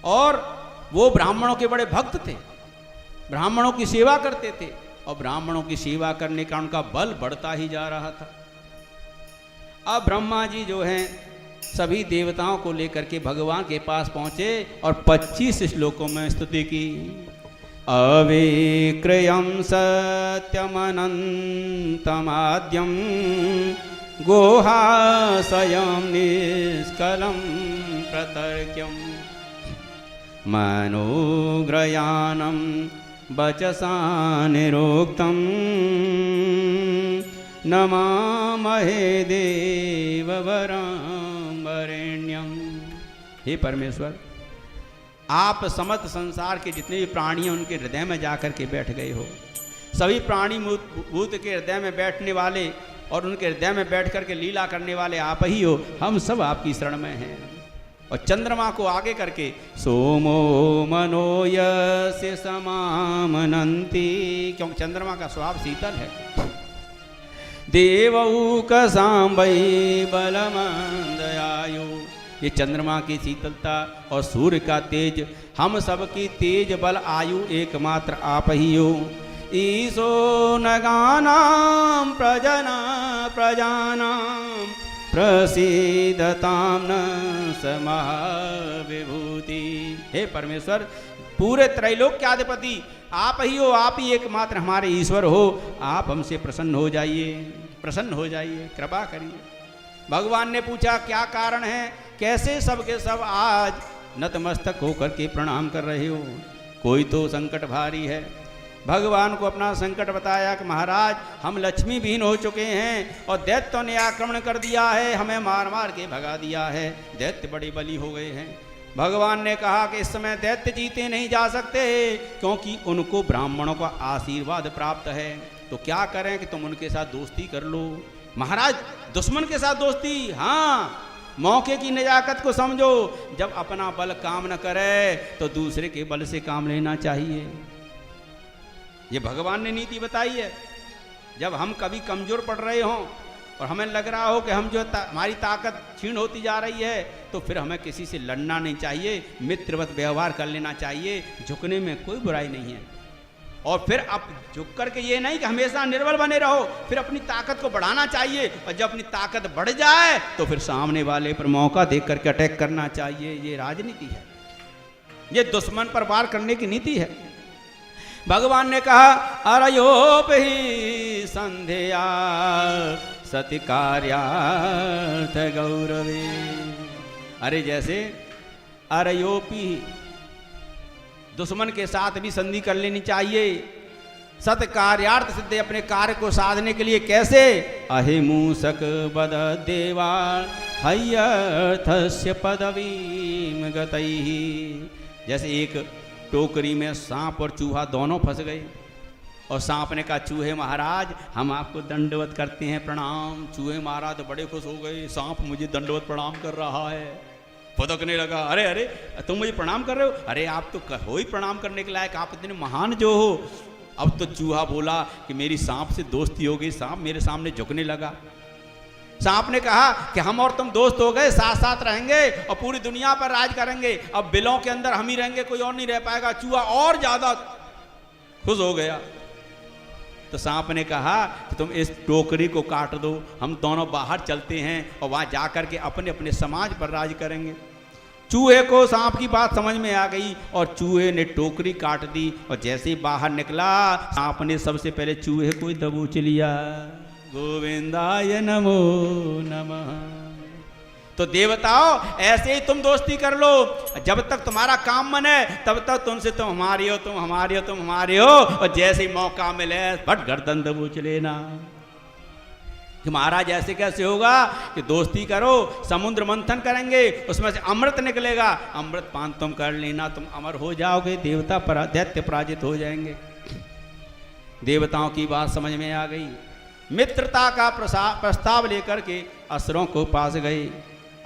और वो ब्राह्मणों के बड़े भक्त थे, ब्राह्मणों की सेवा करते थे, और ब्राह्मणों की सेवा करने का उनका बल बढ़ता ही जा रहा था। अब ब्रह्मा जी जो हैं सभी देवताओं को लेकर के भगवान के पास पहुंचे और 25 श्लोकों में स्तुति की। अविक्रयं सत्यमनन्तमाद्यं गोहासयं निष्कलं प्रतर्क्यं मनोग्रयानं वचसा निरुक्तं नमामहे देववरं वरेण्यं। हे परमेश्वर, आप समस्त संसार के जितने भी प्राणी हैं उनके हृदय में जाकर के बैठ गए हो। सभी प्राणी भूत के हृदय में बैठने वाले और उनके हृदय में बैठ करके लीला करने वाले आप ही हो। हम सब आपकी शरण में हैं। और चंद्रमा को आगे करके सोमो मनो यस्य समामनन्ति, क्योंकि चंद्रमा का स्वभाव शीतल है। देवौक सांबै बलमंदयायु, ये चंद्रमा की शीतलता और सूर्य का तेज, हम सबकी तेज बल आयु एकमात्र आप ही हो। ईशो नगानां प्रजानां प्रसीदतां न समाविभूति। हे परमेश्वर, पूरे त्रैलोक्याधिपति आप ही हो, आप ही एकमात्र हमारे ईश्वर हो। आप हमसे प्रसन्न हो जाइए, प्रसन्न हो जाइए, कृपा करिए। भगवान ने पूछा क्या कारण है, कैसे सब के सब आज नतमस्तक होकर के प्रणाम कर रहे हो? कोई तो संकट भारी है। भगवान को अपना संकट बताया कि महाराज हम लक्ष्मी विहीन हो चुके हैं और दैत्यों ने आक्रमण कर दिया है, हमें मार मार के भगा दिया है, दैत्य बड़े बली हो गए हैं। भगवान ने कहा कि इस समय दैत्य जीते नहीं जा सकते क्योंकि उनको ब्राह्मणों का आशीर्वाद प्राप्त है। तो क्या करें कि तुम उनके साथ दोस्ती कर लो। महाराज दुश्मन के साथ दोस्ती, हाँ, मौके की नजाकत को समझो। जब अपना बल काम न करे तो दूसरे के बल से काम लेना चाहिए। ये भगवान ने नीति बताई है। जब हम कभी कमजोर पड़ रहे हों और हमें लग रहा हो कि हम जो हमारी ताकत क्षीण होती जा रही है, तो फिर हमें किसी से लड़ना नहीं चाहिए, मित्रवत व्यवहार कर लेना चाहिए। झुकने में कोई बुराई नहीं है। और फिर अब झुक करके ये नहीं कि हमेशा निर्बल बने रहो, फिर अपनी ताकत को बढ़ाना चाहिए। और जब अपनी ताकत बढ़ जाए तो फिर सामने वाले पर मौका देख करके अटैक करना चाहिए। ये राजनीति है, ये दुश्मन पर वार करने की नीति है। भगवान ने कहा अरयोप ही संध्या सति कार्यार्थ गौरवे। अरे जैसे अरयोपी, दुश्मन के साथ भी संधि कर लेनी चाहिए। सत कार्यार्थ सिद्धि, अपने कार्य को साधने के लिए कैसे? अहिमूसक बद देवा हयर्थस्य पदवीम गतैहि। जैसे एक टोकरी में सांप और चूहा दोनों फंस गए और सांप ने कहा चूहे महाराज हम आपको दंडवत करते हैं, प्रणाम। चूहे महाराज तो बड़े खुश हो गए, सांप मुझे दंडवत प्रणाम कर रहा है। फुदकने लगा, अरे अरे तुम मुझे प्रणाम कर रहे हो? अरे आप तो हो ही प्रणाम करने के लायक, आप इतने महान जो हो। अब तो चूहा बोला कि मेरी सांप से दोस्ती हो गई। सांप मेरे सामने झुकने लगा। सांप ने कहा कि हम और तुम दोस्त हो गए, साथ साथ रहेंगे और पूरी दुनिया पर राज करेंगे। अब बिलों के अंदर हम ही रहेंगे, कोई और नहीं रह पाएगा। चूहा और ज्यादा खुश हो गया। तो सांप ने कहा कि तुम इस टोकरी को काट दो, हम दोनों बाहर चलते हैं और वहां जाकर के अपने अपने समाज पर राज करेंगे। चूहे को सांप की बात समझ में आ गई और चूहे ने टोकरी काट दी। और जैसे ही बाहर निकला, सांप ने सबसे पहले चूहे को ही दबोच लिया। गोविंदाय नमो नमः। तो देवताओं ऐसे ही तुम दोस्ती कर लो। जब तक तुम्हारा काम बने तब तक तुमसे तुम हमारे हो, तुम हमारे हो, तुम हमारे हो। और जैसे ही मौका मिले फट गर्दन दबोच लेना। कि महाराज ऐसे कैसे होगा कि दोस्ती करो, समुद्र मंथन करेंगे, उसमें से अमृत निकलेगा, अमृत पान तुम कर लेना, तुम अमर हो जाओगे, देवता दैत्य पराजित हो जाएंगे। देवताओं की बात समझ में आ गई। मित्रता का प्रस्ताव लेकर के असुरों को पास गए।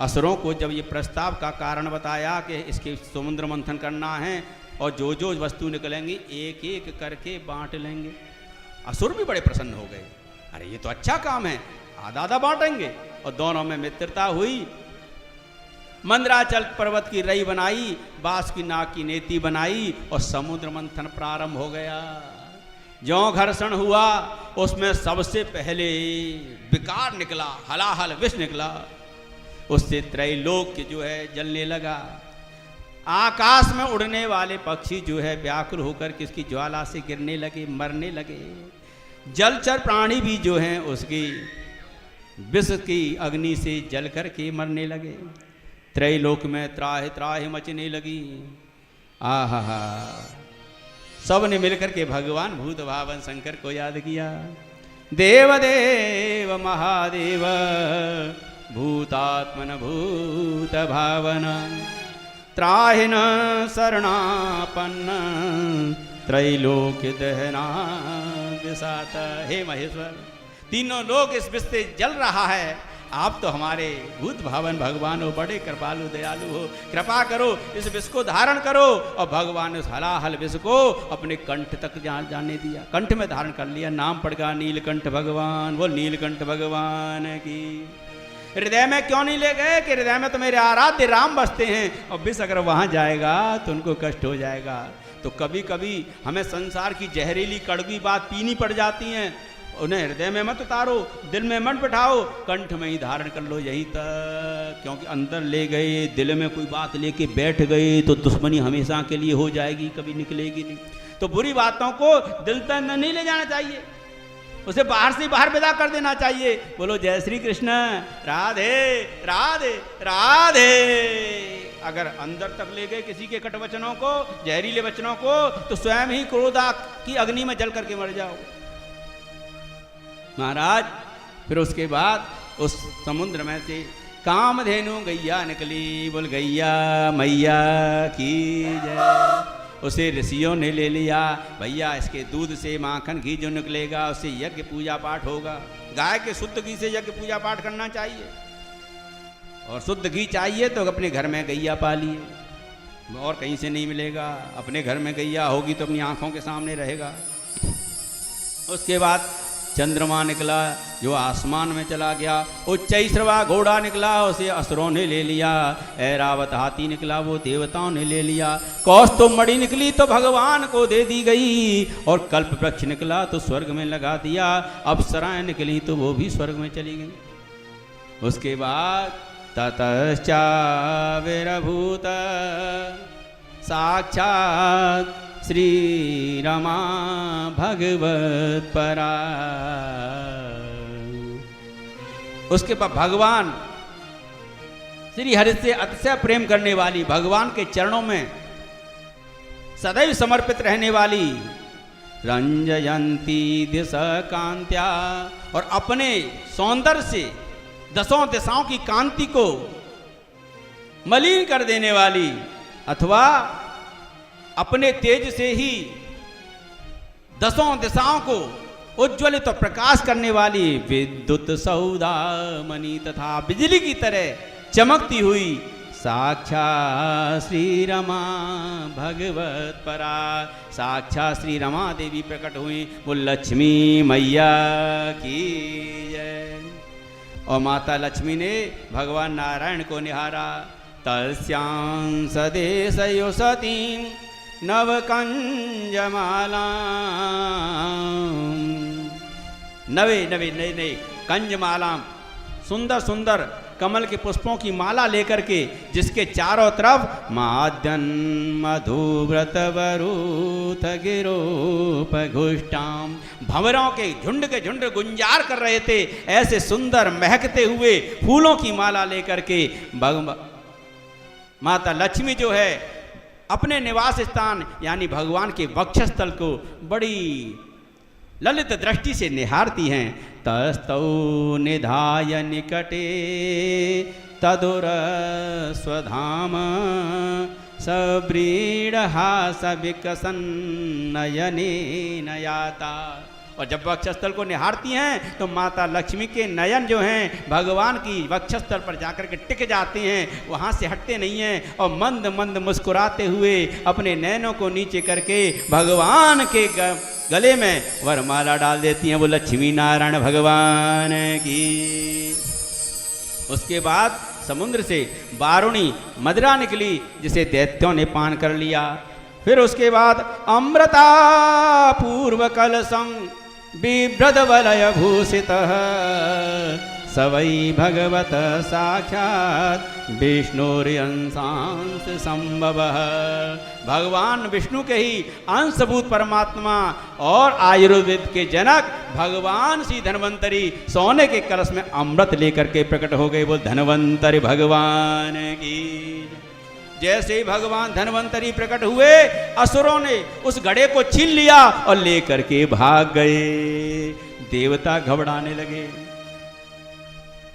असुरों को जब ये प्रस्ताव का कारण बताया कि इसके समुद्र मंथन करना है और जो जो वस्तु निकलेंगी एक एक करके बांट लेंगे, असुर भी बड़े प्रसन्न हो गए। अरे ये तो अच्छा काम है, आधा आधा बांटेंगे। और दोनों में मित्रता हुई। मंदराचल पर्वत की रई बनाई, बांस की नाक की नेति बनाई और समुद्र मंथन प्रारंभ हो गया। ज्यों घर्षण हुआ उसमें सबसे पहले विकार निकला, हलाहल विष निकला, उससे त्रैलोक जो है जलने लगा। आकाश में उड़ने वाले पक्षी जो है व्याकुल होकर किसकी ज्वाला से गिरने लगे, मरने लगे। जलचर प्राणी भी जो हैं उसकी विष की अग्नि से जल कर के मरने लगे। त्रैलोक में त्राहि त्राहि मचने लगी। आहा, सब ने मिलकर के भगवान भूत भावन शंकर को याद किया। देव देव महादेव भूतात्मन भूत भावना त्राहिन शरणापन्न त्रैलोक्य दहना दिशाता। हे महेश्वर, तीनों लोग इस विष से जल रहा है, आप तो हमारे भूत भावन भगवान हो, बड़े कृपालु दयालु हो, कृपा करो, इस विष को धारण करो। और भगवान ने उस हलाहल विष को अपने कंठ तक जाने दिया, कंठ में धारण कर लिया। नाम पड़ गया नीलकंठ भगवान। वो नीलकंठ भगवान की हृदय में क्यों नहीं ले गए कि हृदय में तो मेरे आराध्य राम बसते हैं, और विष अगर वहां जाएगा तो उनको कष्ट हो जाएगा। तो कभी कभी हमें संसार की जहरीली कड़वी बात पीनी पड़ जाती है, उन्हें हृदय में मत उतारो, दिल में मत बिठाओ, कंठ में ही धारण कर लो यहीं तक। क्योंकि अंदर ले गए, दिल में कोई बात लेके बैठ गए तो दुश्मनी हमेशा के लिए हो जाएगी, कभी निकलेगी नहीं। तो बुरी बातों को दिल तक नहीं ले जाना चाहिए, उसे बाहर से बाहर विदा कर देना चाहिए। बोलो जय श्री कृष्ण, राधे राधे राधे। अगर अंदर तक ले गए किसी के कट वचनों को, जहरीले वचनों को, तो स्वयं ही क्रोधा की अग्नि में जल करके मर जाओ महाराज। फिर उसके बाद उस समुद्र में से कामधेनु गैया निकली। बोल गैया मैया की जय। उसे ऋषियों ने ले लिया। भैया इसके दूध से माखन घी जो निकलेगा उससे यज्ञ पूजा पाठ होगा। गाय के शुद्ध घी से यज्ञ पूजा पाठ करना चाहिए, और शुद्ध घी चाहिए तो अपने घर में गैया पालिए, और कहीं से नहीं मिलेगा। अपने घर में गैया होगी तो अपनी आंखों के सामने रहेगा। उसके बाद चंद्रमा निकला जो आसमान में चला गया। उच्चैश्रवा घोड़ा निकला, उसे असुरों ने ले लिया। ऐरावत हाथी निकला, वो देवताओं ने ले लिया। कौस्तुभ मणि निकली तो भगवान को दे दी गई, और कल्प वृक्ष निकला तो स्वर्ग में लगा दिया। अप्सराएं निकली तो वो भी स्वर्ग में चली गई। उसके बाद ततश्चाविरभूत साक्षात श्री रमा भगवत परा। उसके बाद भगवान श्री हरि से अतिशय प्रेम करने वाली, भगवान के चरणों में सदैव समर्पित रहने वाली, रंजयंती दिशा कांत्या, और अपने सौंदर्य से दसों दिशाओं की कांति को मलिन कर देने वाली, अथवा अपने तेज से ही दसों दिशाओं को उज्ज्वलित और प्रकाश करने वाली, विद्युत सौदामणि तथा बिजली की तरह चमकती हुई साक्षात श्री रमा भगवत परा। साक्षात श्री रमा देवी प्रकट हुई। वो लक्ष्मी मैया की जय। और माता लक्ष्मी ने भगवान नारायण को निहारा। तस्यां सदेशयो सतीं नवकंजमाला। नवे नवे नए नए कंजमाला, सुंदर सुंदर कमल के पुष्पों की माला लेकर के, जिसके चारों तरफ माद्यन मधुव्रत वरूथ गिरोप घुष्टाम, भंवरों के झुंड गुंजार कर रहे थे। ऐसे सुंदर महकते हुए फूलों की माला लेकर के माता लक्ष्मी जो है अपने निवास स्थान यानी भगवान के वक्षस्थल को बड़ी ललित दृष्टि से निहारती हैं। तस्तौ निधाय निकटे तदुर स्वधाम सब्रीडहास विकसन नयने नयाता। और जब वक्षस्थल को निहारती हैं तो माता लक्ष्मी के नयन जो हैं भगवान की वक्षस्थल पर जाकर के टिक जाते हैं, वहाँ से हटते नहीं हैं, और मंद मंद मुस्कुराते हुए अपने नैनों को नीचे करके भगवान के गले में वरमाला डाल देती हैं। वो लक्ष्मी नारायण भगवान की। उसके बाद समुद्र से वारुणी मदिरा निकली, जिसे दैत्यों ने पान कर लिया। फिर उसके बाद अमृता पूर्व कलशं बिभ्रद वलय भूषित सवै भगवत साक्षात विष्णुर्यंशांश संभवः। भगवान विष्णु के ही अंशभूत परमात्मा और आयुर्वेद के जनक भगवान श्री धन्वंतरी सोने के कलश में अमृत लेकर के प्रकट हो गए। वो धन्वंतरी भगवान की। जैसे ही भगवान धन्वंतरी प्रकट हुए, असुरों ने उस घड़े को छीन लिया और लेकर के भाग गए। देवता घबराने लगे,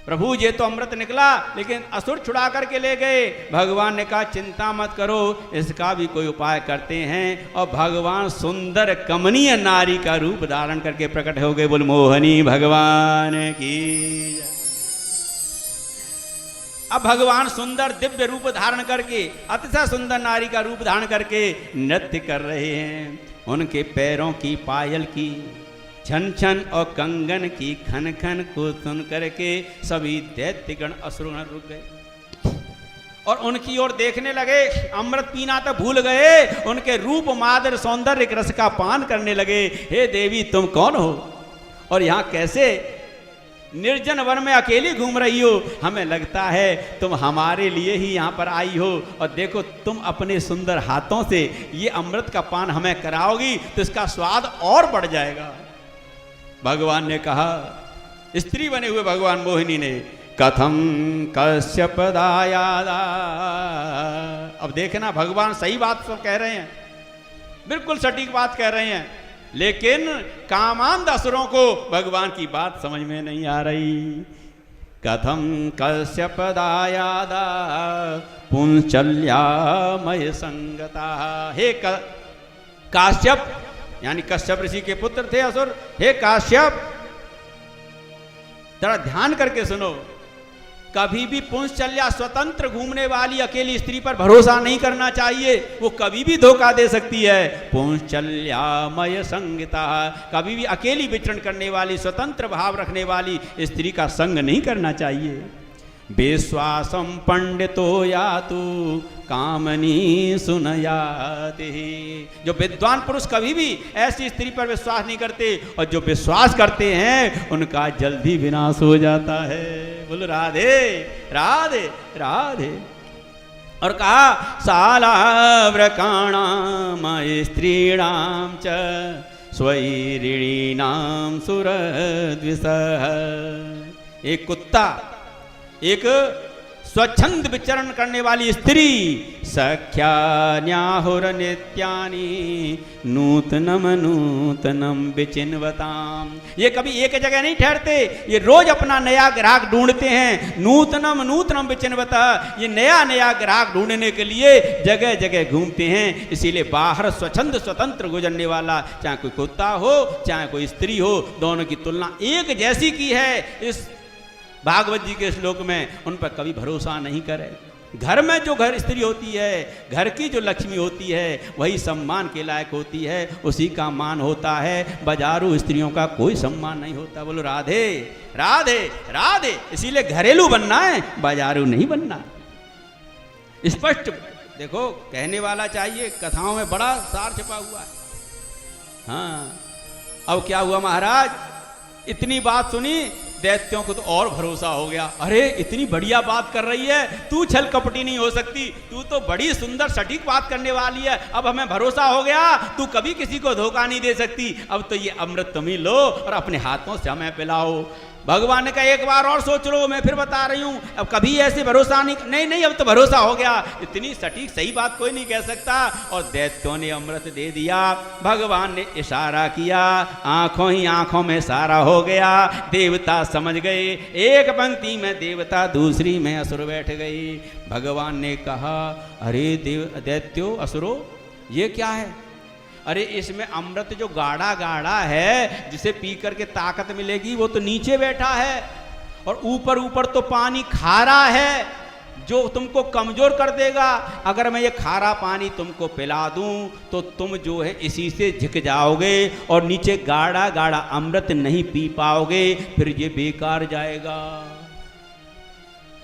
प्रभु ये तो अमृत निकला, लेकिन असुर छुड़ा करके ले गए। भगवान ने कहा चिंता मत करो, इसका भी कोई उपाय करते हैं। और भगवान सुंदर कमनीय नारी का रूप धारण करके प्रकट हो गए। बोल मोहनी भगवान की। अब भगवान सुंदर दिव्य रूप धारण करके, अतिशय सुंदर नारी का रूप धारण करके नृत्य कर रहे हैं। उनके पैरों की पायल की छन छन और कंगन की खन खन को सुन करके सभी दैत्यगण असुरगण रुक गए और उनकी ओर देखने लगे। अमृत पीना तो भूल गए, उनके रूप माधुर्य सौंदर्य रस का पान करने लगे। हे देवी तुम कौन हो और यहाँ कैसे निर्जन वन में अकेली घूम रही हो? हमें लगता है तुम हमारे लिए ही यहाँ पर आई हो, और देखो तुम अपने सुंदर हाथों से ये अमृत का पान हमें कराओगी तो इसका स्वाद और बढ़ जाएगा। भगवान ने कहा, स्त्री बने हुए भगवान मोहिनी ने, कथम कश्यप दायादा। अब देखना भगवान सही बात सब कह रहे हैं, बिल्कुल सटीक बात कह रहे हैं, लेकिन कामांध असुरों को भगवान की बात समझ में नहीं आ रही। कथम कश्यप दायादा पुंचल्यामय संगता। हे काश्यप, यानी कश्यप ऋषि के पुत्र थे असुर। हे काश्यप जरा ध्यान करके सुनो, कभी भी पुंसचल्या स्वतंत्र घूमने वाली अकेली स्त्री पर भरोसा नहीं करना चाहिए, वो कभी भी धोखा दे सकती है। पुंसचल्यामय संगता, कभी भी अकेली विचरण करने वाली स्वतंत्र भाव रखने वाली स्त्री का संग नहीं करना चाहिए। विश्वासम पंडितो यातु कामनी सुनयाति। जो विद्वान पुरुष कभी भी ऐसी स्त्री पर विश्वास नहीं करते, और जो विश्वास करते हैं उनका जल्दी विनाश हो जाता है। बोलो राधे राधे राधे। और कहा सालाव्रकाणाम स्त्रीणाम च स्वैरिणीनाम सुरद्विषः। एक कुत्ता, एक स्वच्छंद विचरण करने वाली स्त्री, सख्या न्याहुर नित्यानि नूतनम नूतनम विचिन्वताम। ये कभी एक जगह नहीं ठहरते, ये रोज अपना नया ग्राहक ढूंढते हैं। नूतनम नूतनम विचिन्वता, ये नया नया ग्राहक ढूंढने के लिए जगह जगह घूमते हैं। इसीलिए बाहर स्वच्छंद स्वतंत्र गुजरने वाला, चाहे कोई कुत्ता हो चाहे कोई स्त्री हो, दोनों की तुलना एक जैसी की है इस भागवत जी के श्लोक में। उन पर कभी भरोसा नहीं करे। घर में जो घर स्त्री होती है, घर की जो लक्ष्मी होती है, वही सम्मान के लायक होती है, उसी का मान होता है। बाजारू स्त्रियों का कोई सम्मान नहीं होता। बोलो राधे राधे राधे। इसीलिए घरेलू बनना है, बाजारू नहीं बनना। स्पष्ट देखो, कहने वाला चाहिए, कथाओं में बड़ा सार छिपा हुआ है। हाँ, अब क्या हुआ महाराज, इतनी बात सुनी, दैत्यों को तो और भरोसा हो गया। अरे इतनी बढ़िया बात कर रही है, तू छल कपटी नहीं हो सकती, तू तो बड़ी सुंदर सटीक बात करने वाली है। अब हमें भरोसा हो गया, तू कभी किसी को धोखा नहीं दे सकती। अब तो ये अमृत तुम ही लो और अपने हाथों से हमें पिलाओ। भगवान ने कहा एक बार और सोच लो, मैं फिर बता रही हूँ, अब कभी ऐसे भरोसा नहीं, अब तो भरोसा हो गया। इतनी सटीक सही बात कोई नहीं कह सकता। और दैत्यों ने अमृत दे दिया। भगवान ने इशारा किया, आंखों ही आंखों में सारा हो गया। देवता समझ गए, एक पंक्ति में देवता, दूसरी में असुर बैठ गई। भगवान ने कहा, अरे दैत्यो असुरो, ये क्या है? अरे इसमें अमृत जो गाढ़ा गाढ़ा है, जिसे पी करके ताकत मिलेगी, वो तो नीचे बैठा है, और ऊपर ऊपर तो पानी खारा है जो तुमको कमजोर कर देगा। अगर मैं ये खारा पानी तुमको पिला दूं तो तुम जो है इसी से झिक जाओगे और नीचे गाढ़ा गाढ़ा अमृत नहीं पी पाओगे, फिर ये बेकार जाएगा।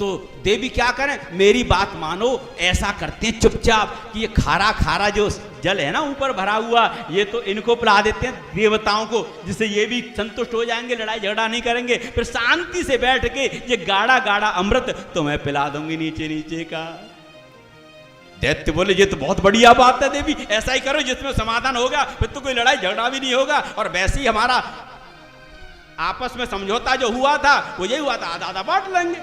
तो देवी क्या करें, मेरी बात मानो, ऐसा करते हैं चुपचाप कि ये खारा खारा जो जल है ना ऊपर भरा हुआ, ये तो इनको पिला देते हैं देवताओं को, जिससे ये भी संतुष्ट हो जाएंगे, लड़ाई झगड़ा नहीं करेंगे, फिर शांति से बैठ के ये गाढ़ा गाढ़ा अमृत तो मैं पिला दूंगी नीचे नीचे का। दैत्य बोले ये तो बहुत बढ़िया बात है देवी, ऐसा ही करो जिसमें समाधान होगा, फिर तो कोई लड़ाई झगड़ा भी नहीं होगा, और वैसे ही हमारा आपस में समझौता जो हुआ था वो यही हुआ था, आधा आधा बांट लेंगे।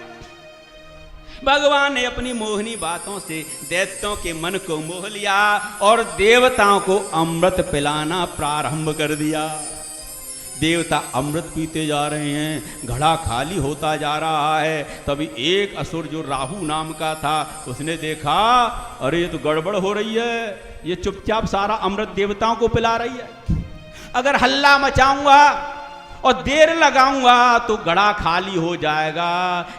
भगवान ने अपनी मोहनी बातों से दैत्यों के मन को मोह लिया और देवताओं को अमृत पिलाना प्रारंभ कर दिया। देवता अमृत पीते जा रहे हैं, घड़ा खाली होता जा रहा है। तभी एक असुर जो राहु नाम का था, उसने देखा अरे ये तो गड़बड़ हो रही है, ये चुपचाप सारा अमृत देवताओं को पिला रही है। अगर हल्ला मचाऊंगा और देर लगाऊंगा तो घड़ा खाली हो जाएगा,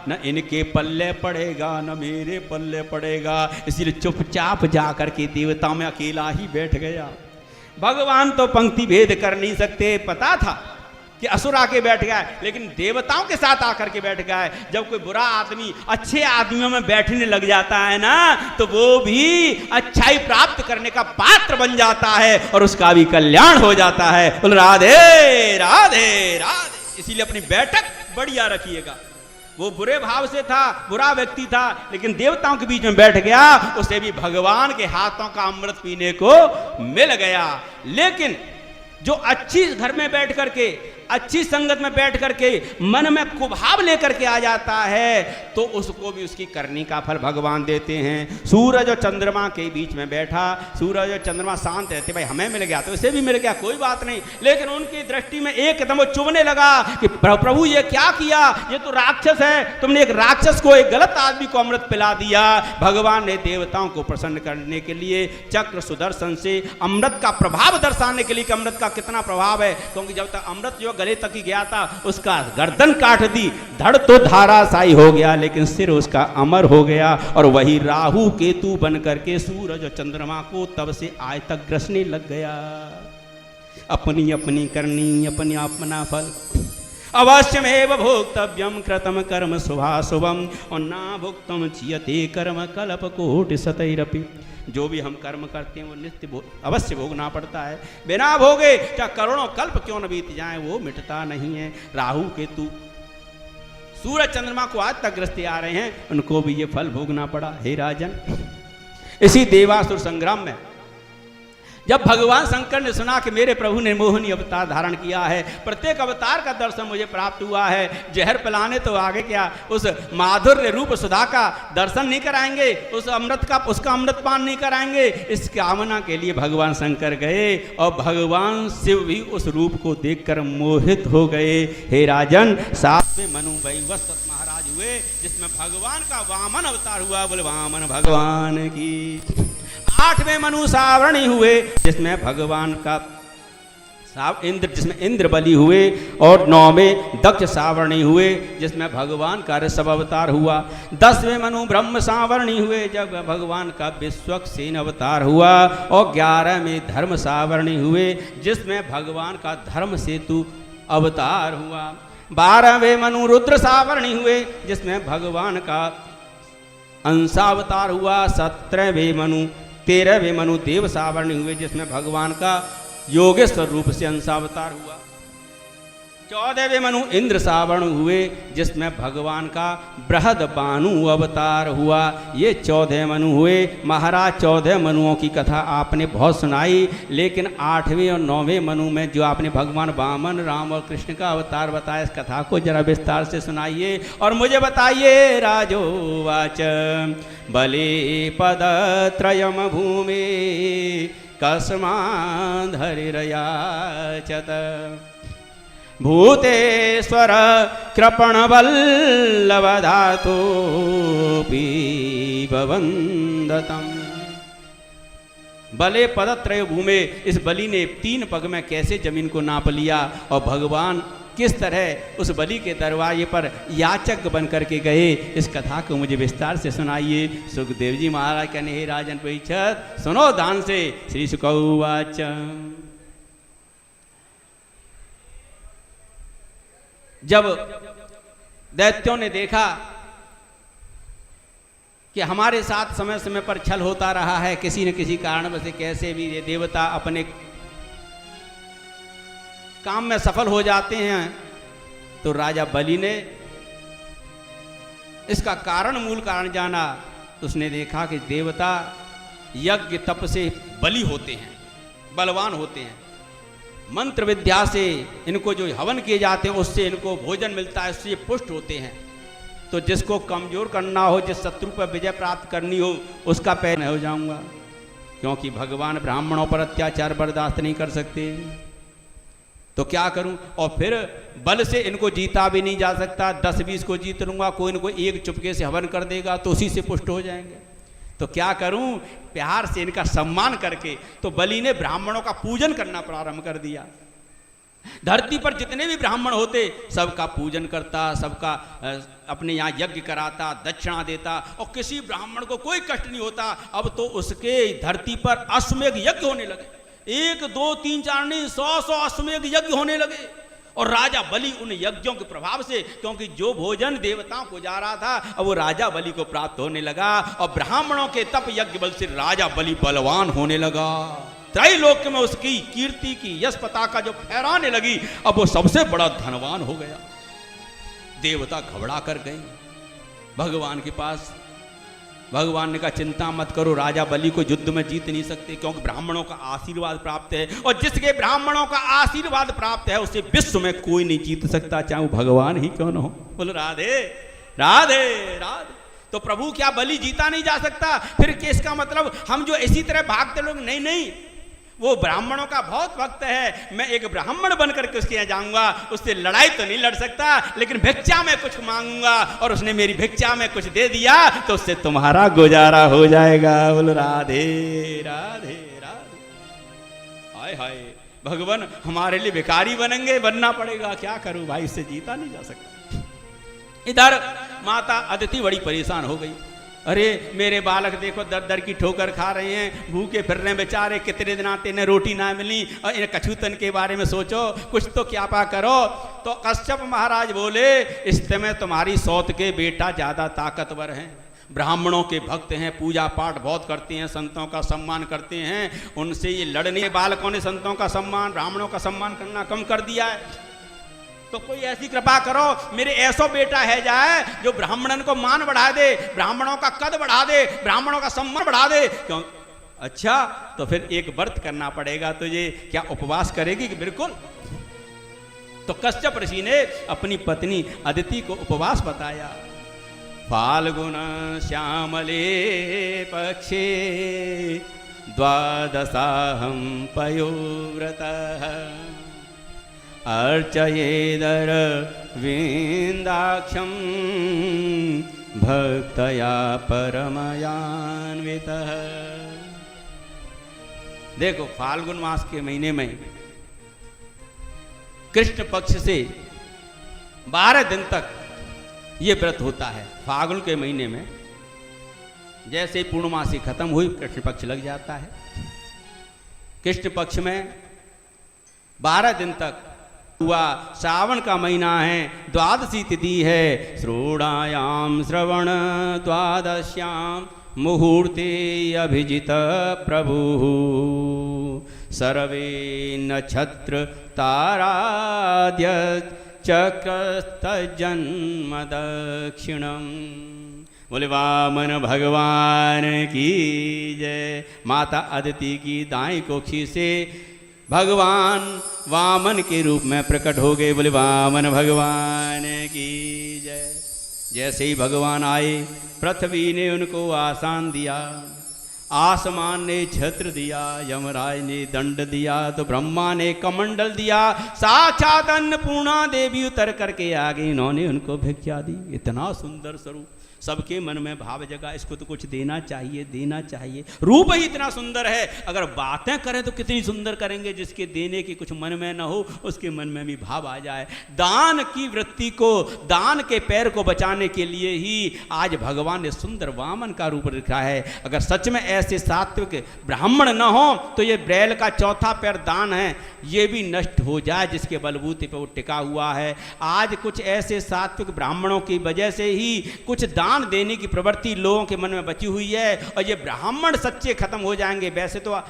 न इनके पल्ले पड़ेगा न मेरे पल्ले पड़ेगा। इसलिए चुपचाप जाकर के देवता में अकेला ही बैठ गया। भगवान तो पंक्ति भेद कर नहीं सकते, पता था कि असुर आके बैठ गया, लेकिन देवताओं के साथ आकर के बैठ गया है। जब कोई बुरा आदमी अच्छे आदमियों में बैठने लग जाता है ना, तो वो भी अच्छाई प्राप्त करने का पात्र बन जाता है और उसका भी कल्याण हो जाता है। बोल राधे राधे राधे। इसीलिए अपनी बैठक बढ़िया रखिएगा। वो बुरे भाव से था, बुरा व्यक्ति था, लेकिन देवताओं के बीच में बैठ गया, उसे भी भगवान के हाथों का अमृत पीने को मिल गया। लेकिन जो अच्छी घर में बैठ करके, अच्छी संगत में बैठ करके मन में कुभाव लेकर के आ जाता है, तो उसको भी उसकी करनी का फल भगवान देते हैं। सूरज और चंद्रमा के बीच में बैठा, सूरज और चंद्रमा शांत रहते, भाई हमें मिल गया तो इसे भी मिल गया, कोई बात नहीं। लेकिन उनकी दृष्टि में एकदम वो चुभने लगा कि प्रभु ये क्या किया, ये तो राक्षस है, तुमने एक राक्षस को, एक गलत आदमी को अमृत पिला दिया। भगवान ने देवताओं को प्रसन्न करने के लिए चक्र सुदर्शन से अमृत का प्रभाव दर्शाने के लिए कि अमृत का कितना प्रभाव है, क्योंकि जब तक अमृत जो गले तक ही गया था उसका गर्दन काट दी, धड़ तो धाराशायी हो गया, लेकिन सिर उसका अमर हो गया। और वही राहु केतु बन करके सूरज और चंद्रमा को तब से आज तक ग्रसने लग गया। अपनी अपनी करनी, अपनी अपना फल, अवश्यमेव भोक्तव्यम कृतम कर्म शुभाशुभम और ना भुक्तम चियते कर्म कल्प कोटि शतैरपि। जो भी हम कर्म करते हैं वो नित्य अवश्य भोगना पड़ता है, बिना भोगे चाहे करोड़ों कल्प क्यों न बीत जाए वो मिटता नहीं है। राहु केतु सूरज चंद्रमा को आज तक ग्रस्ते आ रहे हैं, उनको भी ये फल भोगना पड़ा। हे राजन, इसी देवासुर संग्राम में जब भगवान शंकर ने सुना कि मेरे प्रभु ने मोहिनी अवतार धारण किया है, प्रत्येक अवतार का दर्शन मुझे प्राप्त हुआ है, जहर पिलाने तो आगे क्या, उस माधुर्य रूप सुधा का दर्शन नहीं कराएंगे, उस अमृत का, उसका अमृत पान नहीं कराएंगे, इस कामना के लिए भगवान शंकर गए और भगवान शिव भी उस रूप को देखकर मोहित हो गए। हे राजन, 7वें मनु वैवस्वत महाराज हुए, जिसमें भगवान का वामन अवतार हुआ। बोले वामन भगवान की। 8वें मनु सावरणी हुए, जिसमें भगवान का जिसमें इंद्र बलि हुए, और 9वें दक्ष सावरणी हुए, जिसमें भगवान का ऋषभ अवतार हुआ। 10वें मनु ब्रह्म सावरणी हुए, जब भगवान का विश्वक्सेन अवतार हुआ। और 11वें धर्म सावरणी हुए, जिसमें भगवान का धर्म सेतु अवतार हुआ। 12वें मनु रुद्र सावरणी हुए, जिसमें भगवान का अंशावतार हुआ। 17वें मनु 13वें मनु देव सावरणी हुए, जिसमें भगवान का योगेश्वर रूप से अंशावतार हुआ। 14वें मनु इंद्र सावर्ण हुए, जिसमें भगवान का बृहद बानु अवतार हुआ। ये 14 मनु हुए। महाराज 14 मनुओं की कथा आपने बहुत सुनाई, लेकिन 8वें और 9वें मनु में जो आपने भगवान वामन, राम और कृष्ण का अवतार बताया, इस कथा को जरा विस्तार से सुनाइए और मुझे बताइए। राजोवाच बले पदत्रयम भूमि कस्माद् हरिर्याचत भूतेश्वर कृपण वल्लभधातोऽपि भवन्दतम्। बले पदत्रय भूमे, इस बलि ने 3 पग में कैसे जमीन को नाप लिया और भगवान किस तरह उस बलि के दरवाजे पर याचक बन करके गए, इस कथा को मुझे विस्तार से सुनाइए। सुखदेव जी महाराज कहने, हे राजन परीक्षित, सुनो ध्यान से। श्री शुक उवाच जब दैत्यों ने देखा कि हमारे साथ समय समय पर छल होता रहा है, किसी न किसी कारण से कैसे भी ये देवता अपने काम में सफल हो जाते हैं। तो राजा बलि ने इसका मूल कारण जाना। उसने देखा कि देवता यज्ञ तप से बली होते हैं, बलवान होते हैं। मंत्र विद्या से इनको जो हवन किए जाते हैं उससे इनको भोजन मिलता है, उससे ये पुष्ट होते हैं। तो जिसको कमजोर करना हो, जिस शत्रु पर विजय प्राप्त करनी हो, उसका पैर नहीं हो जाऊंगा, क्योंकि भगवान ब्राह्मणों पर अत्याचार बर्दाश्त नहीं कर सकते। तो क्या करूं? और फिर बल से इनको जीता भी नहीं जा सकता। 10-20 को जीत लूंगा, कोई न कोई एक चुपके से हवन कर देगा तो उसी से पुष्ट हो जाएंगे। तो क्या करूं? प्यार से इनका सम्मान करके तो बलि ने ब्राह्मणों का पूजन करना प्रारंभ कर दिया। धरती पर जितने भी ब्राह्मण होते सबका पूजन करता, सबका अपने यहाँ यज्ञ कराता, दक्षिणा देता, और किसी ब्राह्मण को कोई कष्ट नहीं होता। अब तो उसके धरती पर अश्वमेध यज्ञ होने लगे, 1, 2, 3, 4 नहीं, 100 अश्वमेध यज्ञ होने लगे। और राजा बलि उन यज्ञों के प्रभाव से, क्योंकि जो भोजन देवताओं को जा रहा था अब वो राजा बलि को प्राप्त होने लगा, और ब्राह्मणों के तप यज्ञ बल से राजा बलि बलवान होने लगा। त्रैलोक में उसकी कीर्ति की यश पताका जो फहराने लगी, अब वो सबसे बड़ा धनवान हो गया। देवता घबरा कर गए भगवान के पास। भगवान ने कहा चिंता मत करो, राजा बलि को युद्ध में जीत नहीं सकते, क्योंकि ब्राह्मणों का आशीर्वाद प्राप्त है, और जिसके ब्राह्मणों का आशीर्वाद प्राप्त है उसे विश्व में कोई नहीं जीत सकता, चाहे वो भगवान ही क्यों न हो। बोलो राधे राधे राधे। तो प्रभु क्या बलि जीता नहीं जा सकता? फिर किसका मतलब हम जो इसी तरह भागते लोग? नहीं नहीं, वो ब्राह्मणों का बहुत भक्त है। मैं एक ब्राह्मण बनकर के उसके यहाँ जाऊंगा, उससे लड़ाई तो नहीं लड़ सकता, लेकिन भिक्षा में कुछ मांगूंगा, और उसने मेरी भिक्षा में कुछ दे दिया तो उससे तुम्हारा गुजारा हो जाएगा। बोलो राधे राधे राधे। हाय हाय, भगवान हमारे लिए भिखारी बनेंगे, बनना पड़ेगा। क्या करूं भाई, इससे जीता नहीं जा सकता। इधर माता अदिति बड़ी परेशान हो गई। अरे मेरे बालक देखो दर दर की ठोकर खा रहे हैं, भूखे फिर रहे बेचारे, कितने दिन आते इन्हें रोटी ना मिली, और इन कछूतन के बारे में सोचो, कुछ तो क्या पा करो। तो कश्यप महाराज बोले इस समय तुम्हारी सौत के बेटा ज्यादा ताकतवर हैं, ब्राह्मणों के भक्त हैं, पूजा पाठ बहुत करते हैं, संतों का सम्मान करते हैं, उनसे ये लड़ने बालकों ने संतों का सम्मान, ब्राह्मणों का सम्मान करना कम कर दिया है। तो कोई ऐसी कृपा करो, मेरे ऐसा बेटा है जाए जो ब्राह्मणन को मान बढ़ा दे, ब्राह्मणों का कद बढ़ा दे, ब्राह्मणों का सम्मान बढ़ा दे। क्यों? अच्छा, तो फिर एक व्रत करना पड़ेगा तुझे। क्या उपवास करेगी? कि बिल्कुल। तो कश्यप ऋषि ने अपनी पत्नी अदिति को उपवास बताया। फाल्गुन श्यामले पक्षे द्वादशाहं पयोव्रतः अर्चयेदर विंदाक्षं भक्तया परमयान्वितः। देखो फाल्गुन मास के महीने में कृष्ण पक्ष से 12 दिन तक ये व्रत होता है। फाल्गुन के महीने में जैसे पूर्णमासी खत्म हुई, कृष्ण पक्ष लग जाता है। कृष्ण पक्ष में 12 दिन तक हुआ। श्रावण का महीना है, द्वादशी तिथि है, श्रोणायाम श्रवण द्वादश्याम मुहूर्ते अभिजित प्रभु सर्वे नक्षत्र ताराद्य चक्रस्तजन्म दक्षिणम। बोले वामन भगवान की जय। माता अदिति की दाएं कोखी से भगवान वामन के रूप में प्रकट हो गए। बोले वामन भगवान की जय। जैसे ही भगवान आए, पृथ्वी ने उनको आसान दिया, आसमान ने छत्र दिया, यमराज ने दंड दिया, तो ब्रह्मा ने कमंडल दिया, साक्षात अन्नपूर्णा देवी उतर करके आ गई, इन्होंने उनको भिक्षा दी। इतना सुंदर स्वरूप, सबके मन में भाव जगा, इसको तो कुछ देना चाहिए, देना चाहिए। रूप ही इतना सुंदर है, अगर बातें करें तो कितनी सुंदर करेंगे। जिसके देने की कुछ मन में न हो, उसके मन में भी भाव आ जाए। दान की वृत्ति को, दान के पैर को बचाने के लिए ही आज भगवान ने सुंदर वामन का रूप रखा है। अगर सच में ऐसे सात्विक ब्राह्मण न हो तो ये बैल का चौथा पैर दान है, ये भी नष्ट हो जाए, जिसके बलबूते पर वो टिका हुआ है। आज कुछ ऐसे सात्विक ब्राह्मणों की वजह से ही कुछ दान दान देने की प्रवृत्ति लोगों के मन में बची हुई है, और ये ब्राह्मण सच्चे खत्म हो जाएंगे। वैसे तो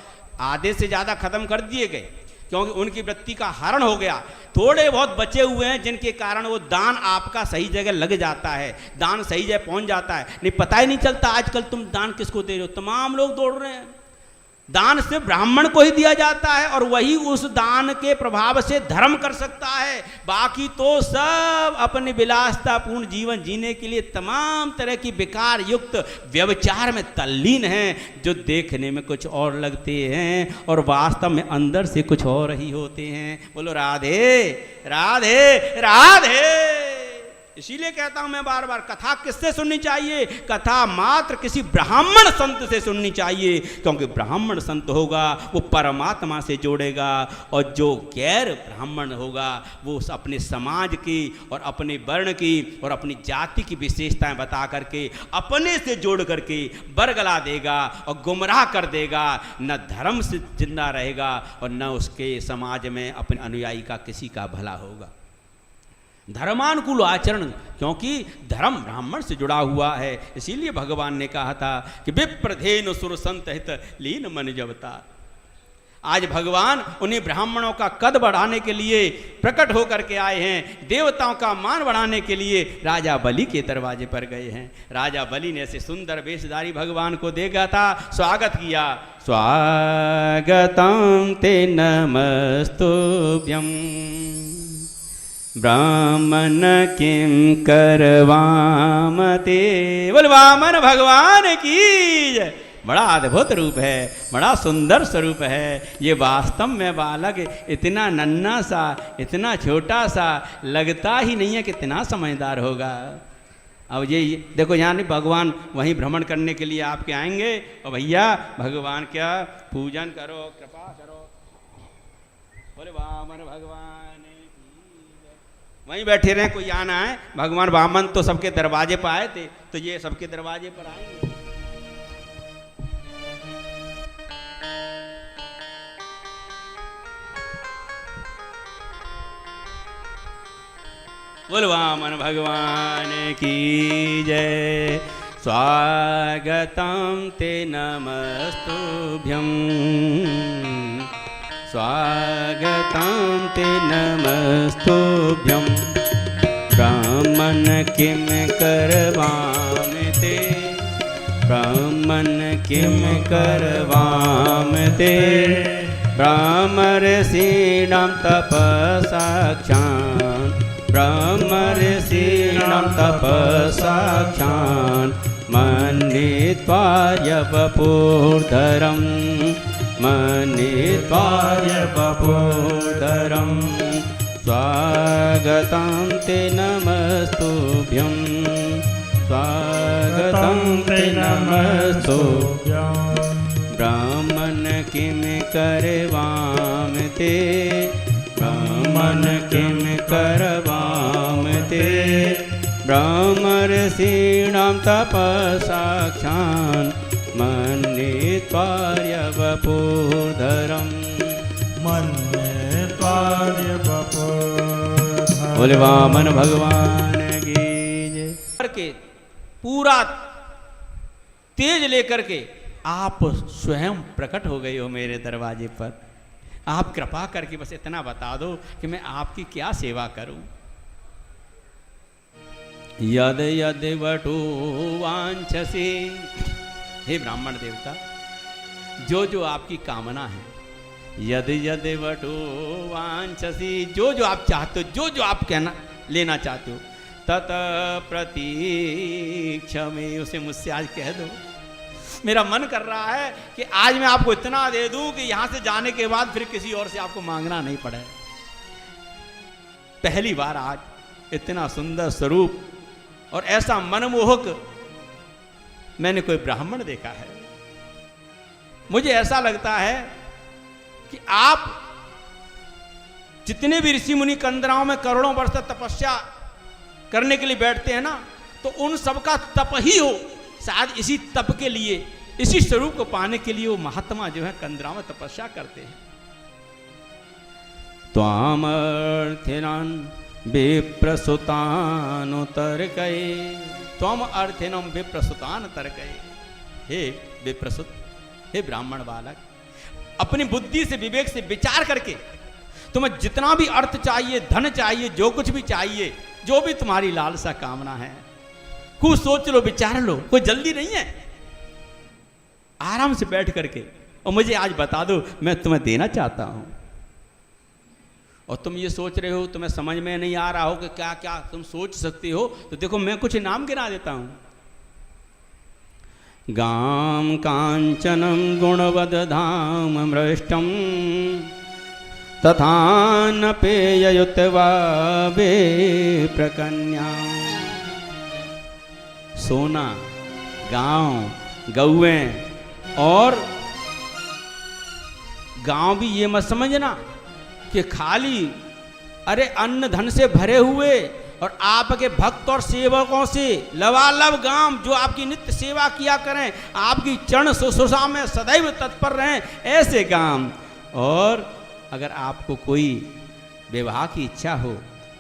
आधे से ज़्यादा खत्म कर दिए गए, क्योंकि उनकी वृत्ति का हरण हो गया। थोड़े बहुत बचे हुए हैं जिनके कारण वो दान आपका सही जगह लग जाता है, दान सही जगह पहुंच जाता है। नहीं, पता ही नहीं चलता आजकल तुम दान किसको दे रहे हो। तमाम लोग दौड़ रहे हैं, दान सिर्फ ब्राह्मण को ही दिया जाता है, और वही उस दान के प्रभाव से धर्म कर सकता है। बाकी तो सब अपने विलासतापूर्ण जीवन जीने के लिए तमाम तरह की विकार युक्त व्यभिचार में तल्लीन हैं, जो देखने में कुछ और लगते हैं और वास्तव में अंदर से कुछ और ही होते हैं। बोलो राधे राधे राधे। इसीलिए कहता हूं मैं बार बार, कथा किससे सुननी चाहिए? कथा मात्र किसी ब्राह्मण संत से सुननी चाहिए, क्योंकि ब्राह्मण संत होगा वो परमात्मा से जोड़ेगा, और जो गैर ब्राह्मण होगा वो अपने समाज की और अपने वर्ण की और अपनी जाति की विशेषताएं बता करके अपने से जोड़ करके बरगला देगा और गुमराह कर देगा। न धर्म से जिंदा रहेगा और न उसके समाज में अपने अनुयायी का किसी का भला होगा। धर्मानुकूल आचरण, क्योंकि धर्म ब्राह्मण से जुड़ा हुआ है। इसीलिए भगवान ने कहा था कि विप्रधेनु सुर संत हित लीन मन जबता। आज भगवान उन्हीं ब्राह्मणों का कद बढ़ाने के लिए प्रकट होकर के आए हैं, देवताओं का मान बढ़ाने के लिए राजा बलि के दरवाजे पर गए हैं। राजा बलि ने ऐसे सुंदर वेशधारी भगवान को देखा था, स्वागत किया। स्वागतम ते नमस्तुभ्यं ब्राह्मण किम करवामते। बोल वामन भगवान की जय। बड़ा अद्भुत रूप है, बड़ा सुंदर स्वरूप है। ये वास्तव में बालक इतना नन्हा सा, इतना छोटा सा लगता ही नहीं है, कितना समझदार होगा। अब ये देखो, यहाँ नहीं, भगवान वहीं भ्रमण करने के लिए आपके आएंगे, और भैया भगवान क्या पूजन करो, कृपा करो। बोले वामन भगवान वहीं बैठे रहे, कोई आना है। भगवान वामन तो सबके दरवाजे पर आए थे, तो ये सबके दरवाजे पर आएंगे। बोल वामन भगवान की जय। स्वागतम ते नमस्तुभ्यं स्वागतं ते नमस्तुभ्यं ब्राह्मण किं करवामि ते ब्राह्मण किं करवामि ते ब्राह्मर्षीणां तपसाक्षान् ब्राह्मर्षीणां तपसाक्षान् मन्यित्वा वपुर्धरम् मन्यित्वा वपुर्धरम् स्वागतं ते नमस्तुभ्यं स्वागतं ते नमस्तुभ्यं ब्राह्मण किं करवामि ते ब्राह्मण किं करवामि ते ब्राह्मर्षीणां तपसाक्षान् मन्यित्वा वपुर्धरम् मन्यित्वा वपुर्धरम्। बोले वामन भगवान की जय। करके पूरा तेज लेकर के आप स्वयं प्रकट हो गए हो मेरे दरवाजे पर। आप कृपा करके बस इतना बता दो कि मैं आपकी क्या सेवा करूं। यद यद वटो वांछसे, हे ब्राह्मण देवता, जो जो आपकी कामना है, यद यद वटो वांछसी, जो जो आप चाहते हो, जो जो आप कहना लेना चाहते हो, तत प्रतीक्षमे, उसे मुझसे आज कह दो। मेरा मन कर रहा है कि आज मैं आपको इतना दे दूं कि यहां से जाने के बाद फिर किसी और से आपको मांगना नहीं पड़े। पहली बार आज इतना सुंदर स्वरूप और ऐसा मनमोहक मैंने कोई ब्राह्मण देखा है। मुझे ऐसा लगता है कि आप जितने भी ऋषि मुनि कंदराओं में करोड़ों वर्ष तक तपस्या करने के लिए बैठते हैं ना, तो उन सबका तप ही हो। शायद इसी तप के लिए, इसी स्वरूप को पाने के लिए वो महात्मा जो है कंदराओं में तपस्या करते हैं। त्वामर्थिनान् विप्रसुतानुतर्कये त्वम अर्थिनम विप्रसुतान तर्कये। हे विप्रसुत, हे ब्राह्मण बालक, अपनी बुद्धि से विवेक से विचार करके तुम्हें जितना भी अर्थ चाहिए, धन चाहिए, जो कुछ भी चाहिए, जो भी तुम्हारी लालसा कामना है, खूब सोच लो, विचार लो, कोई जल्दी नहीं है। आराम से बैठ करके और मुझे आज बता दो, मैं तुम्हें देना चाहता हूं। और तुम ये सोच रहे हो, तुम्हें समझ में नहीं आ रहा हो कि क्या क्या तुम सोच सकते हो, तो देखो मैं कुछ नाम गिना देता हूं। गाम कांचनम गुणवद धाम मृष्टम तथा न पेययुतवा वे प्रकन्या। सोना, गांव, गौएं, और गांव भी ये मत समझना कि खाली अरे अन्न धन से भरे हुए और आपके भक्त और सेवकों से लबालब गांव जो आपकी नित्य सेवा किया करें, आपकी चरण शुश्रूषा में सदैव तत्पर रहें, ऐसे गांव। और अगर आपको कोई विवाह की इच्छा हो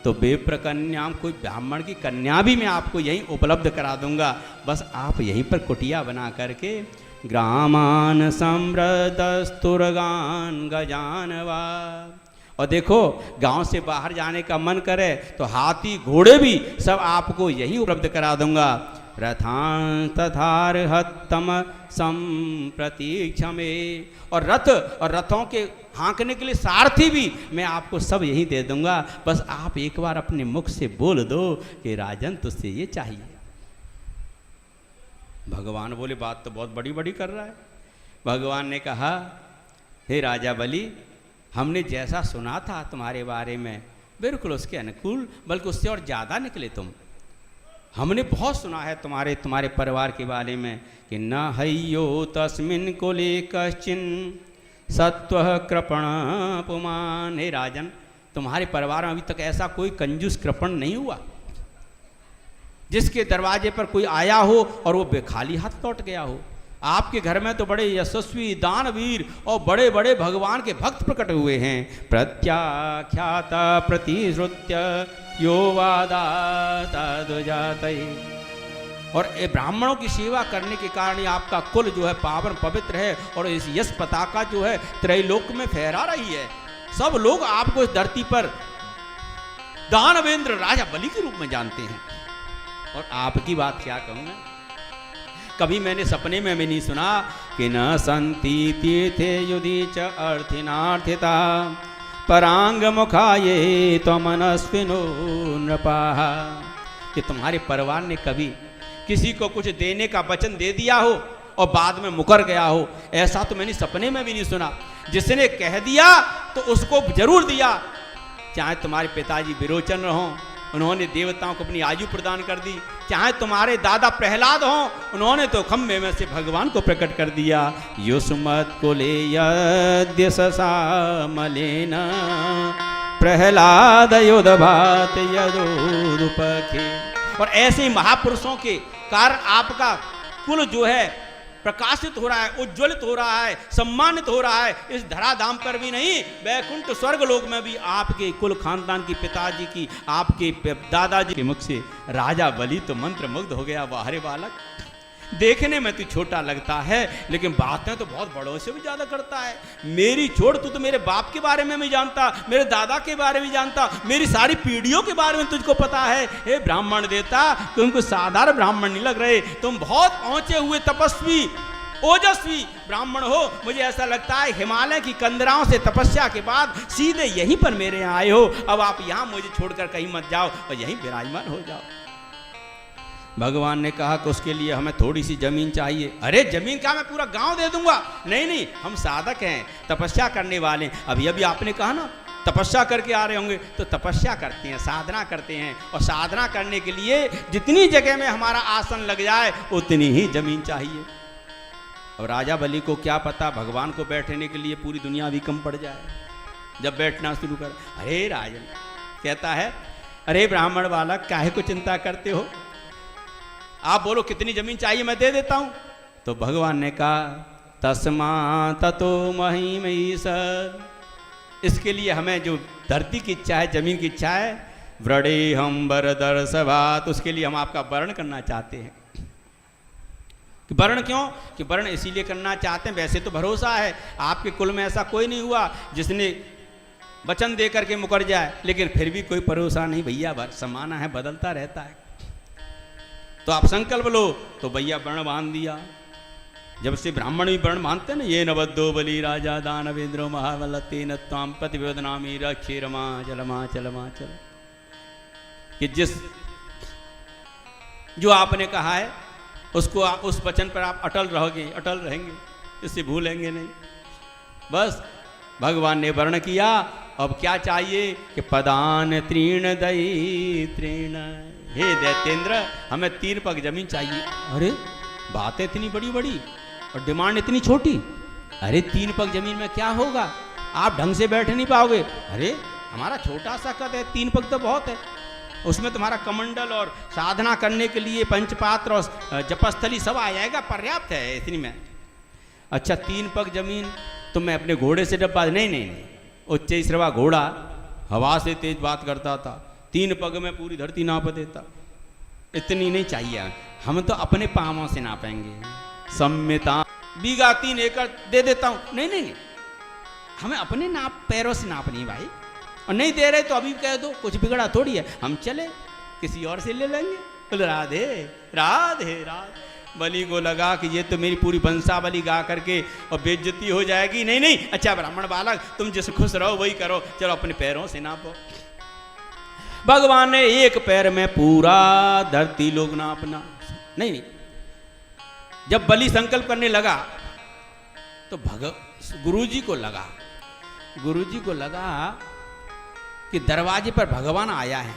तो विप्र कन्या, कोई ब्राह्मण की कन्या भी मैं आपको यहीं उपलब्ध करा दूंगा। बस आप यहीं पर कुटिया बना करके ग्रामान समृद्धस्तुर्गान गजानवा। और देखो, गांव से बाहर जाने का मन करे तो हाथी घोड़े भी सब आपको यही उपलब्ध करा दूंगा। रथान तथारहत्तम संप्रतीक्षमे। और रथ और रथों के हाँकने के लिए सारथी भी मैं आपको सब यही दे दूंगा। बस आप एक बार अपने मुख से बोल दो कि राजन तुझसे ये चाहिए। भगवान बोले, बात तो बहुत बड़ी बड़ी कर रहा है। भगवान ने कहा, हे राजा बलि, हमने जैसा सुना था तुम्हारे बारे में बिल्कुल उसके अनुकूल, बल्कि उससे और ज़्यादा निकले तुम। हमने बहुत सुना है तुम्हारे परिवार के बारे में कि न हयो तस्मिन् कुले कश्चिन सत्वः कृपण पुमान। हे राजन, तुम्हारे परिवार में अभी तक ऐसा कोई कंजूस कृपण नहीं हुआ जिसके दरवाजे पर कोई आया हो और वो बेखाली हाथ लौट गया हो। आपके घर में तो बड़े यशस्वी दानवीर और बड़े बड़े भगवान के भक्त प्रकट हुए हैं। प्रत्याख्यात प्रतिश्रुत्य यो वादात। और ये ब्राह्मणों की सेवा करने के कारण आपका कुल जो है पावन पवित्र है और इस यश पताका जो है त्रैलोक में फहरा रही है। सब लोग आपको इस धरती पर दानवेंद्र राजा बलि के रूप में जानते हैं। और आपकी बात क्या कहूँ मैं, कभी मैंने सपने में भी नहीं सुना कि न संति तीर्थे युधि च अर्थिनार्थिता परांग मुखाये त्वमनस्विनो नृपाः। कि तुम्हारे परिवार ने कभी किसी को कुछ देने का वचन दे दिया हो और बाद में मुकर गया हो, ऐसा तो मैंने सपने में भी नहीं सुना। जिसने कह दिया तो उसको जरूर दिया। चाहे तुम्हारे पिताजी विरोचन रहो, उन्होंने देवताओं को अपनी आयु प्रदान कर दी। चाहे तुम्हारे दादा प्रहलाद हों, उन्होंने तो खम्भे में से भगवान को प्रकट कर दिया। युष्मत् कुले यद्य ससामलेन प्रहलाद युधभात यदोरुपखे। और ऐसे ही महापुरुषों के कारण आपका कुल जो है प्रकाशित हो रहा है, उज्ज्वलित हो रहा है, सम्मानित हो रहा है। इस धराधाम पर भी नहीं, वैकुंठ स्वर्ग लोक में भी आपके कुल खानदान की, पिताजी की, आपके दादाजी के मुख से राजा बलि तो मंत्र मुग्ध हो गया। वाह रे बालक, देखने में तो छोटा लगता है लेकिन बातें तो बहुत बड़ों से भी ज्यादा करता है। मेरी छोड़, तू तो मेरे बाप के बारे में भी जानता, मेरे दादा के बारे में जानता, मेरी सारी पीढ़ियों के बारे में तुझको पता है। हे ब्राह्मण देवता, तुमको साधारण ब्राह्मण नहीं लग रहे, तुम बहुत पहुंचे हुए तपस्वी ओजस्वी ब्राह्मण हो। मुझे ऐसा लगता है हिमालय की कंदराओं से तपस्या के बाद सीधे यहीं पर मेरे यहाँ आए हो। अब आप यहाँ मुझे छोड़कर कहीं मत जाओ और यहीं विराजमान हो जाओ। भगवान ने कहा कि उसके लिए हमें थोड़ी सी जमीन चाहिए। अरे जमीन का मैं पूरा गांव दे दूंगा। नहीं नहीं, हम साधक हैं, तपस्या करने वाले हैं। अभी अभी आपने कहा ना तपस्या करके आ रहे होंगे, तो तपस्या करते हैं, साधना करते हैं। और साधना करने के लिए जितनी जगह में हमारा आसन लग जाए उतनी ही जमीन चाहिए। अब राजा बलि को क्या पता, भगवान को बैठने के लिए पूरी दुनिया भी कम पड़ जाए। जब बैठना शुरू कर, अरे राजन कहता है, अरे ब्राह्मण बालक काहे को चिंता करते हो, आप बोलो कितनी जमीन चाहिए मैं दे देता हूं। तो भगवान ने कहा, तस्मा ततो महिमईसर, इसके लिए हमें जो धरती की इच्छा है, जमीन की इच्छा है, व्रणे हम वरदर सभात, उसके लिए हम आपका वर्ण करना चाहते हैं। कि वर्ण क्यों? कि वर्ण इसीलिए करना चाहते हैं, वैसे तो भरोसा है आपके कुल में ऐसा कोई नहीं हुआ जिसने वचन दे करके मुकर जाए, लेकिन फिर भी कोई भरोसा नहीं भैया, समाना है, बदलता रहता है। तो आप संकल्प लो, तो भैया वर्ण बांध दिया। जब से ब्राह्मण भी वर्ण बांधते ना, ये नवद्दो बलि राजा दानवेंद्रो महाबलते न त्वाम प्रतिवेदनामी रक्षेरमा चलमा चलमा चल, कि जिस जो आपने कहा है उसको उस वचन पर आप अटल रहोगे, अटल रहेंगे, इससे भूलेंगे नहीं। बस भगवान ने वर्ण किया, अब क्या चाहिए कि पदान तीर्ण दई तृण, हे दैत्येंद्र हमें 3 पग जमीन चाहिए। अरे बातें इतनी बड़ी बड़ी और डिमांड इतनी छोटी, अरे 3 पग जमीन में क्या होगा, आप ढंग से बैठ नहीं पाओगे। अरे हमारा छोटा सा कद है, 3 पग तो बहुत है, उसमें तुम्हारा कमंडल और साधना करने के लिए पंचपात्र और जपस्थली सब आ जाएगा, पर्याप्त है इतनी में। अच्छा 3 पग जमीन तो मैं अपने घोड़े से डब्बा, नहीं नहीं नहीं, उच्च श्रवा घोड़ा हवा से तेज बात करता था, 3 पग में पूरी धरती नाप देता, इतनी नहीं चाहिए, हम तो अपने पाँवों से नापेंगे। सम्मिता बीघा 3 एकड़ दे देता हूँ, नहीं नहीं हमें अपने नाप पैरों से नापनी भाई, और नहीं दे रहे तो अभी कह दो, कुछ बिगड़ा थोड़ी है, हम चले किसी और से ले लेंगे। बोले राधे राधे राधे। बलि को लगा कि ये तो मेरी पूरी वंशावली गा करके और बेइज्जती हो जाएगी, नहीं नहीं अच्छा ब्राह्मण बालक तुम जिस खुश रहो वही करो, चलो अपने पैरों से नापो। भगवान ने एक पैर में पूरा धरती लोग नापना, नहीं नहीं जब बलि संकल्प करने लगा तो गुरुजी को लगा कि दरवाजे पर भगवान आया है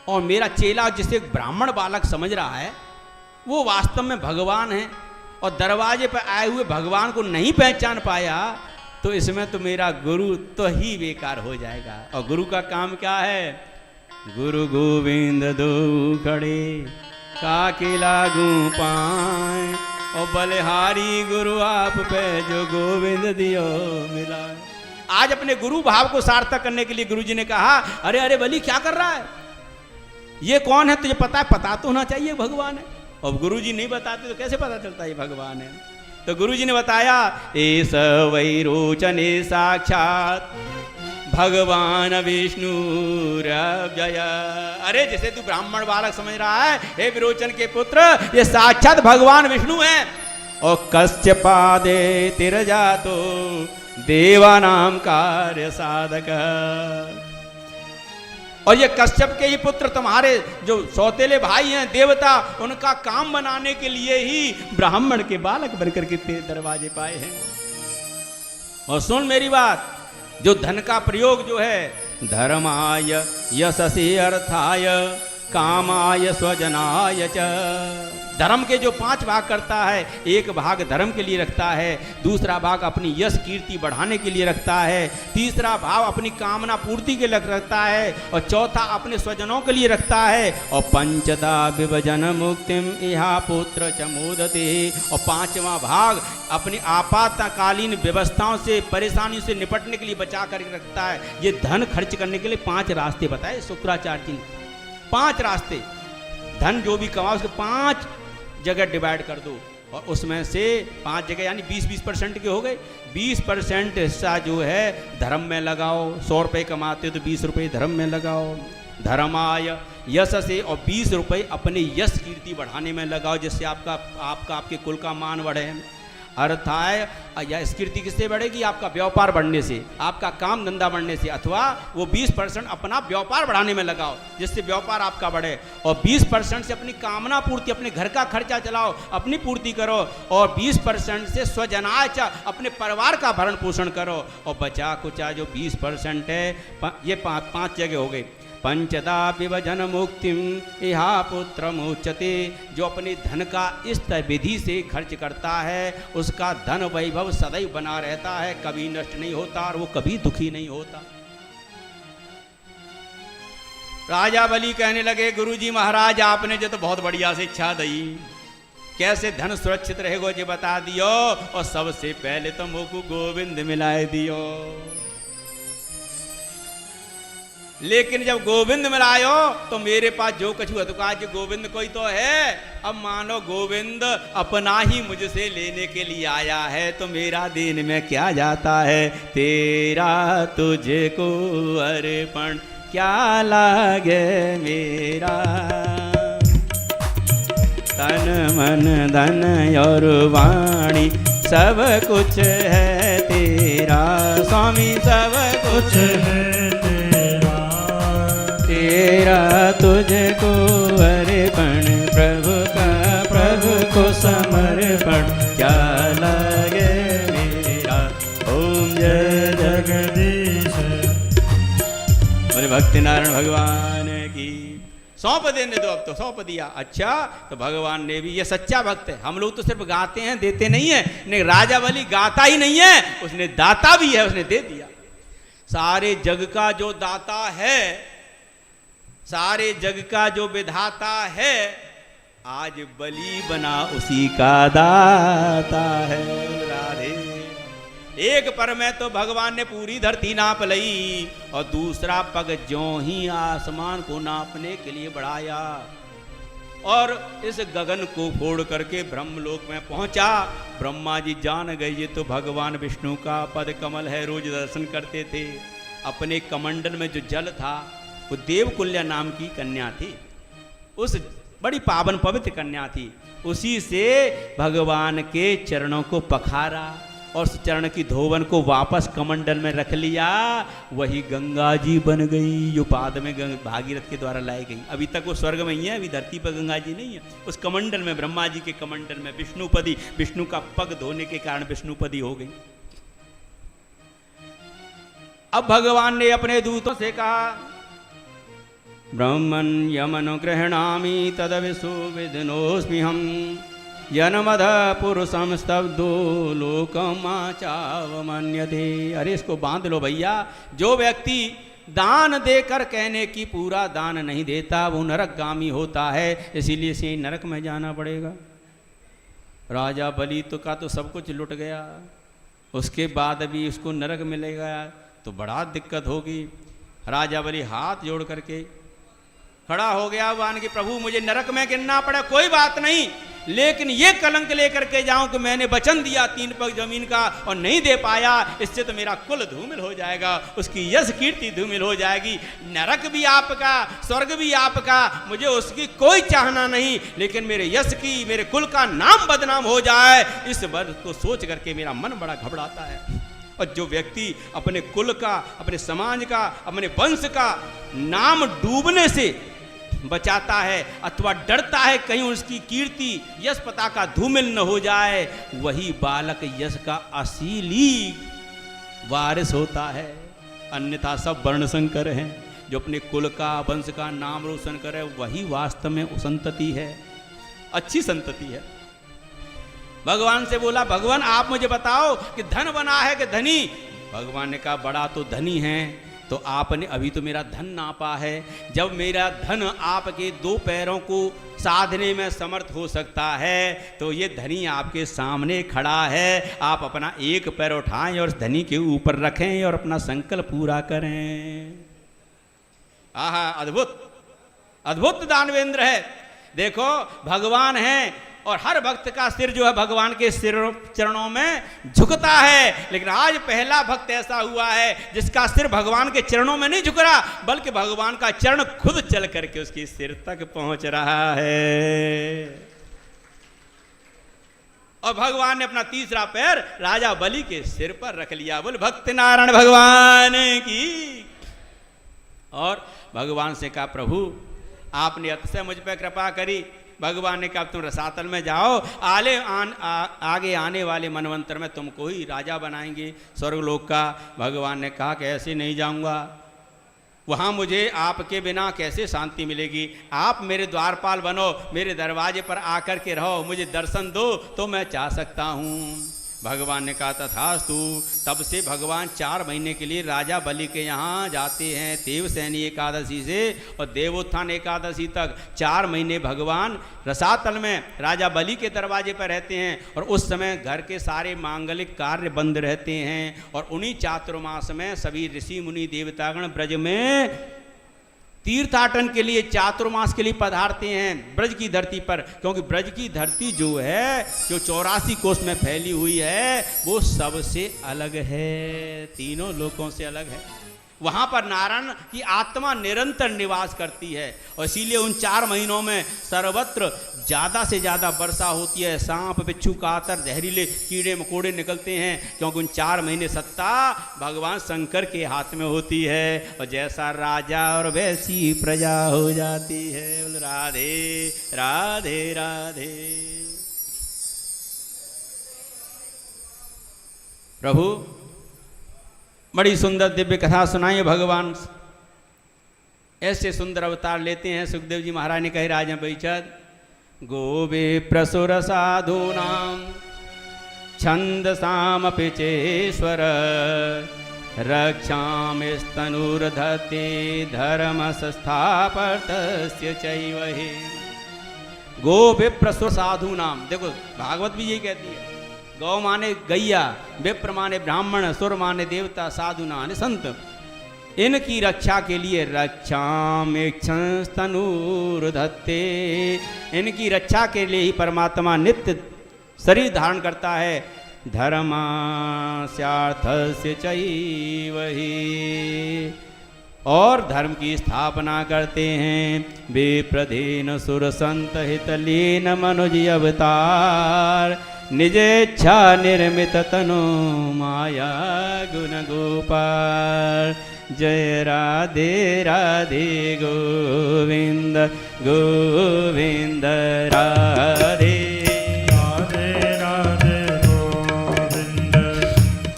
और मेरा चेला जिसे ब्राह्मण बालक समझ रहा है वो वास्तव में भगवान है, और दरवाजे पर आए हुए भगवान को नहीं पहचान पाया तो इसमें तो मेरा गुरु तो ही बेकार हो जाएगा। और गुरु का काम क्या है? गुरु गोविंद दो खड़े काके लागू पाए, और बलिहारी गुरु आप पे जो गोविंद दियो मिला। आज अपने गुरु भाव को सार्थक करने के लिए गुरुजी ने कहा, अरे अरे बलि क्या कर रहा है, ये कौन है तुझे पता है? पता तो होना चाहिए भगवान है। और गुरुजी नहीं बताते तो कैसे पता चलता है भगवान है? तो गुरुजी ने बताया, एस वै रोचने साक्षात भगवान विष्णु जय। अरे जैसे तू ब्राह्मण बालक समझ रहा है, हे विरोचन के पुत्र, ये साक्षात भगवान विष्णु है। और कस्य पादे तिर जातो देवानाम कार्य साधक, और ये कश्यप के ही पुत्र तुम्हारे जो सौतेले भाई हैं देवता, उनका काम बनाने के लिए ही ब्राह्मण के बालक बनकर के दरवाजे पाए हैं। और सुन मेरी बात, जो धन का प्रयोग जो है, धर्माय यशसे अर्थाय कामाय स्वजनाय च, धर्म के जो 5 भाग करता है, एक भाग धर्म के लिए रखता है, दूसरा भाग अपनी यश कीर्ति बढ़ाने के लिए रखता है, तीसरा भाव अपनी कामना पूर्ति के लिए रखता है, और चौथा अपने स्वजनों के लिए रखता है, और पंचदा विभजन मुक्तिम इहा पुत्र च मोदते, और 5वां भाग अपनी आपातकालीन व्यवस्थाओं से परेशानियों से निपटने के लिए बचा कर रखता है। ये धन खर्च करने के लिए 5 रास्ते बताए शुक्राचार्य जी ने। 5 रास्ते, धन जो भी कमाओ उसके 5 जगह डिवाइड कर दो, और उसमें से 5 जगह यानी 20% के हो गए। 20% हिस्सा जो है धर्म में लगाओ, 100 रुपये कमाते हो तो 20 रुपये धर्म में लगाओ, धर्माय यश से, और 20 रुपये अपने यश कीर्ति बढ़ाने में लगाओ, जिससे आपके कुल का मान बढ़े। अर्थाय या कीर्ति किससे बढ़ेगी? आपका व्यापार बढ़ने से, आपका काम धंधा बढ़ने से, अथवा वो 20% अपना व्यापार बढ़ाने में लगाओ जिससे व्यापार आपका बढ़े, और 20% से अपनी कामना पूर्ति, अपने घर का खर्चा चलाओ, अपनी पूर्ति करो, और 20% से स्वजनाच अपने परिवार का भरण पोषण करो, और बचा कुचा जो 20% है, ये 5 जगह हो गई। पंचदा विभजन मुक्तिम इहा पुत्र मोचते, जो अपने धन का इस विधि से खर्च करता है उसका धन वैभव सदैव बना रहता है, कभी नष्ट नहीं होता और वो कभी दुखी नहीं होता। राजा बलि कहने लगे, गुरुजी महाराज आपने जो तो बहुत बढ़िया शिक्षा दी, कैसे धन सुरक्षित रहेगा जो बता दियो, और सबसे पहले तो मोकू गोविंद मिलाए दियो। लेकिन जब गोविंद मिलायो तो मेरे पास जो कछु है तो कहा कि गोविंद कोई तो है। अब मानो गोविंद अपना ही मुझसे लेने के लिए आया है तो मेरा देन में क्या जाता है। तेरा तुझको अर्पण क्या लागे मेरा, तन मन धन और वाणी सब कुछ है तेरा। स्वामी सब कुछ है तेरा, तेरा तुझको अर्पण प्रभु का, प्रभु को समर्पण क्या लगे मेरा। ओम जय जगदीश। बोले भक्ति नारायण भगवान की। सौंप देने दो, अब तो सौंप दिया। अच्छा तो भगवान ने भी, ये सच्चा भक्त है। हम लोग तो सिर्फ गाते हैं, देते नहीं है। नहीं, राजा बलि गाता ही नहीं है, उसने दाता भी है, उसने दे दिया। सारे जग का जो दाता है, सारे जग का जो विधाता है, आज बलि बना उसी का दाता है। राधे। एक पर में तो भगवान ने पूरी धरती नाप लई और दूसरा पग ज्यों ही आसमान को नापने के लिए बढ़ाया और इस गगन को फोड़ करके ब्रह्मलोक में पहुंचा। ब्रह्मा जी जान गए ये तो भगवान विष्णु का पद कमल है, रोज दर्शन करते थे। अपने कमंडल में जो जल था वो देवकुल्या नाम की कन्या थी, उस बड़ी पावन पवित्र कन्या थी। उसी से भगवान के चरणों को पखारा और उस चरण की धोवन को वापस कमंडल में रख लिया। वही गंगा जी बन गई जो बाद में भागीरथ के द्वारा लाई गई। अभी तक वो स्वर्ग में ही है, अभी धरती पर गंगा जी नहीं है। उस कमंडल में, ब्रह्मा जी के कमंडल में विष्णुपदी, विष्णु का पग धोने के कारण विष्णुपदी हो गई। अब भगवान ने अपने दूतों से कहा, ब्रह्मन् यमनुगृह्णामि तदविसुविदनोऽस्मि हम जनमद पुरुषम स्तब्धो लोकमाचावमन्यते। अरे इसको बांध लो भैया। जो व्यक्ति दान देकर कहने की पूरा दान नहीं देता वो नरकगामी होता है, इसीलिए इसे नरक में जाना पड़ेगा। राजा बलि तो का तो सब कुछ लुट गया, उसके बाद अभी उसको नरक मिलेगा तो बड़ा दिक्कत होगी। राजा बलि हाथ जोड़ करके खड़ा हो गया, मान के प्रभु मुझे नरक में गिरना पड़े कोई बात नहीं, लेकिन ये कलंक लेकर के जाऊं कि मैंने वचन दिया 3 पग जमीन का और नहीं दे पाया, इससे तो मेरा कुल धूमिल हो जाएगा, उसकी यश कीर्ति धूमिल हो जाएगी। नरक भी आपका, स्वर्ग भी आपका, मुझे उसकी कोई चाहना नहीं, लेकिन मेरे यश की, मेरे कुल का नाम बदनाम हो जाए, इस बात को सोच करके मेरा मन बड़ा घबराता है। और जो व्यक्ति अपने कुल का, अपने समाज का, अपने वंश का नाम डूबने से बचाता है अथवा डरता है कहीं उसकी कीर्ति यश पता का धूमिल न हो जाए, वही बालक यश का असली वारिस होता है। अन्यथा सब वर्ण संकर हैं। जो अपने कुल का, वंश का नाम रोशन करे वही वास्तव में संतति है, अच्छी संतति है। भगवान से बोला, भगवान आप मुझे बताओ कि धन बना है कि धनी? भगवान ने कहा बड़ा तो धनी है, तो आपने अभी तो मेरा धन नापा है। जब मेरा धन आपके 2 पैरों को साधने में समर्थ हो सकता है तो ये धनी आपके सामने खड़ा है, आप अपना 1 पैर उठाएं और धनी के ऊपर रखें और अपना संकल्प पूरा करें। आहा, अद्भुत अद्भुत दानवेंद्र है। देखो भगवान है और हर भक्त का सिर जो है भगवान के चरणों में झुकता है, लेकिन आज पहला भक्त ऐसा हुआ है जिसका सिर भगवान के चरणों में नहीं झुक रहा, बल्कि भगवान का चरण खुद चल करके उसके सिर तक पहुंच रहा है। और भगवान ने अपना तीसरा पैर राजा बलि के सिर पर रख लिया। बोल भक्त नारायण भगवान की। और भगवान से कहा, प्रभु आपने अतिशय मुझ पर कृपा करी। भगवान ने कहा तुम रसातल में जाओ, आगे आने वाले मनवंतर में तुमको ही राजा बनाएंगे स्वर्गलोक का। भगवान ने कहा कि ऐसे नहीं जाऊंगा, वहाँ मुझे आपके बिना कैसे शांति मिलेगी। आप मेरे द्वारपाल बनो, मेरे दरवाजे पर आकर के रहो, मुझे दर्शन दो तो मैं चाह सकता हूँ। भगवान ने कहा तथास्तु। तब से भगवान 4 महीने के लिए राजा बलि के यहाँ जाते हैं। देवसैनी एकादशी से और देवोत्थान एकादशी तक 4 महीने भगवान रसातल में राजा बलि के दरवाजे पर रहते हैं। और उस समय घर के सारे मांगलिक कार्य बंद रहते हैं। और उन्हीं चातुर्मास में सभी ऋषि मुनि देवतागण ब्रज में तीर्थाटन के लिए चातुर्मास के लिए पधारते हैं ब्रज की धरती पर, क्योंकि ब्रज की धरती जो है, जो 84 कोस में फैली हुई है, वो सबसे अलग है, तीनों लोकों से अलग है। वहाँ पर नारायण की आत्मा निरंतर निवास करती है, और इसीलिए उन 4 महीनों में सर्वत्र ज़्यादा से ज़्यादा वर्षा होती है। सांप, बिच्छू, कातर, जहरीले कीड़े मकोड़े निकलते हैं, क्योंकि उन 4 महीने सत्ता भगवान शंकर के हाथ में होती है। और जैसा राजा और वैसी प्रजा हो जाती है। बोल राधे राधे राधे। प्रभु बड़ी सुंदर दिव्य कथा सुनाई भगवान, ऐसे सुंदर अवतार लेते हैं। सुखदेव जी महाराज ने कहे राजा बैचद, गोवे प्रसुर साधूनां छंदसामपि चेश्वर रक्षामिस्तनुर्धते धर्म संस्थापतस्य चैव हे। गोवे प्रसुर साधूनां, देखो भागवत भी यही कहती है, गौ माने गैया, विप्र माने ब्राह्मण, सुर माने देवता, साधु माने संत। इनकी रक्षा के लिए रक्षामेक्षस्तनूर्धत्ते, इनकी रक्षा के लिए ही परमात्मा नित्य शरीर धारण करता है। धर्मास्यार्थस्य चैव हि, और धर्म की स्थापना करते हैं। विप्रधेन सुर संत हितलीन मनुज अवतार, निजेच्छा निर्मित तनु माया गुण गोपाल। जय राधे राधे गोविंद गोविंद राधे राधे राधे गोविंद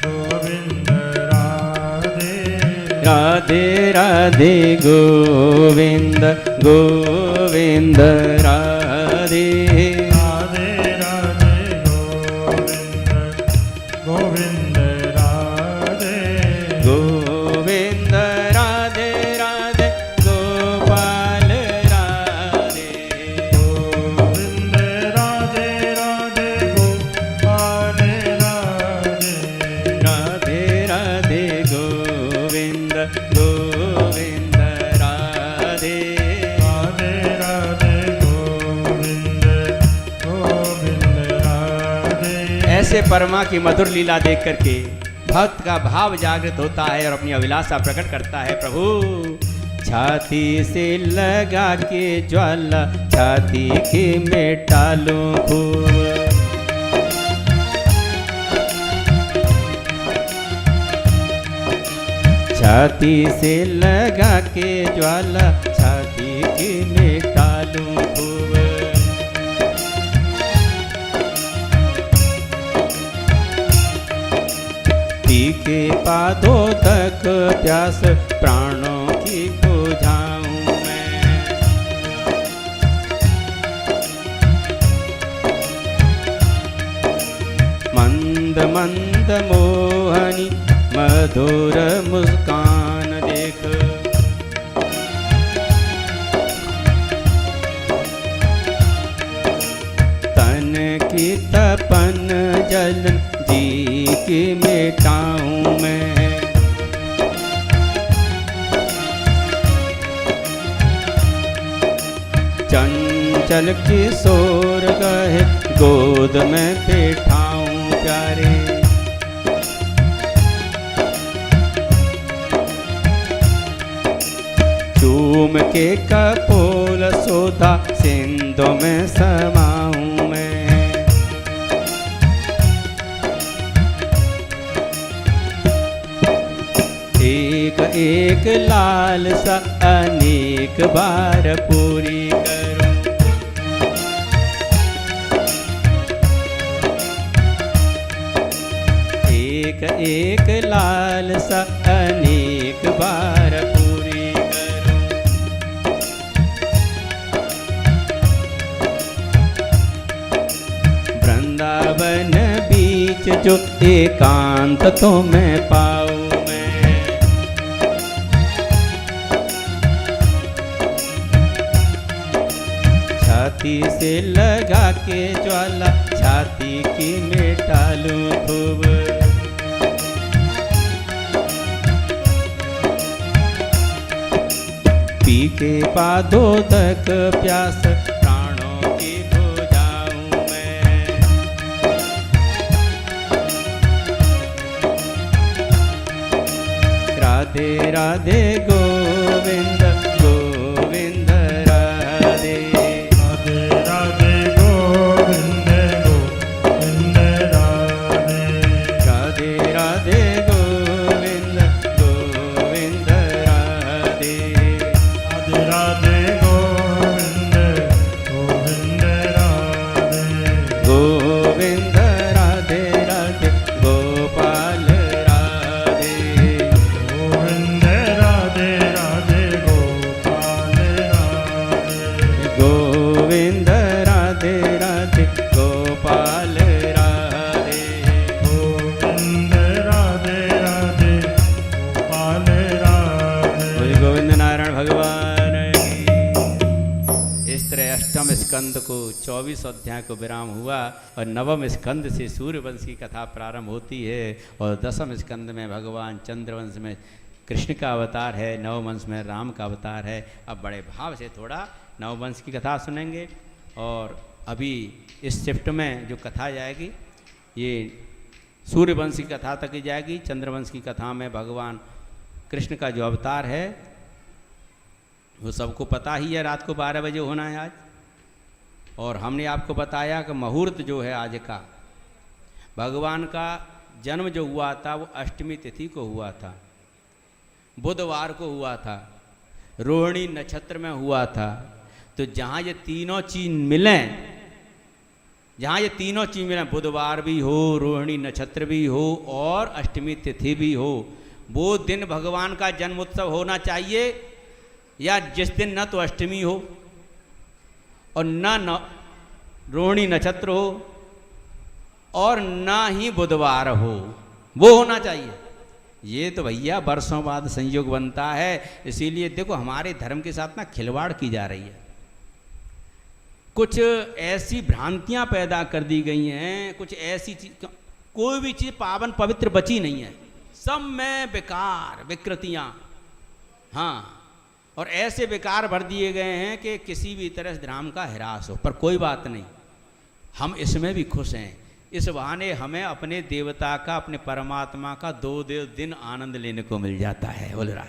गोविंद राधे राधे राधे गोविंद गोविंद राधे राधे राधे गोविंद राधे गोविंद राधे राधे गोपाल राधे गोविंद राधे राधे गोपाल राधे राधे राधे गोविंद गोविंद राधे राधे राधे गोविंद गोविंद राधे। ऐसे परमा की मधुर लीला देख करके भक्त का भाव जागृत होता है और अपनी अभिलाषा प्रकट करता है। प्रभु छाती से लगा के ज्वाला, छाती के मेटा लूं खूब। छाती से लगा के ज्वाला, छाती के मेटा लूं खूब। के पादों तक प्यास प्राणों की बुझाऊं मैं। मंद मंद मोहनी मधुर मुस्कान देख, तन की तपन जलन जी की मिटाऊं मैं। चंचल किशोर कहे गोद में बैठाऊं प्यारे। चूम के कपोल सोधा सिंधु में समाऊं मैं। एक एक लालसा अनेक बार पूरी करूं। एक एक लालसा अनेक बार पूरी करूं। वृंदावन बीच जो एकांत तो मैं पाऊं मैं। छाती से लगा के ज्वाला, छाती की मिटा लूं खूब। पी के पादोदक प्यास प्राणों की बुझाऊं मैं। राधे राधे गोविंद गोविंद राधे। राधे राधे गोविंद गोविंद राधे। राधे राधे गोविंद गोविंद राधे। राधे राधे गोविंद गोविंद राधे। गोविंद राधे राधे गोपाल राधे। गोविंद राधे राधे गोपाल राधे। गोविंद राधे राधे गोपाल राधे। गोविंद राधे राधे गोपाल राधे। बोलिए गोविंद नारायण भगवान की। इस तरह अष्टम स्कंद को 24 अध्याय को विराम हुआ और नवम स्कंद से सूर्यवंश की कथा प्रारंभ होती है और दसम स्कंद में भगवान चंद्रवंश में कृष्ण का अवतार है, नववंश में राम का अवतार है। अब बड़े भाव से थोड़ा नववंश की कथा सुनेंगे और अभी इस शिफ्ट में जो कथा जाएगी ये सूर्यवंश की कथा तक ही जाएगी। चंद्रवंश की कथा में भगवान कृष्ण का जो अवतार है वो सबको पता ही है, रात को 12 बजे होना है आज। और हमने आपको बताया कि मुहूर्त जो है आज का, भगवान का जन्म जो हुआ था वो अष्टमी तिथि को हुआ था, बुधवार को हुआ था, रोहिणी नक्षत्र में हुआ था। तो जहाँ ये तीनों चीज मिलें, जहाँ ये तीनों चीज मिलें, बुधवार भी हो, रोहिणी नक्षत्र भी हो और अष्टमी तिथि भी हो, वो दिन भगवान का जन्म उत्सव होना चाहिए। या जिस दिन न तो अष्टमी हो और न रोहिणी नक्षत्र हो और ना ही बुधवार हो, वो होना चाहिए। ये तो भैया वर्षों बाद संयोग बनता है। इसीलिए देखो हमारे धर्म के साथ ना खिलवाड़ की जा रही है। कुछ ऐसी भ्रांतियां पैदा कर दी गई हैं, कुछ ऐसी चीज, कोई भी चीज पावन पवित्र बची नहीं है, सब में विकार विकृतियां। हाँ, और ऐसे विकार भर दिए गए हैं कि किसी भी तरह से धर्म का ह्रास हो। पर कोई बात नहीं, हम इसमें भी खुश हैं। इस बहाने हमें अपने देवता का, अपने परमात्मा का 2 दिन आनंद लेने को मिल जाता है। बोल रहा,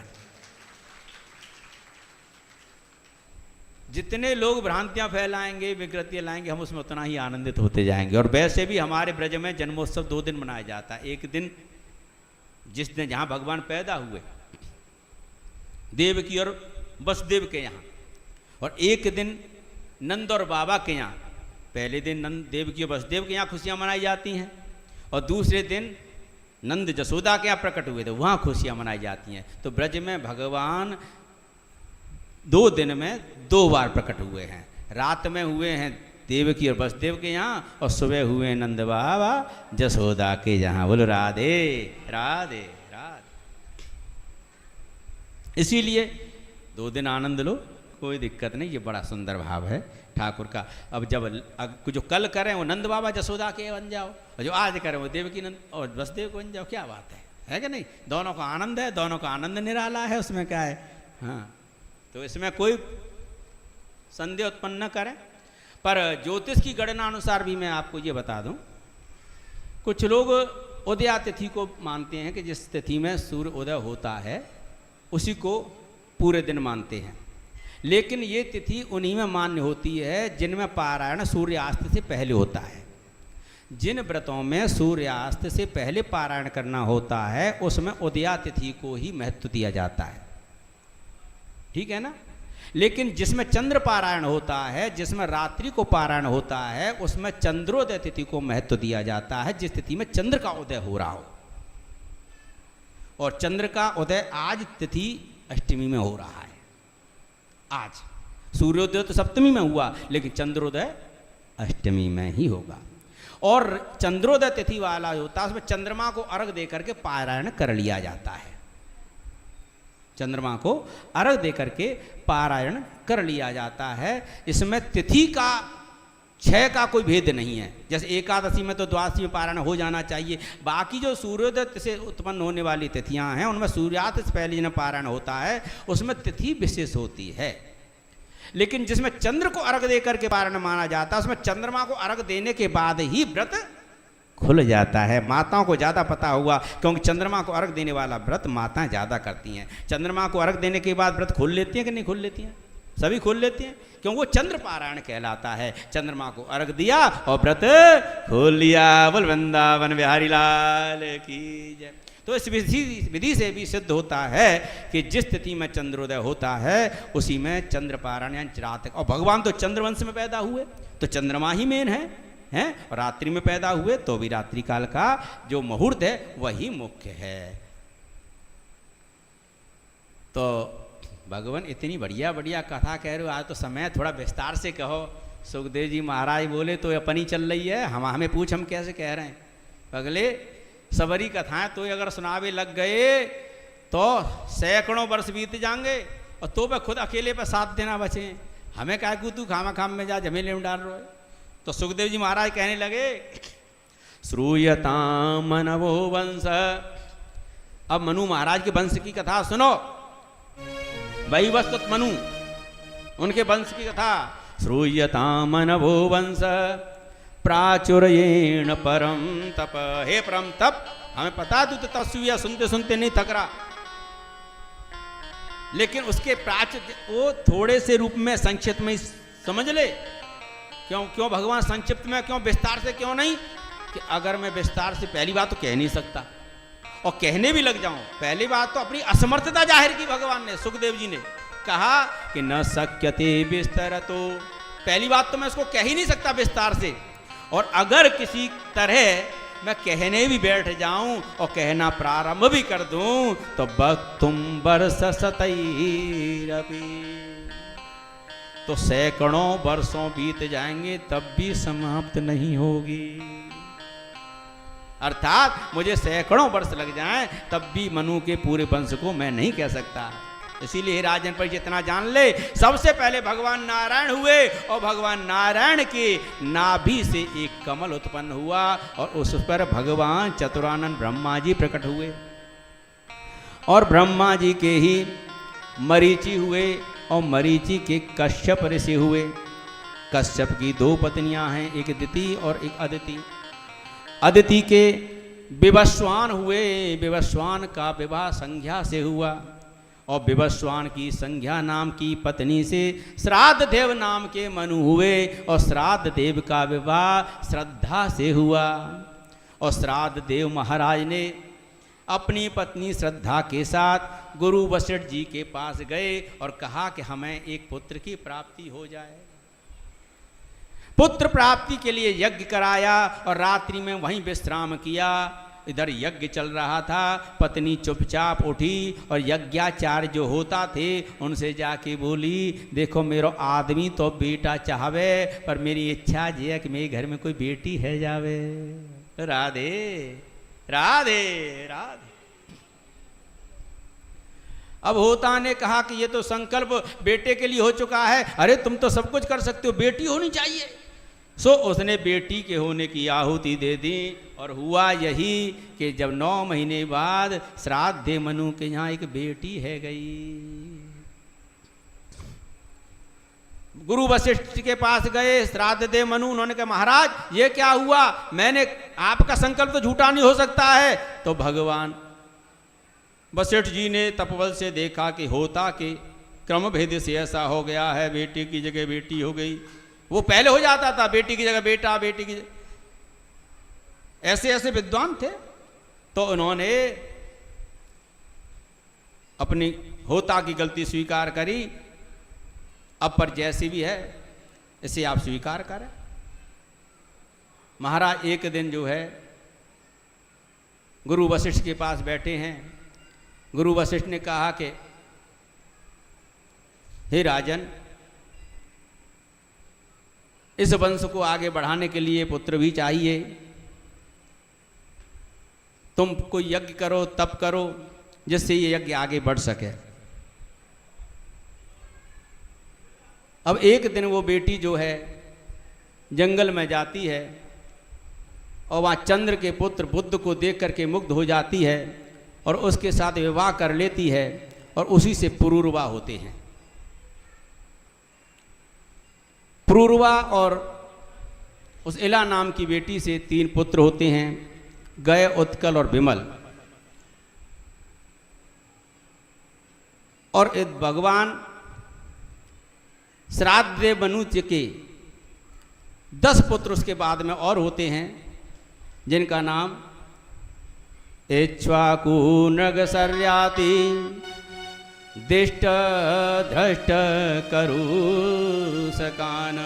जितने लोग भ्रांतियां फैलाएंगे, विकृतियां लाएंगे, हम उसमें उतना ही आनंदित होते जाएंगे। और वैसे भी हमारे ब्रज में जन्मोत्सव 2 दिन मनाया जाता है। एक दिन जिस दिन जहां भगवान पैदा हुए, देवकी और वसुदेव के यहाँ, और एक दिन नंद और बाबा के यहाँ। पहले दिन नंद देवकी और वसुदेव के यहाँ खुशियाँ मनाई जाती हैं और दूसरे दिन नंद जसोदा के यहाँ प्रकट हुए थे, वहाँ खुशियाँ मनाई जाती हैं। तो ब्रज में भगवान 2 दिन में 2 बार प्रकट हुए हैं। रात में हुए हैं देवकी और वसुदेव के यहाँ और सुबह हुए हैं नंद बाबा जसोदा के यहाँ। बोलो राधे राधे राधे। इसीलिए 2 दिन आनंद लो, कोई दिक्कत नहीं। ये बड़ा सुंदर भाव है ठाकुर का। अब जब जो कल करें वो नंद बाबा जसोदा के बन जाओ, और जो आज करें वो देवकी नंद और वसुदेव को बन जाओ। क्या बात है कि नहीं? दोनों का आनंद है, दोनों का आनंद निराला है, उसमें क्या है। हाँ, तो इसमें कोई संदेह उत्पन्न न करें। पर ज्योतिष की गणना अनुसार भी मैं आपको ये बता दूं, कुछ लोग उदया तिथि को मानते हैं कि जिस तिथि में सूर्य उदय होता है उसी को पूरे दिन मानते हैं। लेकिन ये तिथि उन्हीं में मान्य होती है जिनमें पारायण सूर्यास्त से पहले होता है। जिन व्रतों में सूर्यास्त से पहले पारायण करना होता है उसमें उदया तिथि को ही महत्व दिया जाता है। ठीक है ना? लेकिन जिसमें चंद्र पारायण होता है, जिसमें रात्रि को पारायण होता है, उसमें चंद्रोदय तिथि को महत्व दिया जाता है, जिस तिथि में चंद्र का उदय हो रहा हो। और चंद्र का उदय आज तिथि अष्टमी में हो रहा है। आज सूर्योदय तो सप्तमी में हुआ, लेकिन चंद्रोदय अष्टमी में ही होगा। और चंद्रोदय तिथि वाला होता है उसमें चंद्रमा को अर्घ दे करके पारायण कर लिया जाता है। चंद्रमा को अर्घ दे करके पारायण कर लिया जाता है। इसमें तिथि का क्षय का कोई भेद नहीं है। जैसे एकादशी में तो द्वादशी में पारायण हो जाना चाहिए, बाकी जो सूर्योदय से उत्पन्न होने वाली तिथियां हैं उनमें सूर्यास्त से पहले जिन्हें पारायण होता है उसमें तिथि विशेष होती है। लेकिन जिसमें चंद्र को अर्घ देकर के पारायण माना जाता है उसमें चंद्रमा को अर्घ देने के बाद ही व्रत खुल जाता है। माताओं को ज़्यादा पता हुआ, क्योंकि चंद्रमा को अर्घ देने वाला व्रत माताएं ज़्यादा करती हैं। चंद्रमा को अर्घ देने के बाद व्रत खोल लेती हैं कि नहीं खोल लेती हैं? सभी खोल लेती हैं, क्योंकि वो चंद्र पारायण कहलाता है। चंद्रमा को अर्घ दिया और व्रत खोल लिया। बोल वृंदावन बिहारी लाल की जय। तो इस विधि से भी सिद्ध होता है कि जिस तिथि में चंद्रोदय होता है उसी में चंद्र पारायण यानी रात। और भगवान तो चंद्रवंश में पैदा हुए तो चंद्रमा ही मेन है हैं, और रात्रि में पैदा हुए तो भी रात्रि काल का जो मुहूर्त है वही मुख्य है। तो भगवान इतनी बढ़िया बढ़िया कथा कह रहे हो, आज तो समय थोड़ा विस्तार से कहो। सुखदेव जी महाराज बोले तो अपनी चल रही है, हमें पूछ हम कैसे कह रहे हैं। अगले सबरी कथाएं तो अगर सुनावे लग गए तो सैकड़ों वर्ष बीत जाएंगे और तो वह खुद अकेले पर साथ देना बचे। हमें क्या कि तू खामा खाम में जा झमेले में डाल रहे। तो सुखदेव जी महाराज कहने लगे श्रूयताम मनवो वंश। अब मनु महाराज के वंश की कथा सुनो। वैवस्वत मनु उनके वंश की कथा। श्रूयताम मनवो वंश प्राचुर्येण परम तप। हे परम तप, हमें पता तू तो तस्वीर सुनते सुनते नहीं थक रहा, लेकिन उसके प्राचुर्य वो थोड़े से रूप में संक्षिप्त में समझ ले। क्यों भगवान संक्षिप्त में, क्यों विस्तार से क्यों नहीं? कि अगर मैं विस्तार से पहली बात तो कह नहीं सकता और कहने भी लग जाऊं, पहली बात तो अपनी असमर्थता जाहिर की भगवान ने। सुखदेव जी ने कहा कि न शक्यते विस्तार, तो पहली बात तो मैं उसको कह ही नहीं सकता विस्तार से। और अगर किसी तरह मैं कहने भी बैठ जाऊं और कहना प्रारंभ भी कर दूं तो वक्तुम वर्ष शतैरपि, तो सैकड़ों वर्षों बीत जाएंगे तब भी समाप्त नहीं होगी। अर्थात मुझे सैकड़ों वर्ष लग जाएं तब भी मनु के पूरे वंश को मैं नहीं कह सकता। इसीलिए राजन पर जितना जान ले, सबसे पहले भगवान नारायण हुए और भगवान नारायण के नाभि से एक कमल उत्पन्न हुआ और उस पर भगवान चतुरानंद ब्रह्मा जी प्रकट हुए और ब्रह्मा जी के ही मरीचि हुए और मरीचि के कश्यप ऋषि हुए। कश्यप की दो पत्नियां हैं, एक दिति और एक अदिति। अदिति के विवस्वान हुए, विवस्वान का विवाह संज्ञा से हुआ और विवस्वान की संज्ञा नाम की पत्नी से श्राद्ध देव नाम के मनु हुए और श्राद्ध देव का विवाह श्रद्धा से हुआ। और श्राद्ध देव महाराज ने अपनी पत्नी श्रद्धा के साथ गुरु वशिष्ठ जी के पास गए और कहा कि हमें एक पुत्र की प्राप्ति हो जाए। पुत्र प्राप्ति के लिए यज्ञ कराया और रात्रि में वहीं विश्राम किया। इधर यज्ञ चल रहा था, पत्नी चुपचाप उठी और यज्ञाचार्य जो होता थे उनसे जाके बोली, देखो मेरो आदमी तो बेटा चाहवे पर मेरी इच्छा ये है कि मेरे घर में कोई बेटी है जावे। राधे राधे राधे। अब होता ने कहा कि ये तो संकल्प बेटे के लिए हो चुका है। अरे तुम तो सब कुछ कर सकते हो, बेटी होनी चाहिए। सो उसने बेटी के होने की आहुति दे दी और हुआ यही कि जब 9 महीने बाद श्राद्ध मनु के यहाँ एक बेटी है गई। गुरु वशिष्ठ के पास गए श्राद्ध दे मनु, उन्होंने कहा महाराज ये क्या हुआ? मैंने आपका संकल्प तो झूठा नहीं हो सकता है। तो भगवान वशिष्ठ जी ने तपबल से देखा कि होता कि क्रम भेद से ऐसा हो गया है, बेटी की जगह बेटी हो गई। वो पहले हो जाता था बेटी की जगह बेटा, बेटी की ऐसे ऐसे विद्वान थे। तो उन्होंने अपनी होता की गलती स्वीकार करी। अब पर जैसी भी है इसे आप स्वीकार करें। महाराज एक दिन जो है गुरु वशिष्ठ के पास बैठे हैं। गुरु वशिष्ठ ने कहा कि हे राजन, इस वंश को आगे बढ़ाने के लिए पुत्र भी चाहिए। तुम कोई यज्ञ करो, तप करो जिससे ये यज्ञ आगे बढ़ सके। अब एक दिन वो बेटी जो है जंगल में जाती है और वहाँ चंद्र के पुत्र बुद्ध को देख करके मुग्ध हो जाती है और उसके साथ विवाह कर लेती है और उसी से पुरूरवा होते हैं। पुरूरवा और उस इला नाम की बेटी से 3 पुत्र होते हैं, गय, उत्कल और विमल। और भगवान श्राद्ध दे मनुष्य के 10 पुत्र उसके बाद में और होते हैं, जिनका नाम इक्ष्वाकु नृग सर्याति दिष्ट धृष्ट करूसकान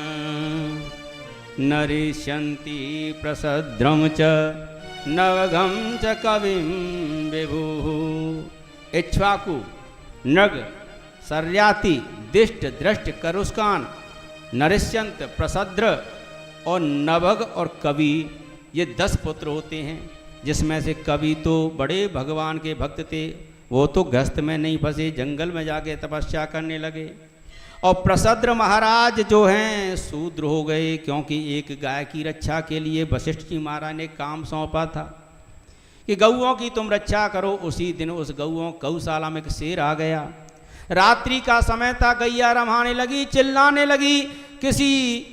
नरिष्यन्ति प्रसद्रम च नवगम च कविं विभुः। इक्ष्वाकु नृग सर्याति दिष्ट दृष्ट करुस्कान नरिष्यंत प्रसद्र और नवग और कवि, ये 10 पुत्र होते हैं, जिसमें से कवि तो बड़े भगवान के भक्त थे, वो तो गृहस्थ में नहीं फंसे, जंगल में जाके तपस्या करने लगे। और प्रसद्र महाराज जो हैं शूद्र हो गए, क्योंकि एक गाय की रक्षा के लिए वशिष्ठ जी महाराज ने काम सौंपा था कि गऊओं की तुम रक्षा करो। उसी दिन उस गौशाला में एक शेर आ गया। रात्रि का समय था, गैया रमाने लगी, चिल्लाने लगी। किसी